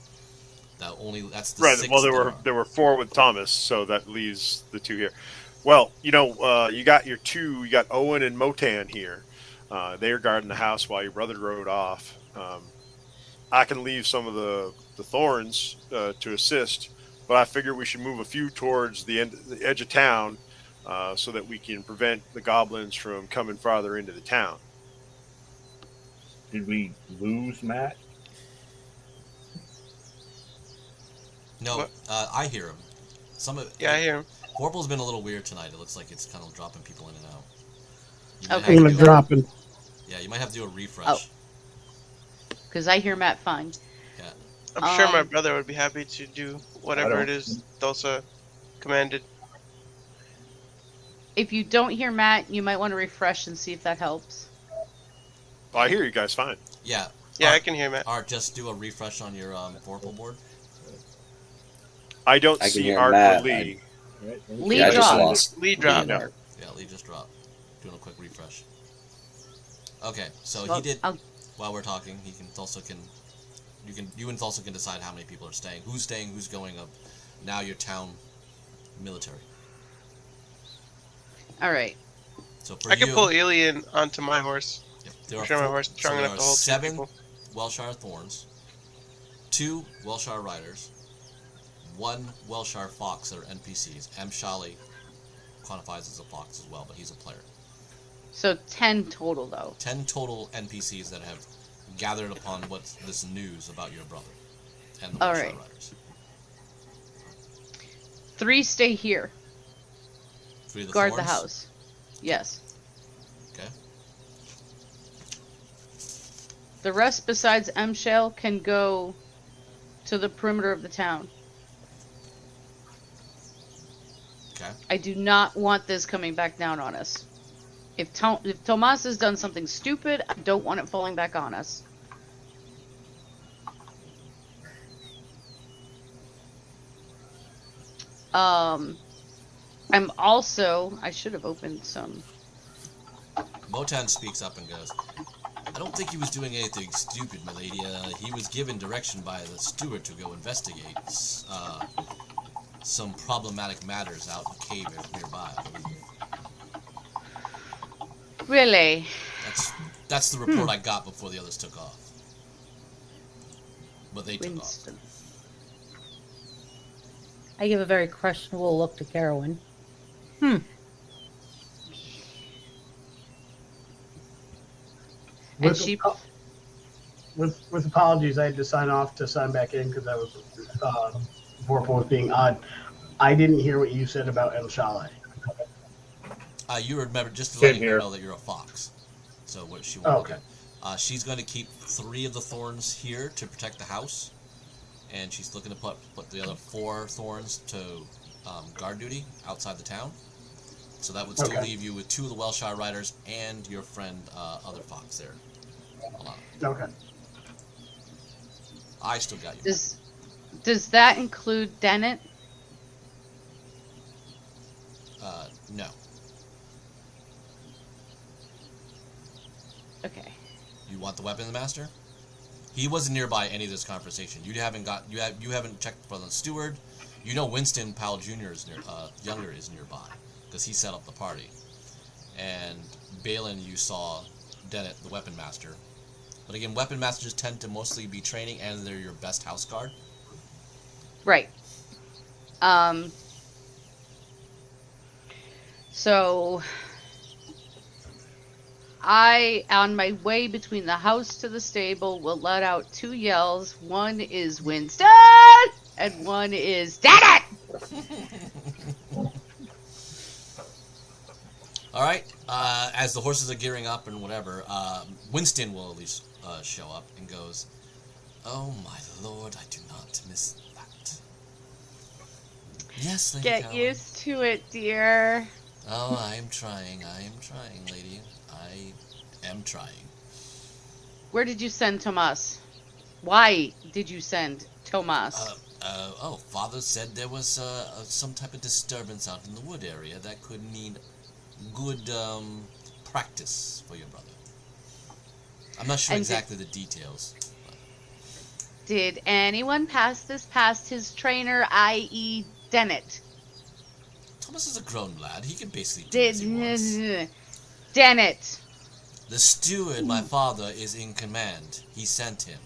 That's the Right. 6 Well, that there were 4 with Thomas, so that leaves the 2 here. Well, you got your 2. You got Owen and Motan here. They're guarding the house while your brother rode off. I can leave some of the thorns to assist, but I figure we should move a few towards the edge of town so that we can prevent the goblins from coming farther into the town. Did we lose Matt? No, I hear him. I hear him. Vorpal's been a little weird tonight. It looks like it's kind of dropping people in and out. Okay. I'm going to drop him. Yeah, you might have to do a refresh. Because I hear Matt fine. Yeah. I'm sure my brother would be happy to do whatever it is Thulsa commanded. If you don't hear Matt, you might want to refresh and see if that helps. Oh, I hear you guys fine. Yeah. Yeah, I can hear Matt. Art, just do a refresh on your Vorpal board. I don't I can see hear Art Matt. or Lee. Lee I just dropped. lost. Lee dropped. Yeah. Yeah, Lee just dropped. Doing a quick refresh. Okay, so Well, he did. I'll- While we're talking, you and Thulsa can decide how many people are staying, who's going up. Now your town military. All right. So for I can you, pull Elian onto my horse. Yep, there I'm are sure my four- horse is strong so there enough are to hold 2 7 people. Welshire Thorns, 2 Welshire Riders, 1 Welshire Fox that are NPCs. M. Shali quantifies as a fox as well, but he's a player. So 10 total, though. 10 total NPCs that have gathered upon what's this news about your brother and the All Welshire right. Riders. 3 stay here. 3 of the Guard Thorns. the house. Yes. Okay. The rest, besides M. Shale, can go to the perimeter of the town. Okay. I do not want this coming back down on us. If Tomas has done something stupid, I don't want it falling back on us. I should have opened some. Motan speaks up and goes, I don't think he was doing anything stupid, my lady. He was given direction by the steward to go investigate some problematic matters out in the cave nearby, I believe. Really? That's the report I got before the others took off. But they took off. Winston. I give a very questionable look to Carowin. And she... With apologies, I had to sign off to sign back in because I was Vorpal was being odd. I didn't hear what you said about El Shale. You remember just to let Same you here. know that you're a fox. So what she wanted Okay. to do. She's going to keep 3 of the thorns here to protect the house, and she's looking to put the other 4 thorns to guard duty outside the town. So that would still Okay. leave you with 2 of the Welshire Riders and your friend other fox there. Okay. I still got you. Does that include Dennett? No. Okay. You want the weapon master? He wasn't nearby any of this conversation. You haven't checked for the steward. You know Winston Powell Jr. is younger is nearby because he set up the party, and Balin, you saw Dennett, the weapon master. But again, weapon masters tend to mostly be training, and they're your best house guard. Right. So I, on my way between the house to the stable, will let out 2 yells. One is Winston, and one is Dennett! All right. As the horses are gearing up and whatever, Winston will at least show up and goes, "Oh my lord, I do not miss that." Yes, Lady Get Caroline. used to it, dear. Oh, I am trying, lady. I am trying. Where did you send Tomas? Why did you send Tomas? Father said there was some type of disturbance out in the wood area that could need good practice for your brother. I'm not sure And exactly the details. Did anyone pass this past his trainer, i.e. Dennett? Thomas is a grown lad. He can basically do as he wants. Dennett. The steward, my father, is in command. He sent him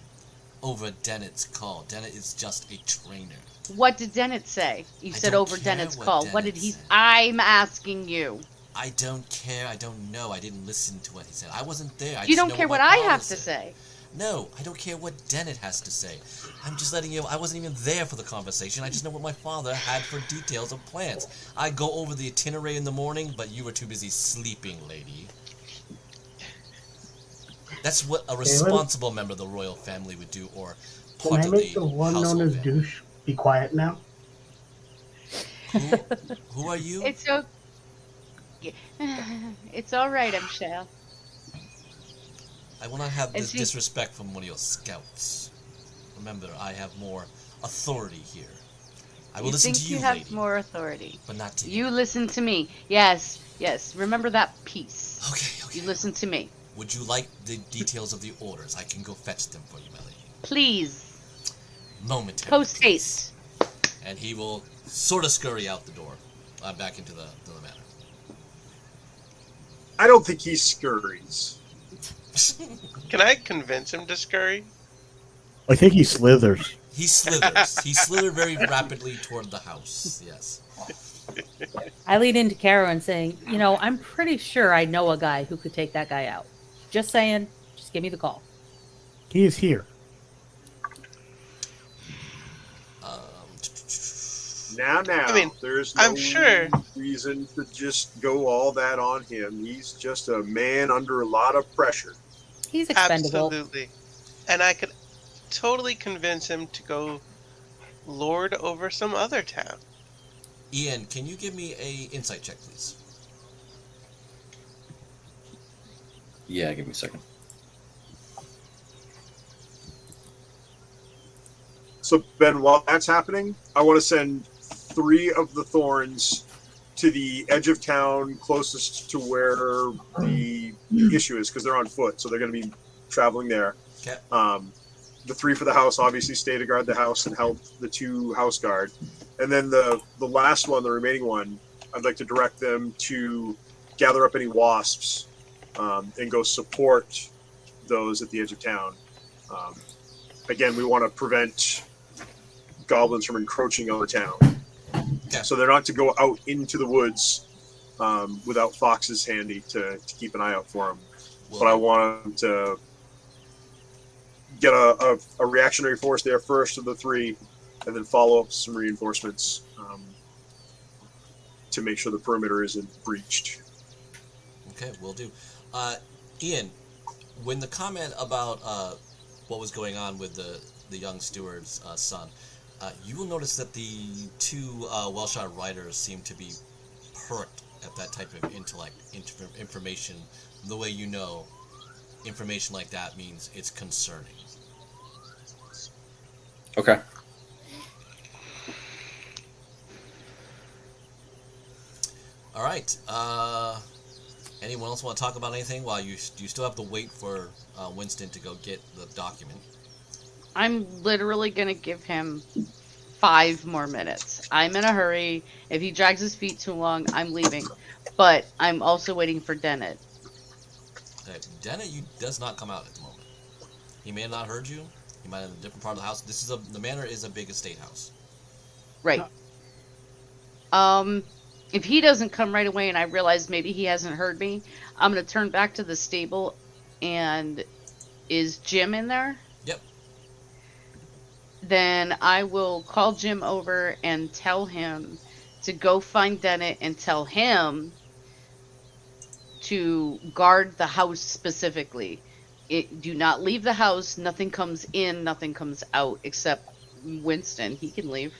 over Dennett's call. Dennett is just a trainer. What did Dennett say? You I said don't over care Dennett's what call. What Dennett did he... said. I'm asking you. I don't care. I don't know. I didn't listen to what he said. I wasn't there. You don't care what I have to say. No, I don't care what Dennett has to say. I'm just letting you know I wasn't even there for the conversation. I just know what my father had for details of plans. I go over the itinerary in the morning, but you were too busy sleeping, lady. That's what a responsible member of the royal family would do, or Can part I of make the the one known household as family. douche be quiet now? Who are you? It's okay. It's all right, I'm Michelle. I will not have And this she- disrespect from one of your scouts. Remember, I have more authority here. I will You listen think to you, have lady, more authority. but not to You listen to me. Yes, yes. Remember that piece. Okay. You listen to me. Would you like the details of the orders? I can go fetch them for you, my lady. Please. Momentarily. Post haste. And he will sort of scurry out the door, back into the manor. I don't think he scurries. Can I convince him to scurry? I think he slithers. He slithers. He slithered very rapidly toward the house. Yes. I lean into Karen saying, you know, I'm pretty sure I know a guy who could take that guy out. Just saying, just give me the call. He is here. Now, I mean, there's no I'm sure. reason to just go all that on him. He's just a man under a lot of pressure. He's expendable. Absolutely. And I could totally convince him to go lord over some other town. Ian, can you give me a insight check, please? Yeah, give me a second. So, Ben, while that's happening, I want to send 3 of the thorns to the edge of town closest to where the issue is, because they're on foot, so they're going to be traveling there. Okay. The 3 for the house obviously stay to guard the house and help the 2 house guard. And then the last one, the remaining one, I'd like to direct them to gather up any wasps and go support those at the edge of town. Again, we want to prevent goblins from encroaching on the town. Okay. So they're not to go out into the woods without foxes handy to keep an eye out for them. But I want them to get a reactionary force there first of the 3, and then follow up some reinforcements to make sure the perimeter isn't breached. Okay, will do. Ian, when the comment about what was going on with the young steward's son, you will notice that the 2 Welshire riders seem to be perked at that type of information. The way you know information like that means it's concerning. Okay. All right. Anyone else want to talk about anything while you still have to wait for Winston to go get the document? I'm literally going to give him 5 more minutes. I'm in a hurry. If he drags his feet too long, I'm leaving. But I'm also waiting for Dennett. Dennett does not come out at the moment. He may have not heard you. He might have a different part of the house. The manor is a big estate house. Right. If he doesn't come right away and I realize maybe he hasn't heard me, I'm going to turn back to the stable. And is Jim in there? Yep. Then I will call Jim over and tell him to go find Dennett and tell him to guard the house specifically. Do not leave the house. Nothing comes in, nothing comes out, except Winston. He can leave.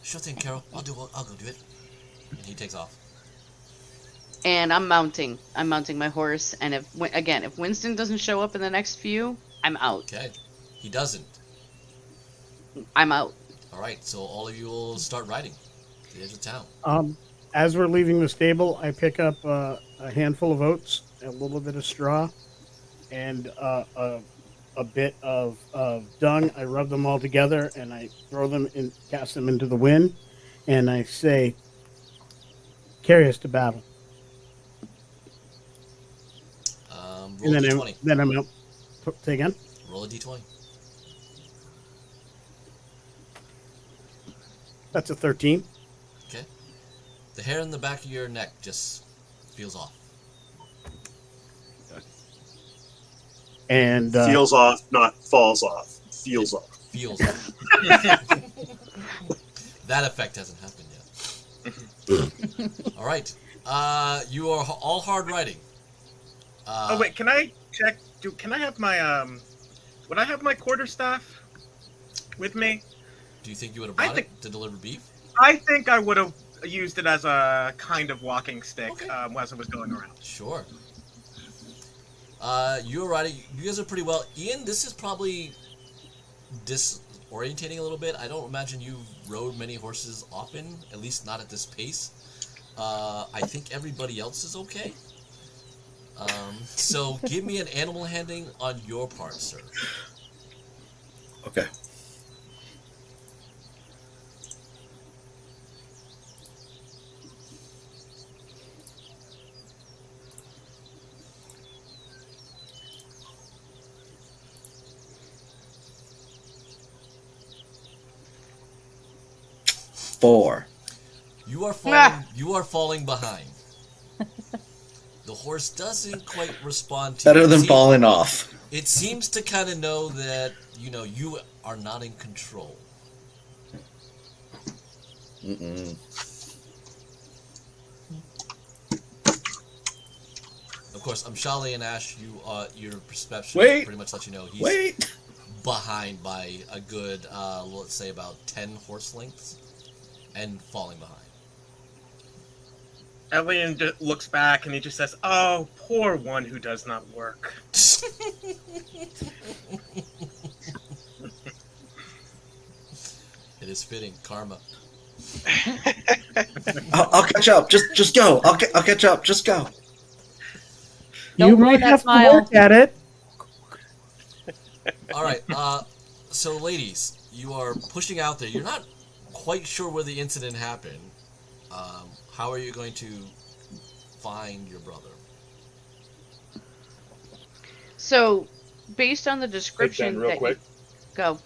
Sure thing, Carol. I'll go do it. And he takes off. And I'm mounting my horse. And if Winston doesn't show up in the next few, I'm out. Okay. He doesn't. I'm out. All right. So all of you will start riding to the edge of town. As we're leaving the stable, I pick up a handful of oats, a little bit of straw, and a bit of dung. I rub them all together and I throw them in, cast them into the wind, and I say, "Carry us to battle." Roll and a then d20. Then I'm out. Say again. Roll a d20. That's a 13. Okay. The hair in the back of your neck just feels off. And feels off, not falls off. Feels off. Feels off. That effect hasn't happened yet. All right. You are all hard riding. Oh wait, can I check? Can I have my would I have my quarterstaff with me? Do you think you would have brought it to deliver beef? I think I would have used it as a kind of walking stick as I was going around. Sure. You're riding. You guys are pretty well. Ian, this is probably disorientating a little bit. I don't imagine you've rode many horses often, at least not at this pace. I think everybody else is okay. So give me an animal handling on your part, sir. Okay. Four. You are falling. You are falling behind. The horse doesn't quite respond to Better you. than falling off. It seems to kind of know that you are not in control. Mm-mm. Of course, Shali and Ash. Your perception pretty much lets you know he's behind by a good, let's say, about 10 horse lengths, and falling behind. Elian looks back and he just says, "Oh, poor one who does not work." It is fitting, karma. I'll catch up. Just go. I'll catch up. Just go. You might have to work at it. All right. So, ladies, you are pushing out there. You're not quite sure where the incident happened. How are you going to find your brother? So, based on the description, real quick. Go.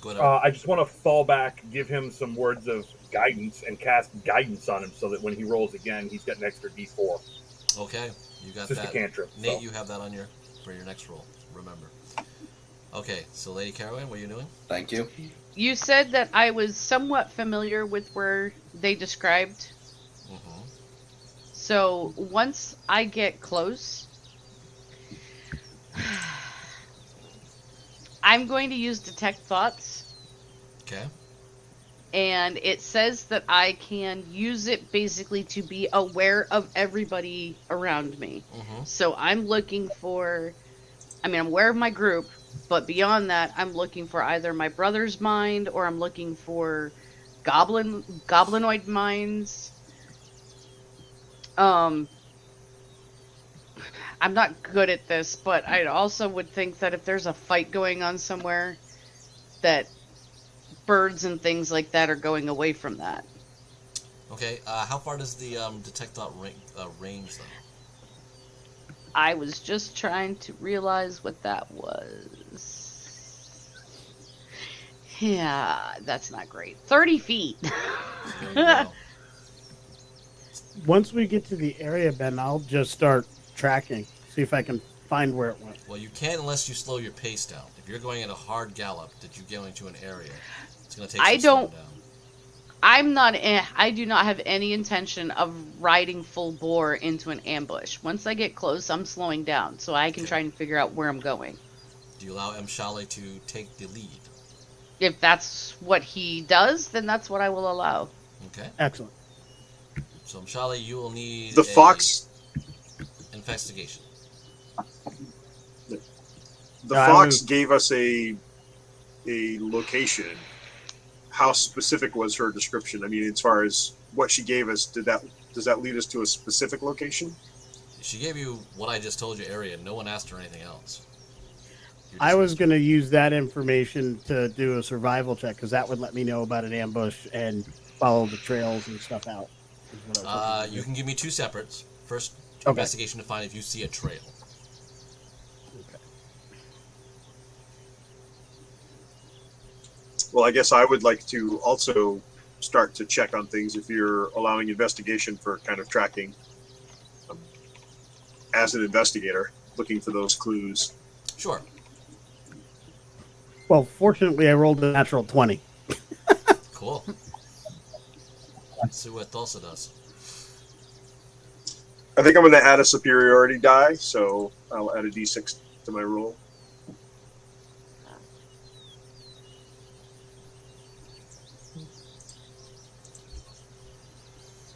Go ahead. I just want to fall back, give him some words of guidance, and cast guidance on him so that when he rolls again, he's got an extra D4. Okay, you got Just that. a cantrip. Nate, so. you have that on for your next roll. Remember. Okay, so Lady Caroline, what are you doing? Thank you. You said that I was somewhat familiar with where they described. Mm-hmm. So once I get close, I'm going to use Detect Thoughts. Okay. And it says that I can use it basically to be aware of everybody around me. Mm-hmm. So I'm looking for, I'm aware of my group, but beyond that, I'm looking for either my brother's mind or I'm looking for goblinoid minds. I'm not good at this, but I also would think that if there's a fight going on somewhere, that birds and things like that are going away from that. Okay, how far does the detect dot range then? I was just trying to realize what that was. Yeah, that's not great. 30 feet. There you go. Once we get to the area, Ben, I'll just start tracking, see if I can find where it went. Well, you can't unless you slow your pace down. If you're going at a hard gallop that you go into an area, it's going to take some slowing down. I do not have any intention of riding full bore into an ambush. Once I get close, I'm slowing down so I can try and figure out where I'm going. Do you allow Shale to take the lead? If that's what he does, then that's what I will allow. Okay. Excellent. So, Shale, you will need The fox. Investigation. The fox gave us a location. How specific was her description? I mean, as far as what she gave us, does that lead us to a specific location? She gave you what I just told you area. No one asked her anything else. I was going to use that information to do a survival check because that would let me know about an ambush and follow the trails and stuff out. You can give me two separates. First, Okay. investigation to find if you see a trail. Well, I guess I would like to also start to check on things if you're allowing investigation for kind of tracking as an investigator, looking for those clues. Sure. Well, fortunately, I rolled a natural 20. Cool. Let's see what Tulsa does. I think I'm going to add a superiority die, so I'll add a d6 to my roll.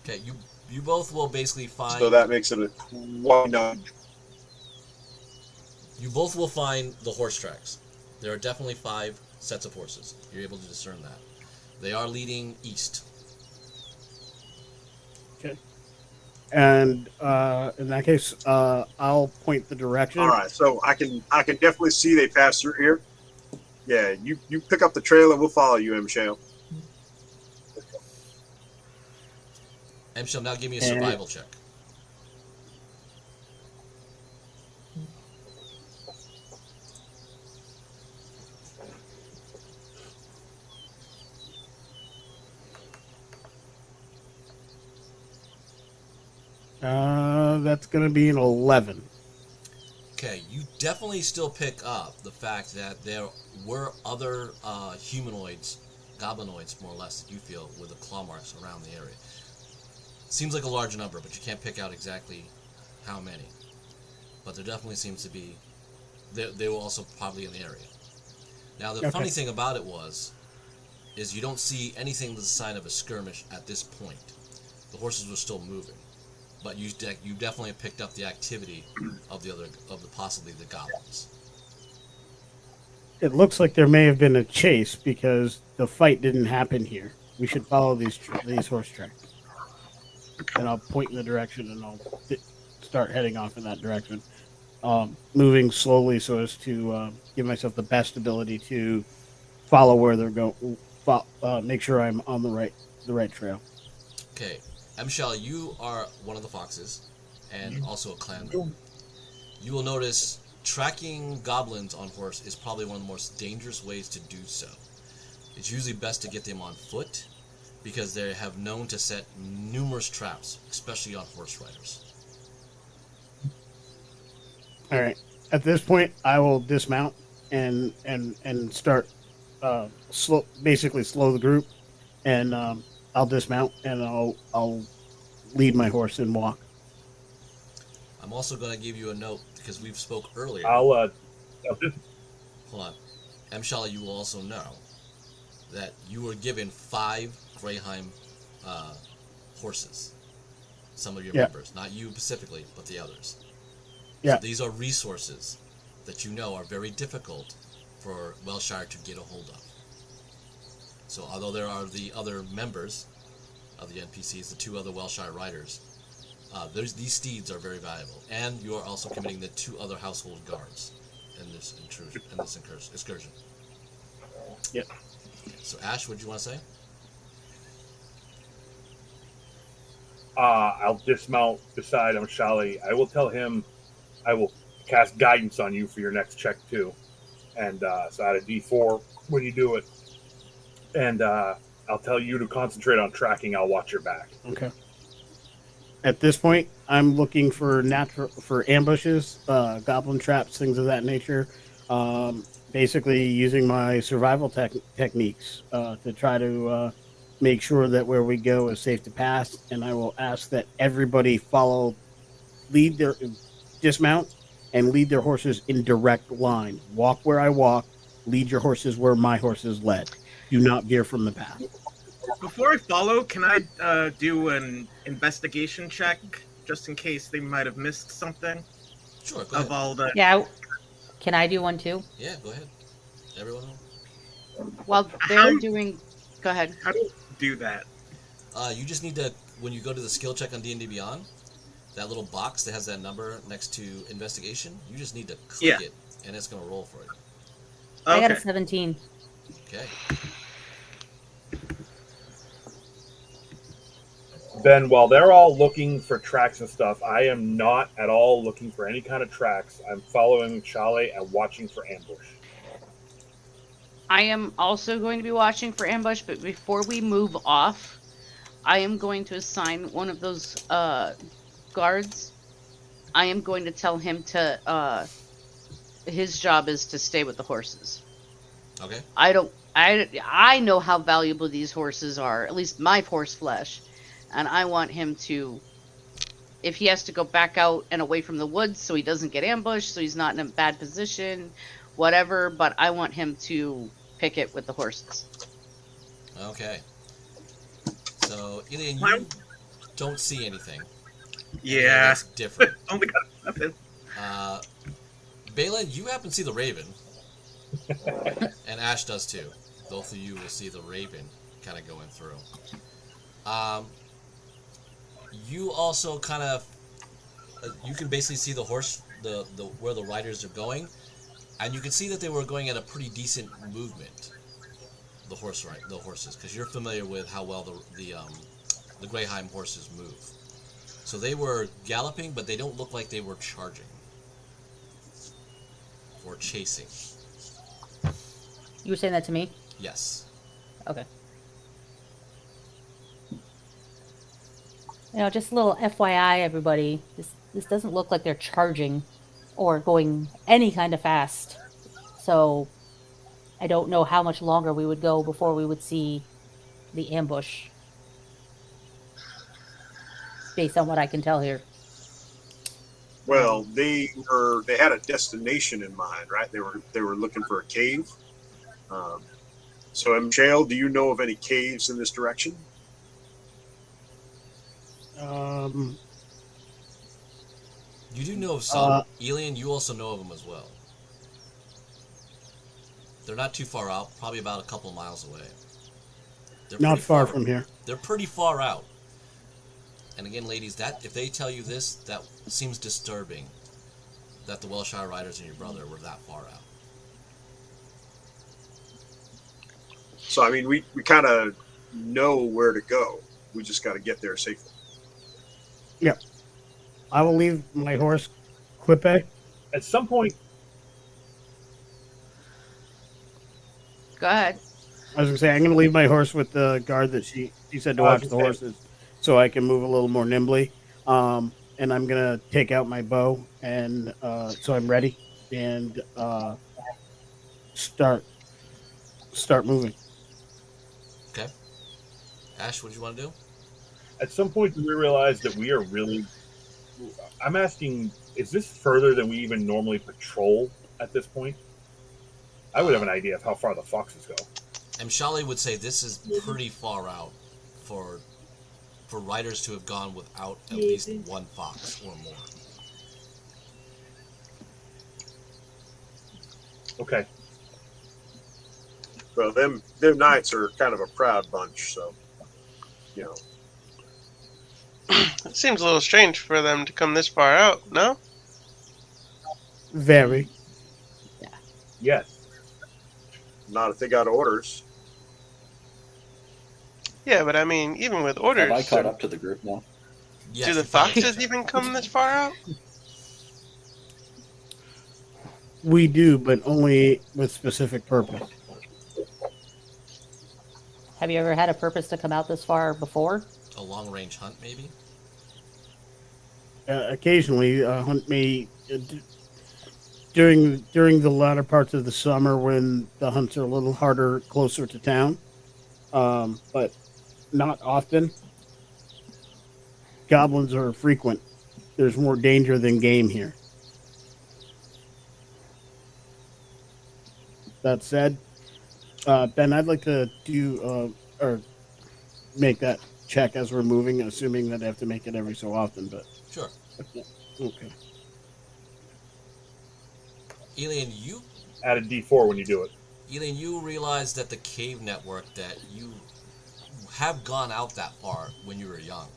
Okay, you both will basically find... So that makes it a 29. You both will find the horse tracks. There are definitely 5 sets of horses. You're able to discern that. They are leading east. Okay. And in that case, I'll point the direction. All right, so I can definitely see they pass through here. Yeah, you pick up the trail and we'll follow you, M. Shale. M. Shale, now give me a survival check. That's going to be an 11. Okay, you definitely still pick up the fact that there were other humanoids, goblinoids more or less, that you feel with the claw marks around the area. Seems like a large number, but you can't pick out exactly how many. But there definitely seems to be... They were also probably in the area. Now, the funny thing about it is you don't see anything that's a sign of a skirmish at this point. The horses were still moving. But you definitely picked up the activity of possibly the goblins. It looks like there may have been a chase because the fight didn't happen here. We should follow these horse tracks. And I'll point in the direction and I'll start heading off in that direction. Moving slowly so as to give myself the best ability to follow where they're going. Make sure I'm on the right trail. Okay. Shale, you are one of the foxes, and also a clan member. You will notice tracking goblins on horse is probably one of the most dangerous ways to do so. It's usually best to get them on foot, because they have known to set numerous traps, especially on horse riders. All right. At this point, I will dismount and start basically slow the group, and I'll dismount and I'll lead my horse and walk. I'm also going to give you a note because we've spoke earlier. I'll Hold on. Shale, you will also know that you were given 5 Greyheim horses. Some of your members, not you specifically, but the others. Yeah. So these are resources that you know are very difficult for Welshire to get a hold of. So although there are the other members of the NPCs, the 2 other Welshire riders, These steeds are very valuable, and you are also committing the 2 other household guards in this excursion. Yep. So, Ash, what do you want to say? I'll dismount beside Shali. I will tell him I will cast guidance on you for your next check too, and so add a D4 when you do it, and I'll tell you to concentrate on tracking. I'll watch your back. Okay. At this point, I'm looking for ambushes, goblin traps, things of that nature. Basically, using my survival techniques to try to make sure that where we go is safe to pass. And I will ask that everybody dismount and lead their horses in direct line. Walk where I walk. Lead your horses where my horses led. Do not veer from the path. Before I follow, can I do an investigation check just in case they might have missed something? Sure. Go ahead. Of all the Yeah. Can I do one too? Yeah, go ahead. Everyone. While they're doing, go ahead. How do you do that? You just need to, when you go to the skill check on D&D Beyond, that little box that has that number next to investigation, you just need to click it, and it's going to roll for you. I got a 17. Okay. Ben, while they're all looking for tracks and stuff, I am not at all looking for any kind of tracks. I'm following Chale and watching for ambush. I am also going to be watching for ambush, but before we move off, I am going to assign one of those guards. I am going to tell him to his job is to stay with the horses. Okay. I know how valuable these horses are, at least my horse flesh, and I want him to, if he has to go back out and away from the woods so he doesn't get ambushed, so he's not in a bad position, whatever, but I want him to pick it with the horses. Okay. So, Ilian, you don't see anything. Yeah. That's different. Only got nothing. Balin, you happen to see the raven. And Ash does too. Both of you will see the raven kind of going through. You also kind of, you can basically see the horse, the where the riders are going, and you can see that they were going at a pretty decent movement. The horses, because you're familiar with how well the Greyheim horses move. So they were galloping, but they don't look like they were charging or chasing. You were saying that to me? Yes. Okay. You know, just a little FYI, everybody. This doesn't look like they're charging or going any kind of fast. So I don't know how much longer we would go before we would see the ambush. Based on what I can tell here. Well, they had a destination in mind, right? They were looking for a cave. So, Shale, do you know of any caves in this direction? You do know of some. Elian, you also know of them as well. They're not too far out, probably about a couple of miles away. They're not far from here. They're pretty far out. And again, ladies, that if they tell you this, that seems disturbing. That the Welshire Riders and your brother were that far out. So, I mean, we kind of know where to go. We just got to get there safely. Yep. I will leave my horse, Clippe. At some point... Go ahead. I was going to say, I'm going to leave my horse with the guard that she said to watch the horses so I can move a little more nimbly. And I'm going to take out my bow and so I'm ready and start moving. Okay. Ash, what do you want to do? At some point, we realize that we are really... I'm asking, is this further than we even normally patrol at this point? I would have an idea of how far the foxes go. Mshali would say this is pretty far out for riders to have gone without at least one fox or more. Okay. Well, them knights are kind of a proud bunch, so, you know. It seems a little strange for them to come this far out, no? Very. Yes. Not if they got orders. Yeah, but I mean, even with orders, Have I caught up to the group now? Yes, do the you found foxes it. even come this far out? We do, but only with specific purpose. Have you ever had a purpose to come out this far before? A long-range hunt, maybe? Occasionally, hunt may during the latter parts of the summer when the hunts are a little harder, closer to town, but not often. Goblins are frequent. There's more danger than game here. That said, Ben, I'd like to do or make that check as we're moving, assuming that I have to make it every so often. But Sure. okay. Elian, you Add a D4 when you do it. Elian, you realize that the cave network that you have gone out that far when you were young.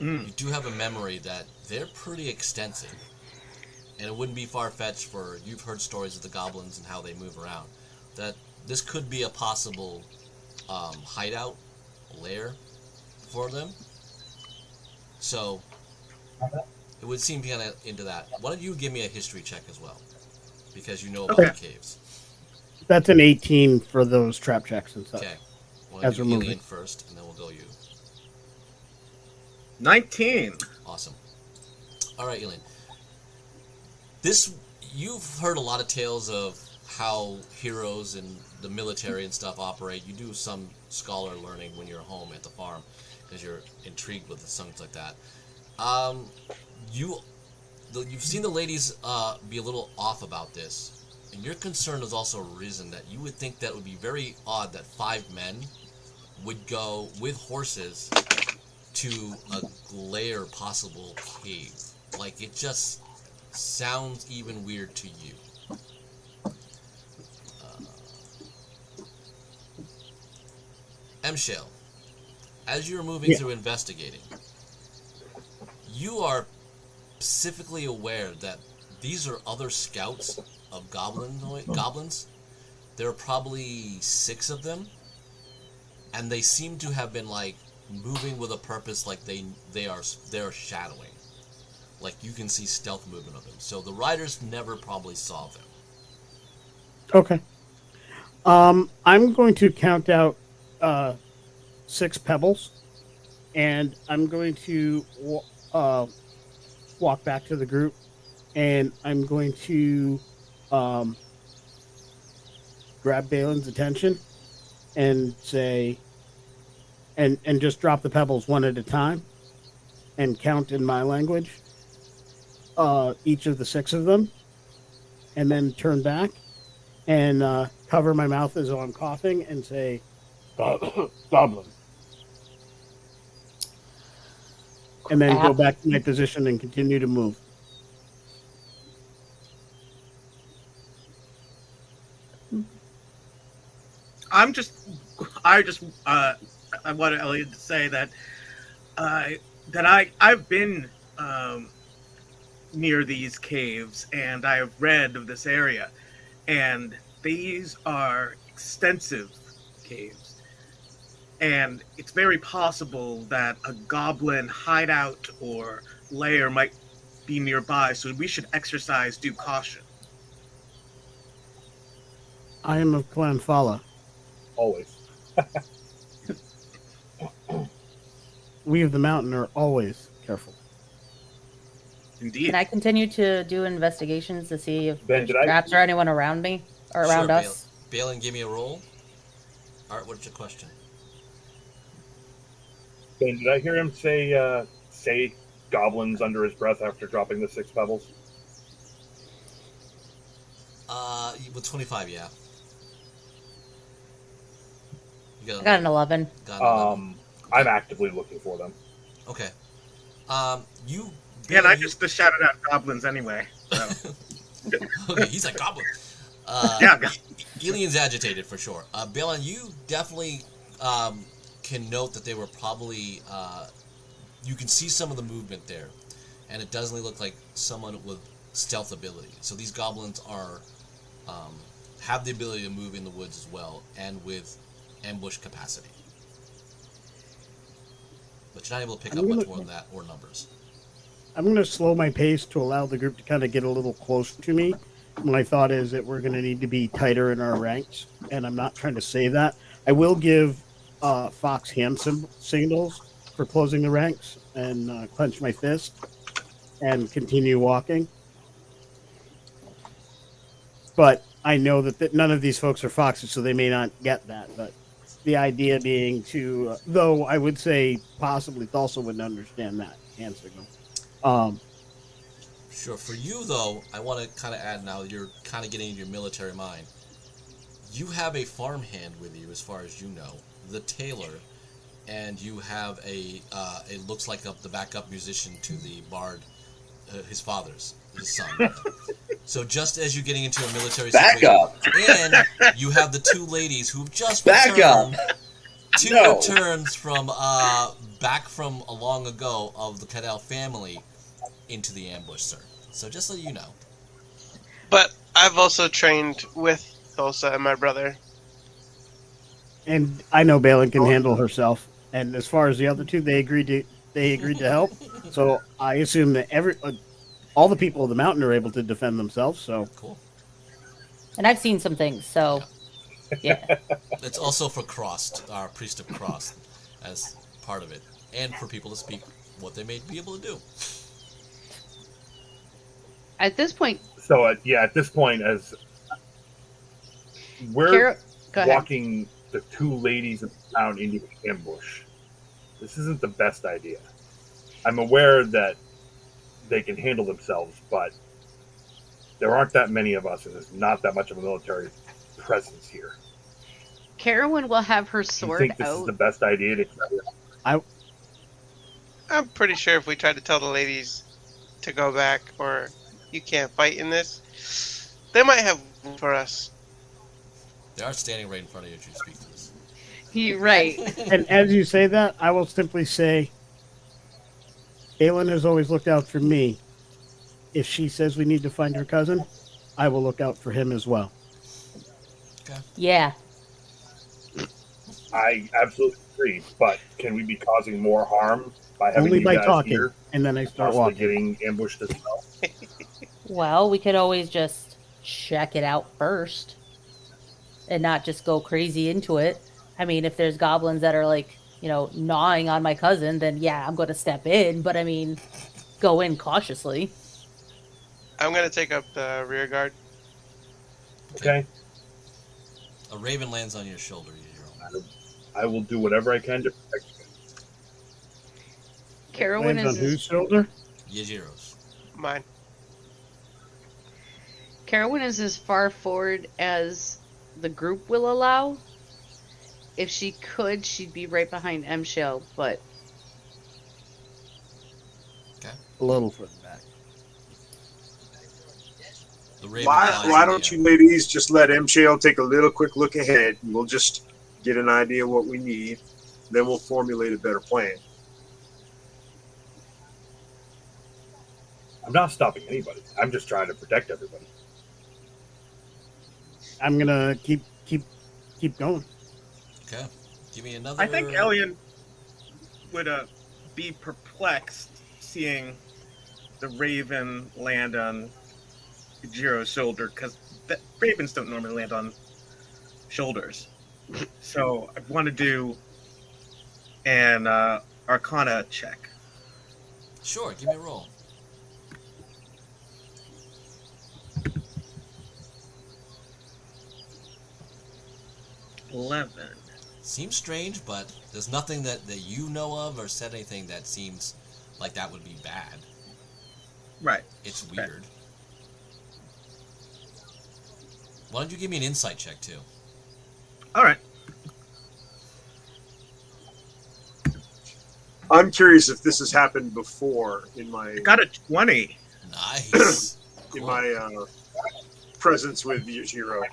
You do have a memory that they're pretty extensive. And it wouldn't be far-fetched for, you've heard stories of the goblins and how they move around, that this could be a possible hideout, lair for them. So, it would seem kind of into that. Why don't you give me a history check as well? Because you know about the caves. That's an 18 for those trap checks and stuff. Okay. We'll As do we're moving. Elian first, and then we'll go you. 19. Awesome. All right, Elian. You've heard a lot of tales of how heroes and the military and stuff operate. You do some scholar learning when you're home at the farm because you're intrigued with things like that. You've seen the ladies be a little off about this, and your concern has also arisen that you would think that it would be very odd that 5 men would go with horses to a lair possible cave. Like, it just sounds even weird to you. M-Shell, as you're moving through investigating, you are specifically aware that these are other scouts of goblins. There are probably 6 of them, and they seem to have been like moving with a purpose, like they're shadowing. Like, you can see stealth movement of them. So the riders never probably saw them. Okay. I'm going to count out 6 pebbles, and I'm going to walk back to the group, and I'm going to grab Balin's attention and say, and just drop the pebbles one at a time and count in my language each of the 6 of them, and then turn back and cover my mouth as though I'm coughing and say, goblin. And then go back to my position and continue to move. I wanted Elliot to say that I've been near these caves and I have read of this area, and these are extensive caves, and it's very possible that a goblin hideout or lair might be nearby, so we should exercise due caution. I am of Clan Fala. Always. We of the mountain are always careful. Indeed. Can I continue to do investigations to see if Ben, there's traps or anyone around me or around Sure, us? Balin, give me a roll. Art, what's your question? Ben, did I hear him say goblins under his breath after dropping the 6 pebbles? With 25, yeah. You I got an 11. got an 11. I'm actively looking for them. Okay. You. Yeah, and I you- just shouted out goblins anyway. So. Okay, he's like goblin. Yeah. Elian's agitated for sure. Balin, you definitely can note that they were probably you can see some of the movement there, and it doesn't look like someone with stealth ability. So these goblins are have the ability to move in the woods as well, and with ambush capacity. But you're not able to pick up much more than that or numbers. I'm going to slow my pace to allow the group to kind of get a little closer to me. My thought is that we're going to need to be tighter in our ranks, and I'm not trying to say that. I will give Fox hand signals for closing the ranks and clench my fist and continue walking. But I know that none of these folks are foxes, so they may not get that. But the idea being to, though I would say possibly Thulsa wouldn't understand that hand signal. Sure. For you, though, I want to kind of add now that you're kind of getting into your military mind. You have a farmhand with you, as far as you know, the tailor, and you have it looks like the backup musician to the bard, his son. So just as you're getting into a military situation, and you have the two ladies who've just returned, returns from back from a long ago of the Cadell family into the ambush, sir. So just so you know. But I've also trained with Thulsa and my brother. And I know Balin can handle herself. And as far as the other two, they agreed to help. So I assume that all the people of the mountain are able to defend themselves. So cool. And I've seen some things. So yeah. It's also for Crossed, our priest of Crossed, as part of it, and for people to speak what they may be able to do. At this point. So at this point, as we're walking the two ladies in town into the ambush, this isn't the best idea. I'm aware that they can handle themselves, but there aren't that many of us, and there's not that much of a military presence here. Carowin will have her sword Do you think this is the best idea? I'm pretty sure if we tried to tell the ladies to go back, or you can't fight in this, they might have for us. They are standing right in front of you as you speak to this. You're right. And as you say that, I will simply say, Aelin has always looked out for me. If she says we need to find her cousin, I will look out for him as well. Okay. Yeah. I absolutely agree, but can we be causing more harm by having Only you by guys talking, here, and then I start possibly walking. getting ambushed as well? Well, we could always just check it out first and not just go crazy into it. I mean, if there's goblins that are like, gnawing on my cousin, then yeah, I'm going to step in. But I mean, go in cautiously. I'm going to take up the rear guard. Okay. A raven lands on your shoulder. I will do whatever I can to protect you. Carowin Lands is on whose shoulder? Yajiro's. Mine. Carowin is as far forward as the group will allow. If she could, she'd be right behind M Shell, but A little further back. The raven Why don't you ladies just let M-Shale take a little quick look ahead, and we'll just get an idea of what we need, then we'll formulate a better plan. I'm not stopping anybody. I'm just trying to protect everybody. I'm gonna keep going. Okay. Give me another. I think Elian would be perplexed seeing the raven land on Jiro's shoulder, because ravens don't normally land on shoulders. So I want to do an Arcana check. Sure, give me a roll. Seems strange, but there's nothing that you know of or said anything that seems like that would be bad. Right. It's weird. Why don't you give me an insight check, too? All right. I'm curious if this has happened before in my Got a 20. Nice. in my presence with Yujiro.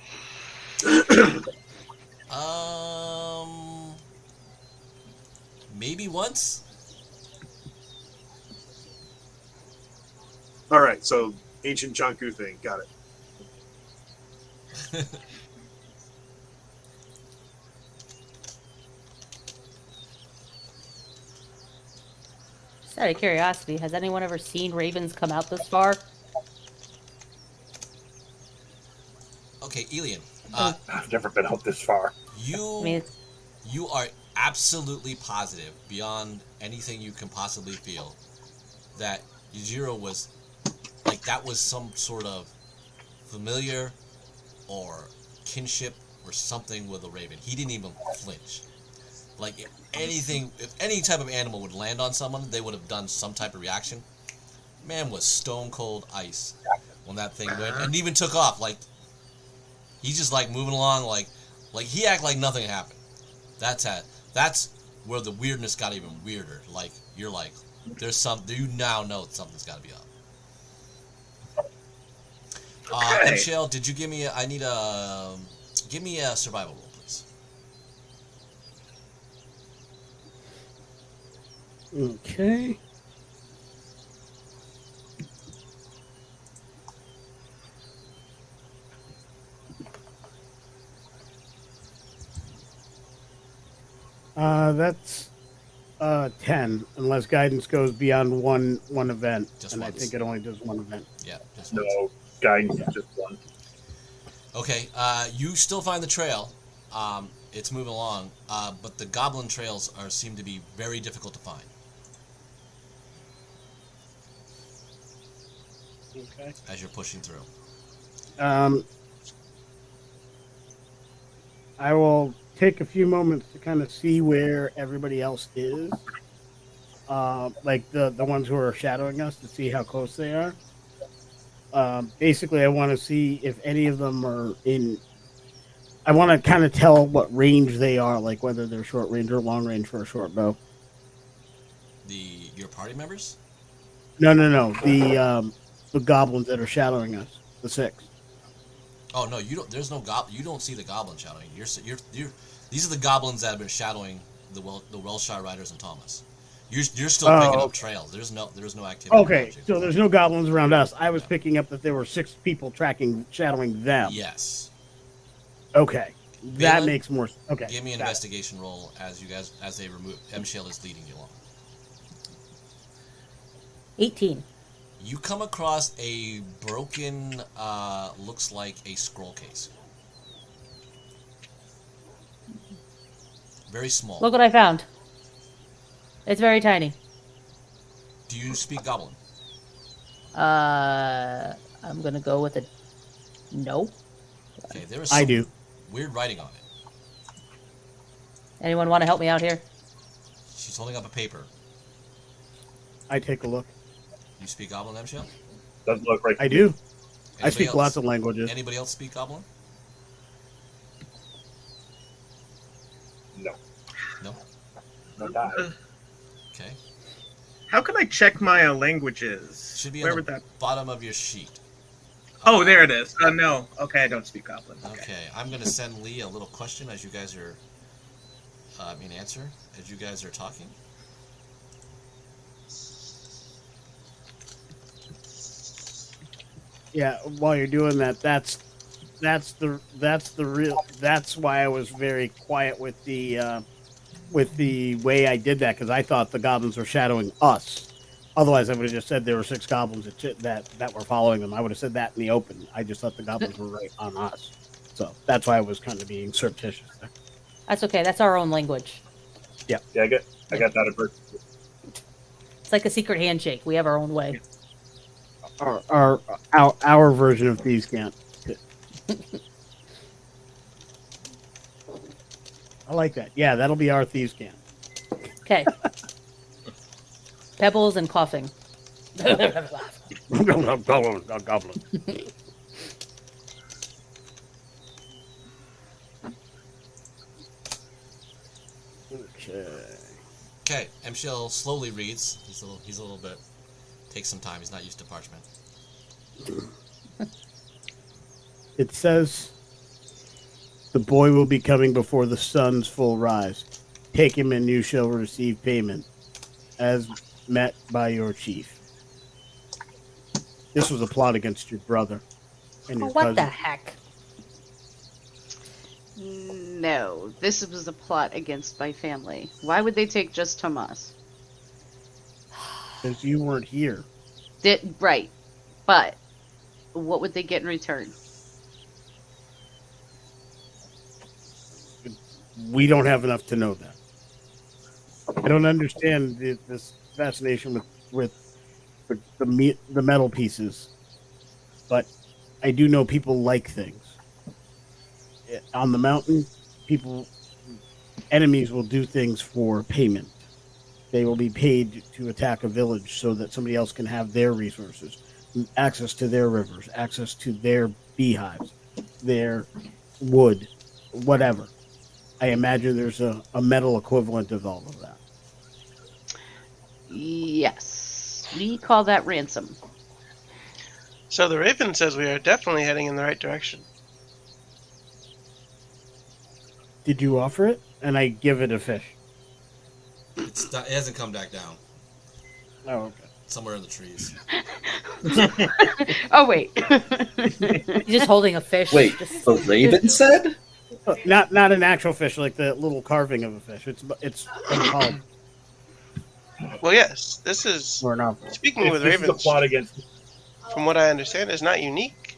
Maybe once. All right, so ancient Chanku thing. Got it. Just out of curiosity, has anyone ever seen ravens come out this far? Okay, Elian. I've never been out this far. You are absolutely positive, beyond anything you can possibly feel, that Yujiro was like that was some sort of familiar or kinship or something with a raven. He didn't even flinch. Like if any type of animal would land on someone, they would have done some type of reaction. Man was stone cold ice when that thing went, and even took off. Like he's just like moving along, like he act like nothing happened. That's where the weirdness got even weirder. Like you're like, you now know something's got to be up. Okay. Michelle, did you give me? Give me a survival roll, please. Okay. That's 10, unless guidance goes beyond one event. Just and once. I think it only does one event. Yeah, just once. No, guidance is just one. Okay, you still find the trail. It's moving along, but the goblin trails seem to be very difficult to find. Okay. As you're pushing through. I will take a few moments to kind of see where everybody else is. Like the ones who are shadowing us, to see how close they are. Basically, I want to see if any of them are in. I want to kind of tell what range they are, like whether they're short range or long range for a short bow. Your party members? No. The goblins that are shadowing us, the 6. Oh no, you don't. There's no You don't see the goblin shadowing. These are the goblins that have been shadowing the Welshire Riders and Thomas. You're still picking up trails. There's no activity. Okay, so there's no goblins around us. I was picking up that there were 6 people shadowing them. Yes. Okay, that Balin, makes more. Okay, give me an investigation roll as they remove. M-Shell is leading you along. 18. You come across a broken, looks like a scroll case. Very small. Look what I found. It's very tiny. Do you speak Goblin? I'm gonna go with a no. Okay, there is I some do. weird writing on it. Anyone want to help me out here? She's holding up a paper. I take a look. You speak Goblin, M-Shell? Doesn't look right. I do. Anybody I speak else? lots of languages. Anybody else speak Goblin? No. No? No die. Okay. How can I check my languages? Should be Where on would the that? bottom of your sheet. Oh, there it is. No. Okay, I don't speak Goblin. Okay, I'm going to send Lee a little question as you guys are, answer as you guys are talking. Yeah, while you're doing that, that's why I was very quiet with the way I did that, because I thought the goblins were shadowing us. Otherwise, I would have just said there were 6 goblins that were following them. I would have said that in the open. I just thought the goblins were right on us. So that's why I was kind of being surreptitious there. That's okay. That's our own language. Yeah, I got that at birth. It's like a secret handshake. We have our own way. Our version of thieves' cant. I like that. Yeah, that'll be our thieves' cant. Okay. Pebbles and coughing. Goblin. Okay, M-Shell slowly reads. He's a little bit. Takes some time. He's not used to parchment. It says, "The boy will be coming before the sun's full rise. Take him, and you shall receive payment, as met by your chief." this was a plot against your brother and your What the cousin. heck? No, this was a plot against my family. Why would they take just Tomas? Because you weren't here. Right, but what would they get in return? We don't have enough to know that. I don't understand this fascination with the metal pieces, but I do know people like things. On the mountain, enemies will do things for payment. They will be paid to attack a village so that somebody else can have their resources, access to their rivers, access to their beehives, their wood, whatever. I imagine there's a metal equivalent of all of that. Yes, we call that ransom. So the Raven says we are definitely heading in the right direction. Did you offer it? And I give it a fish. It hasn't come back down. Oh, okay. Somewhere in the trees. Oh, wait. He's just holding a fish. Wait, the Raven said? Not an actual fish, like the little carving of a fish. It's called. Well, yes, this is Or not. speaking If with this is a ravens. plot against. From what I understand, is not unique.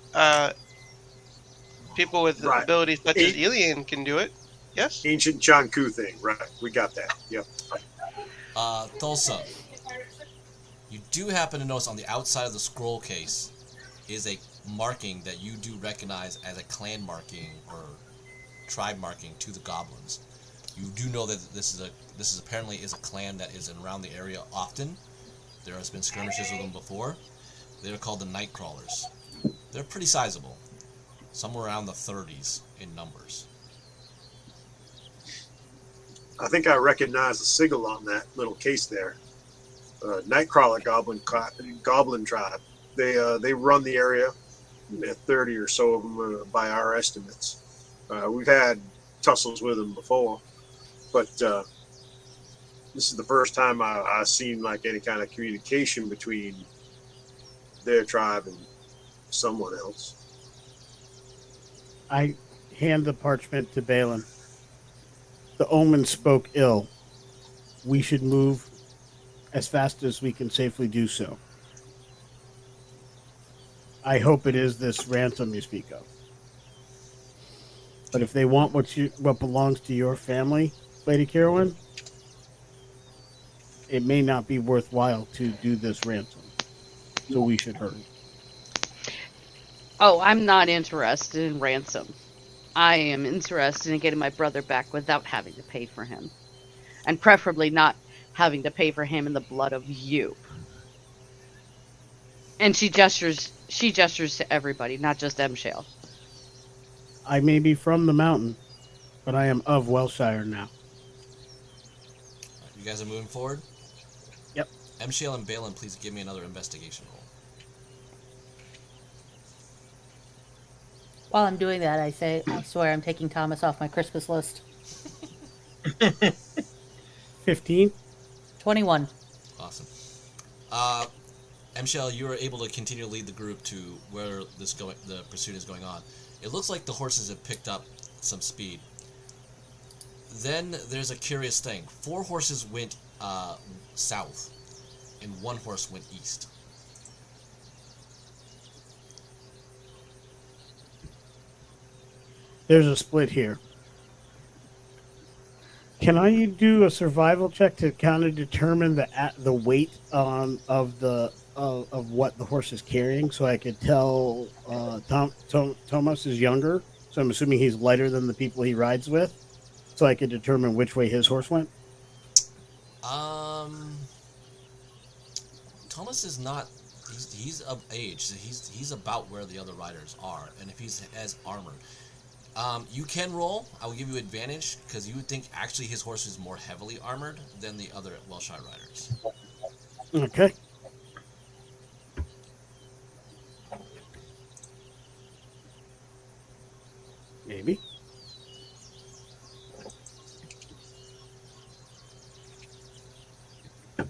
People with Right. abilities such as Elian can do it. Yes. Ancient Chanku thing, right? We got that. Yep. Thulsa, you do happen to notice on the outside of the scroll case is a marking that you do recognize as a clan marking or tribe marking to the goblins. You do know that this is apparently a clan that is around the area often. There has been skirmishes with them before. They're called the Nightcrawlers. They're pretty sizable, somewhere around the 30s in numbers. I think I recognize the sigil on that little case there. Nightcrawler Goblin tribe. They run the area. 30 or so of them by our estimates. We've had tussles with them before, but this is the first time I've seen like any kind of communication between their tribe and someone else. I hand the parchment to Balin. The omen spoke ill. We should move as fast as we can safely do so. I hope it is this ransom you speak of. But if they want what belongs to your family, Lady Carowin, it may not be worthwhile to do this ransom. So we should hurry. Oh, I'm not interested in ransom. I am interested in getting my brother back without having to pay for him. And preferably not having to pay for him in the blood of you. And she gestures to everybody, not just Shale. I may be from the mountain, but I am of Welshire now. You guys are moving forward? Yep. Shale and Balin, please give me another investigation roll. While I'm doing that, I swear I'm taking Thomas off my Christmas list. 15? 21. Awesome. Shale, you are able to continue to lead the group to where the pursuit is going on. It looks like the horses have picked up some speed. Then there's a curious thing. 4 horses went south, and 1 horse went east. There's a split here. Can I do a survival check to kind of determine the weight of what the horse is carrying, so I could tell Thomas is younger, so I'm assuming he's lighter than the people he rides with, so I could determine which way his horse went? Thomas is not. He's of age. So he's about where the other riders are, and if he's as armored. You can roll. I will give you advantage because you would think actually his horse is more heavily armored than the other Welshire riders. Okay. Maybe. There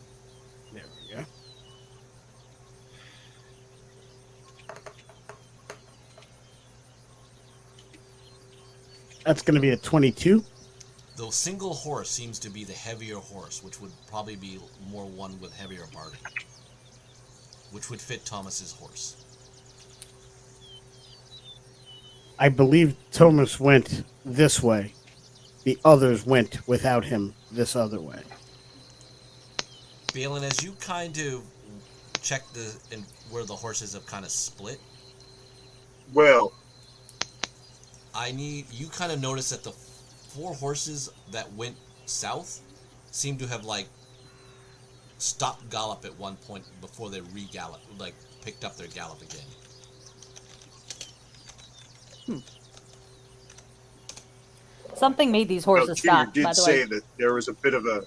we go. That's going to be a 22. The single horse seems to be the heavier horse, which would probably be more one with heavier barding, which would fit Thomas's horse. I believe Thomas went this way. The others went without him this other way. Balin, as you kind of check where the horses have kind of split, Well, you kind of notice that the 4 horses that went south seem to have stopped gallop at one point before they re-gallop, picked up their gallop again. Something made these well, horses Junior stop, did by the say way. that there was a bit of a.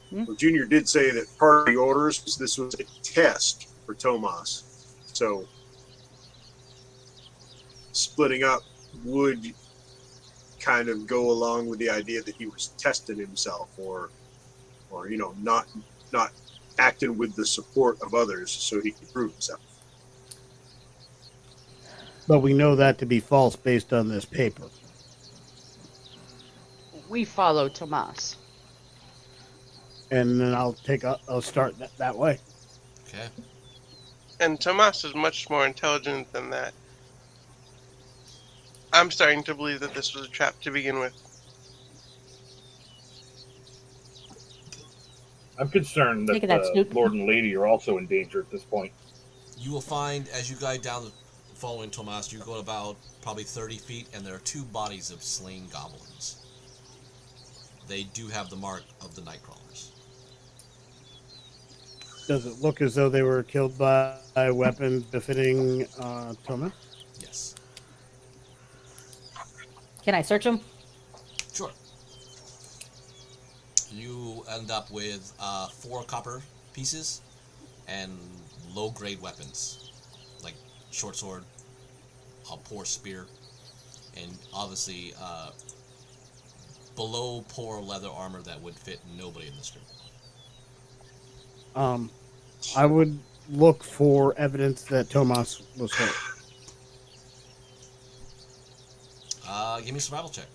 Hmm? Well, Junior did say that part of the orders was this was a test for Tomas, so splitting up would kind of go along with the idea that he was testing himself, or not acting with the support of others so he could prove himself. But we know that to be false based on this paper. We follow Tomas. And then I'll start that way. Okay. And Tomas is much more intelligent than that. I'm starting to believe that this was a trap to begin with. I'm concerned that Take that, the Snoop. Lord and Lady are also in danger at this point. You will find, as you guide down following Tomas, you go about probably 30 feet, and there are 2 bodies of slain goblins. They do have the mark of the Nightcrawlers. Does it look as though they were killed by weapons befitting Thomas? Yes. Can I search them? Sure. You end up with 4 copper pieces and low-grade weapons, like short sword, a poor spear, and obviously below poor leather armor that would fit nobody in this group. I would look for evidence that Thomas was hurt. Give me a survival check.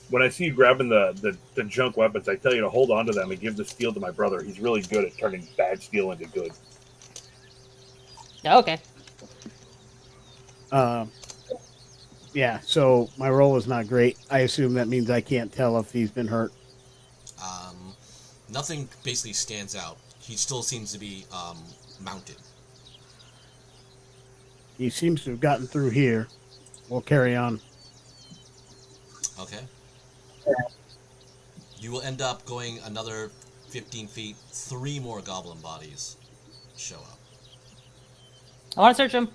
When I see you grabbing the junk weapons, I tell you to hold on to them and give the steel to my brother. He's really good at turning bad steel into good. Okay. Yeah, so my roll is not great. I assume that means I can't tell if he's been hurt. Nothing basically stands out. He still seems to be mounted. He seems to have gotten through here. We'll carry on. Okay. You will end up going another 15 feet. 3 more goblin bodies show up. I want to search them.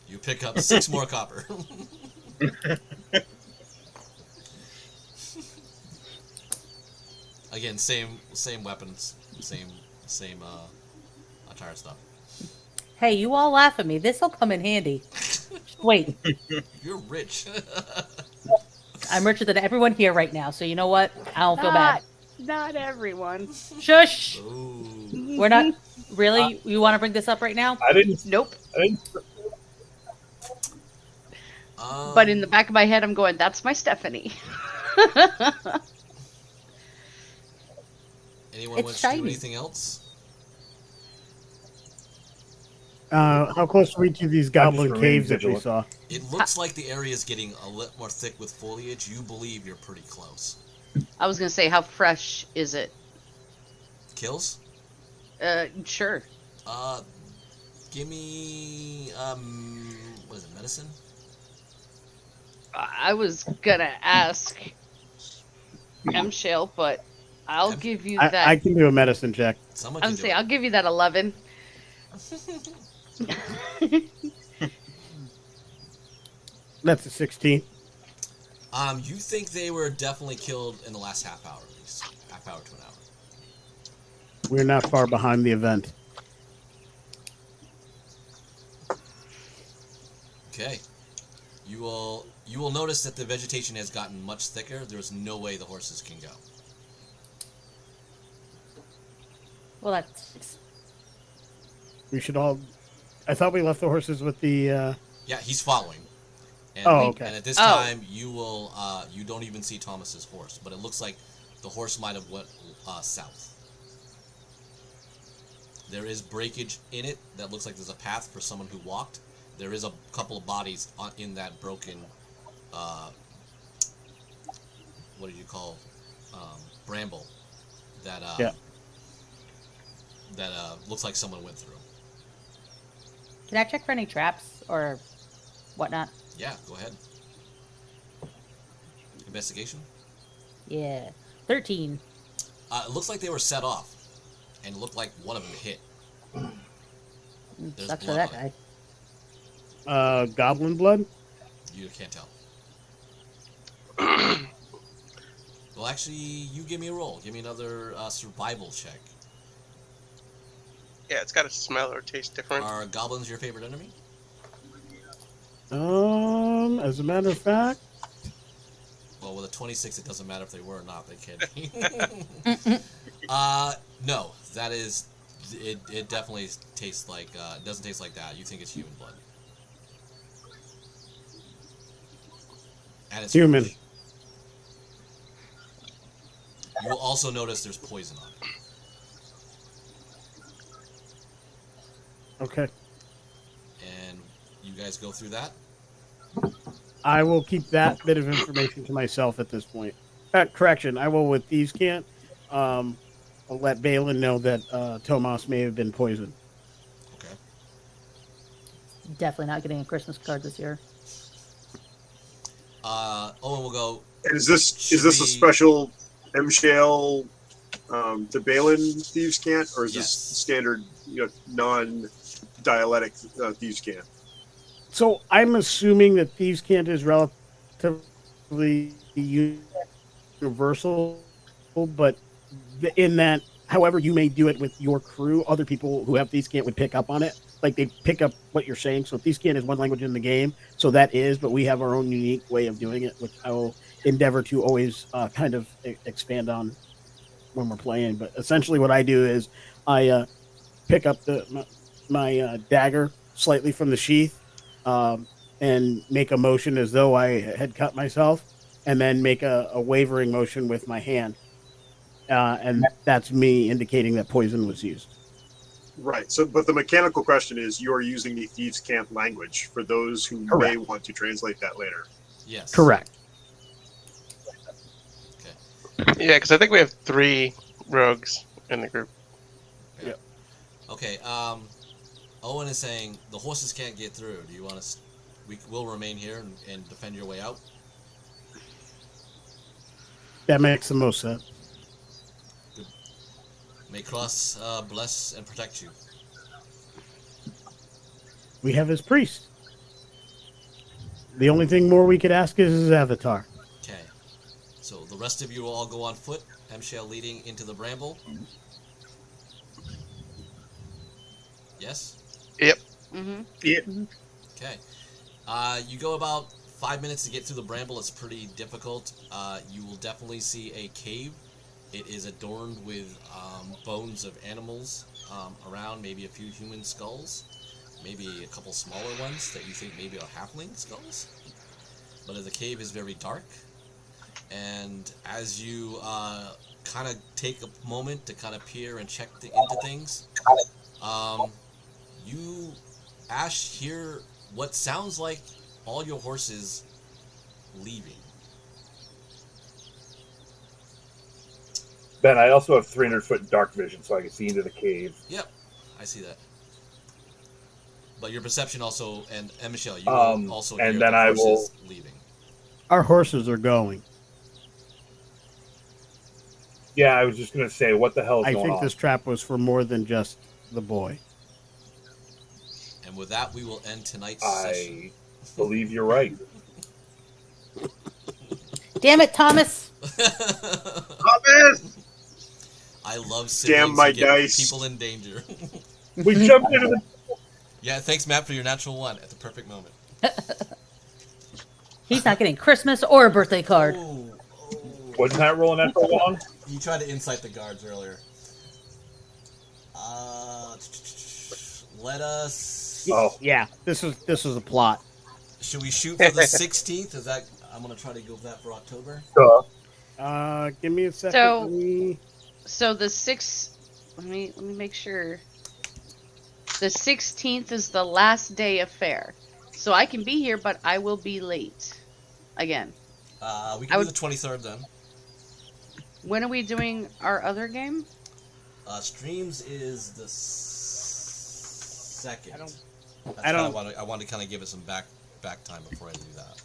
You pick up 6 more copper. Again, same weapons, same attire stuff. Hey, you all laugh at me. This'll come in handy. Wait, You're rich. I'm richer than everyone here right now, so you know what? I don't feel bad. Not everyone. Shush! Ooh. We're not... Really? You want to bring this up right now? I didn't. Nope. I didn't But in the back of my head, I'm going, that's my Stephanie. Anyone It's wants to shiny. do anything else? How close are we to these goblin remain caves that we vigilant. saw? It looks like the area is getting a little more thick with foliage. You believe you're pretty close. I was going to say, how fresh is it? Kills? Sure. Give me what is it, medicine? I was going to ask M. Shale, but I'll give you that. I can do a medicine check. Someone I'm can do saying, it. I'll give you that 11. That's a 16. You think they were definitely killed in the last half hour, at least. Half hour to an hour. We're not far behind the event. Okay. You will notice that the vegetation has gotten much thicker. There's no way the horses can go. Well, that's... We should all. I thought we left the horses with the. Yeah, he's following. And okay. And at this time, you will. You don't even see Thomas's horse, but it looks like the horse might have went south. There is breakage in it that looks like there's a path for someone who walked. There is a couple of bodies in that broken. What do you call? Bramble. That. That looks like someone went through. Can I check for any traps or whatnot? Yeah, go ahead. Investigation? Yeah. 13. It looks like they were set off, and it looked like one of them hit. There's Sucks for blood that on it. guy. Goblin blood? You can't tell. Well, actually, you give me a roll. Give me another survival check. Yeah, it's got to smell or taste different. Are goblins your favorite enemy? As a matter of fact. Well, with a 26, it doesn't matter if they were or not. They can't be. No, that is. It definitely tastes like. It doesn't taste like that. You think it's human blood. And it's Human. fresh. You will also notice there's poison on it. Okay. And you guys go through that? I will keep that bit of information to myself at this point. Correction, I will with Thieves' Cant. I'll let Balin know that Tomas may have been poisoned. Okay. Definitely not getting a Christmas card this year. Owen will go. And is this a special MShale to Balin Thieves' Cant, or is this standard, non-dialectic Thieves' Cant? So I'm assuming that Thieves' Cant is relatively universal, but in that, however you may do it with your crew, other people who have Thieves' Cant would pick up on it. Like, they pick up what you're saying. So Thieves' Cant is one language in the game, so that is, but we have our own unique way of doing it, which I will endeavor to always kind of expand on when we're playing. But essentially what I do is I pick up my dagger slightly from the sheath, and make a motion as though I had cut myself, and then make a wavering motion with my hand. And that's me indicating that poison was used. Right. So, but the mechanical question is, you are using the Thieves' Cant language for those who may want to translate that later. Yes. Correct. Okay. Yeah, because I think we have 3 rogues in the group. Yeah. Okay. Owen is saying the horses can't get through. Do you want to? We will remain here and defend your way out. That makes the most sense. Good. May Cross bless and protect you. We have his priest. The only thing more we could ask is his avatar. Okay. So the rest of you will all go on foot. MShale leading into the bramble. Yes? Yep. Mm-hmm. Yep. Okay. You go about 5 minutes to get through the bramble. It's pretty difficult. You will definitely see a cave. It is adorned with bones of animals around, maybe a few human skulls, maybe a couple smaller ones that you think maybe are halfling skulls. But the cave is very dark, and as you kind of take a moment to kind of peer and check into things, you, Ash, hear what sounds like all your horses leaving. Ben, I also have 300-foot dark vision, so I can see into the cave. Yep, I see that. But your perception also, and Michelle, you will also hear and then the horses leaving. Our horses are going. Yeah, I was just going to say, what the hell is I going think on? this trap was for more than just the boy. And with that, we will end tonight's I session. believe you're right. Damn it, Thomas! Thomas! I love siblings Damn my who get dice. people in danger. We jumped into the... Yeah, thanks, Matt, for your natural one at the perfect moment. He's not getting Christmas or a birthday card. Oh, Wasn't that rolling that for long? you tried to incite the guards earlier. Let us. Oh. Yeah, this was a plot. Should we shoot for the 16th? Is that? I'm gonna try to go with that for October. Give me a second. So- So the let me make sure. The 16th is the last day of fair, so I can be here, but I will be late. Again. We can do the 23rd then. When are we doing our other game? Streams is the 2nd. I don't. I want to kind of give it some back time before I do that.